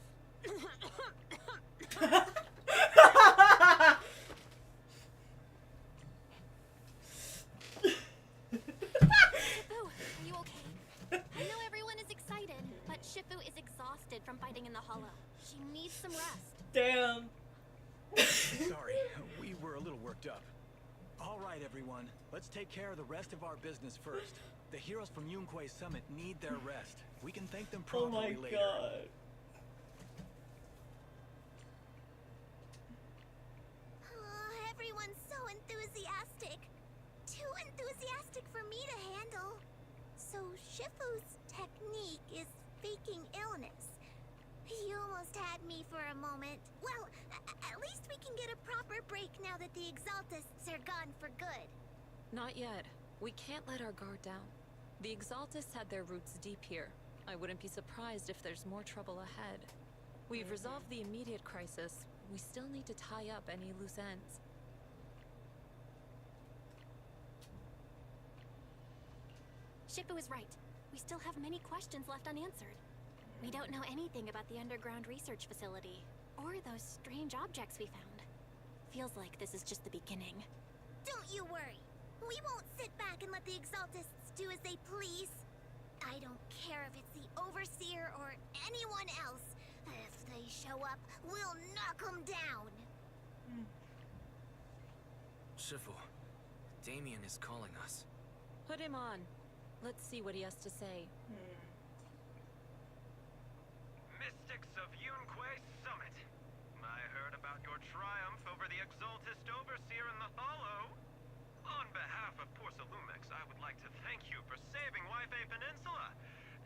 Shifu, are you okay? I know everyone is excited, but Shifu is exhausted from fighting in the Hollow. She needs some rest. Damn. Sorry, we were a little worked up. All right, everyone. Let's take care of the rest of our business first. The heroes from Yunque Summit need their rest. We can thank them Oh properly my later. god. Everyone's so enthusiastic. Too enthusiastic for me to handle. So Shifu's technique is faking illness. You almost had me for a moment. Well, at least we can get a proper break now that the Exaltists are gone for good. Not yet. We can't let our guard down. The Exaltists had their roots deep here. I wouldn't be surprised if there's more trouble ahead. We've resolved the immediate crisis. We still need to tie up any loose ends. Shifu is right. We still have many questions left unanswered. We don't know anything about the underground research facility, or those strange objects we found. Feels like this is just the beginning. Don't you worry. We won't sit back and let the Exaltists do as they please. I don't care if it's the Overseer or anyone else. If they show up, we'll knock them down. Shifu, Damien is calling us. Put him on. Let's see what he has to say. Mystics of Yunque Summit. I heard about your triumph over the Exaltist Overseer in the Hollow. On behalf of Porcelumix, I would like to thank you for saving Waifei Peninsula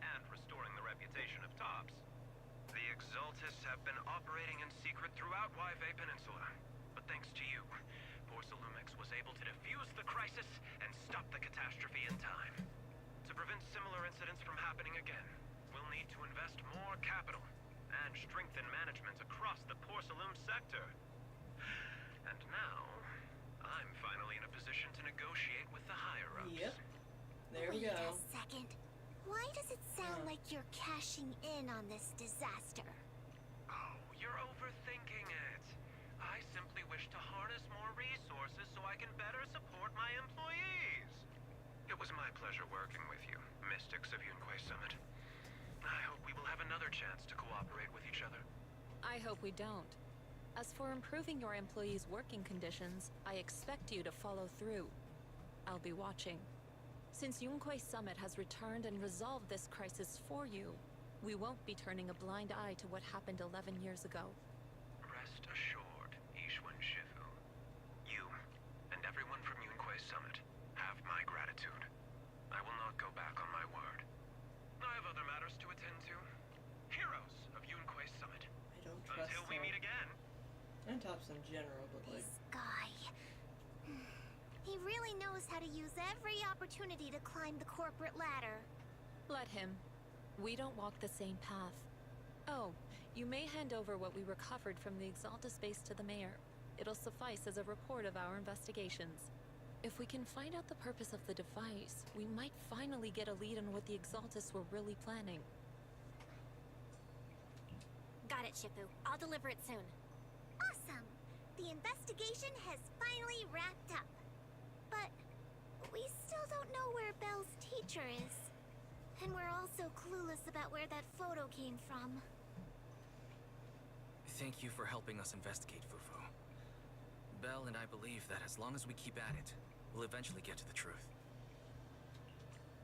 and restoring the reputation of Tops. The Exaltists have been operating in secret throughout Waifei Peninsula, but thanks to you, Porcelumix was able to defuse the crisis and stop the catastrophe in time. To prevent similar incidents from happening again, we'll need to invest more capital and strengthen management across the Porcelain sector. And now, I'm finally in a position to negotiate with the higher-ups. Yep. There we Wait go. a second. Why does it sound like you're cashing in on this disaster? Oh, you're overthinking it. I simply wish to harness more resources so I can better support my employees. It was my pleasure working with you, Mystics of Yunque Summit. I hope we will have another chance to cooperate with each other. I hope we don't. As for improving your employees' working conditions, I expect you to follow through. I'll be watching. Since Yunque Summit has returned and resolved this crisis for you, we won't be turning a blind eye to what happened 11 years ago. Rest assured, Ishwan Shifu. You, and everyone from Yunque Summit, have my gratitude. I will not go back on my word. I have other matters to attend to. Heroes of Yunque Summit. I don't trust Until we meet again. And Tops in general, but like... This guy. He really knows how to use every opportunity to climb the corporate ladder. Let him. We don't walk the same path. Oh, you may hand over what we recovered from the Exaltus base to the mayor. It'll suffice as a report of our investigations. If we can find out the purpose of the device, we might finally get a lead on what the Exaltus were really planning. Got it, Shifu. I'll deliver it soon. Awesome! The investigation has finally wrapped up. But we still don't know where Belle's teacher is. And we're also clueless about where that photo came from. Thank you for helping us investigate, Fufu. Belle and I believe that as long as we keep at it, we'll eventually get to the truth.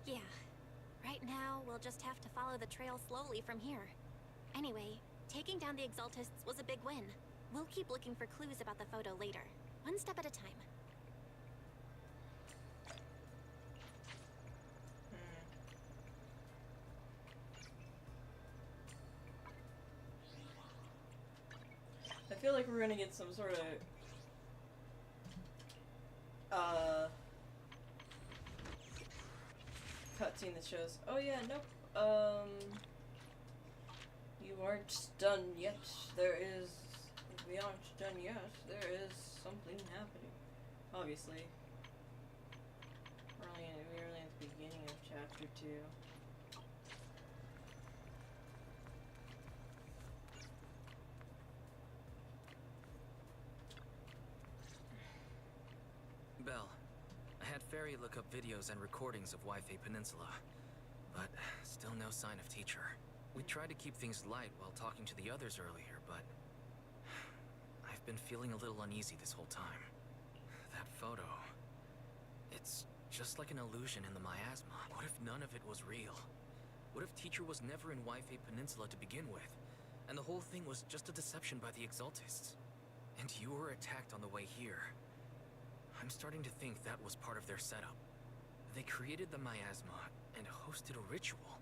Yeah. Right now, we'll just have to follow the trail slowly from here. Anyway, taking down the Exaltists was a big win. We'll keep looking for clues about the photo later, one step at a time. I feel like we're gonna get some sort of cutscene that shows, oh yeah, nope, you aren't done yet. We aren't done yet. There is something happening. Obviously. We're only at the beginning of chapter 2. Belle, I had Fairy look up videos and recordings of Wi-Fi Peninsula, but still no sign of teacher. We tried to keep things light while talking to the others earlier, but I've been feeling a little uneasy this whole time. That photo, it's just like an illusion in the miasma. What if none of it was real? What if teacher was never in Wi-Fi Peninsula to begin with, and the whole thing was just a deception by the Exaltists? And you were attacked on the way here. I'm starting to think that was part of their setup. They created the miasma and hosted a ritual.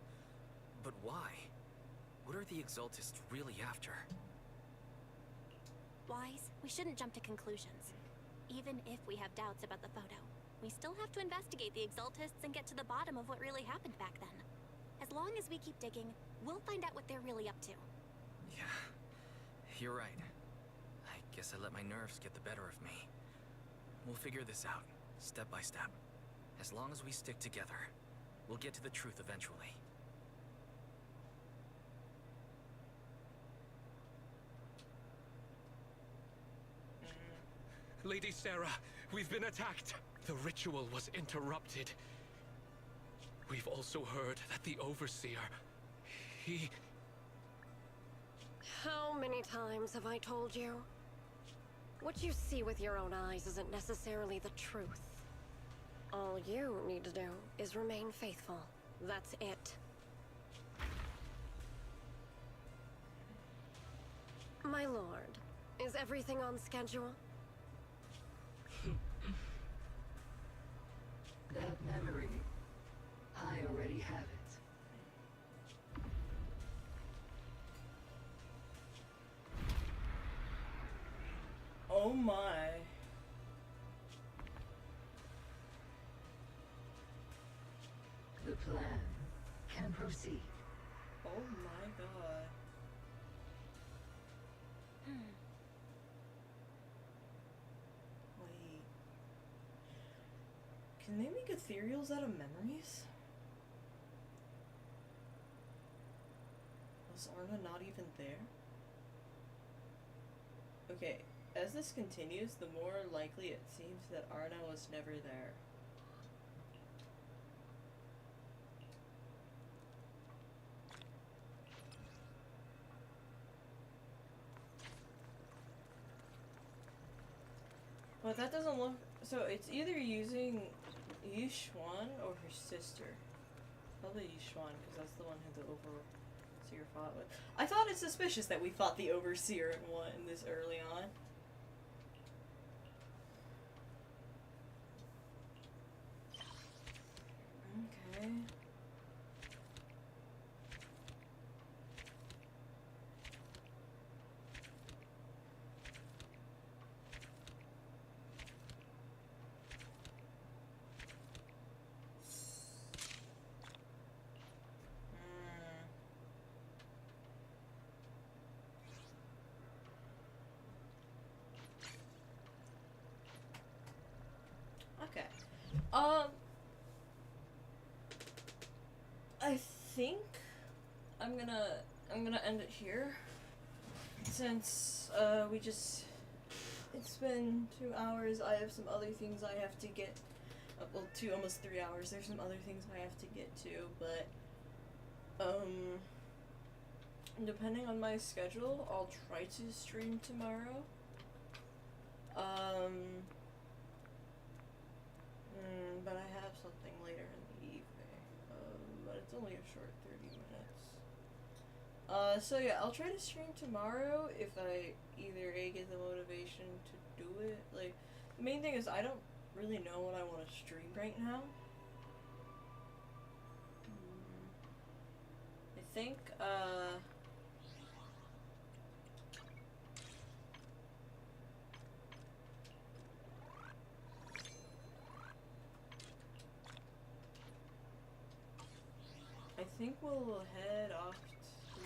But why? What are the Exaltists really after? Wise, we shouldn't jump to conclusions. Even if we have doubts about the photo, we still have to investigate the Exaltists and get to the bottom of what really happened back then. As long as we keep digging, we'll find out what they're really up to. Yeah, you're right. I guess I let my nerves get the better of me. We'll figure this out, step by step. As long as we stick together, we'll get to the truth eventually. Lady Sarah, we've been attacked. The ritual was interrupted. We've also heard that the Overseer, he... How many times have I told you? What you see with your own eyes isn't necessarily the truth. All you need to do is remain faithful. That's it. My lord, is everything on schedule? That memory, I already have it. Oh my. The plan can proceed. Oh my god. Wait. Can they make ethereals out of memories? Was Arna not even there? Okay, as this continues, the more likely it seems that Arna was never there. But that doesn't look... So it's either using Yushuan or her sister. Probably Yushuan, because that's the one who the Overseer fought with. I thought it's suspicious that we fought the Overseer in this early on. Okay. Okay. I think I'm gonna end it here. since it's been 2 hours, I have some other things I have to get. Well, almost 3 hours. There's some other things I have to get to, but depending on my schedule, I'll try to stream tomorrow. But I have something later in the evening. But it's only a short 30 minutes. So yeah, I'll try to stream tomorrow if I either A, get the motivation to do it. Like, the main thing is I don't really know what I want to stream right now. I think, we'll head off to...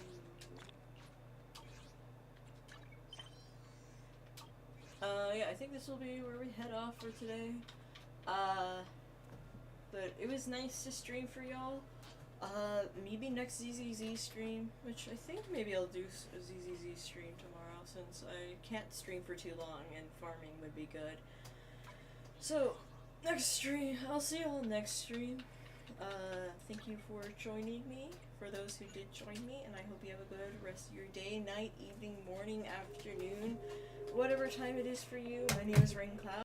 yeah, I think this will be where we head off for today. But it was nice to stream for y'all. Maybe next ZZZ stream, which I think maybe I'll do a ZZZ stream tomorrow since I can't stream for too long and farming would be good. So, next stream, I'll see y'all next stream. Thank you for joining me, for those who did join me, and I hope you have a good rest of your day, night, evening, morning, afternoon, whatever time it is for you. My name is Raincloud.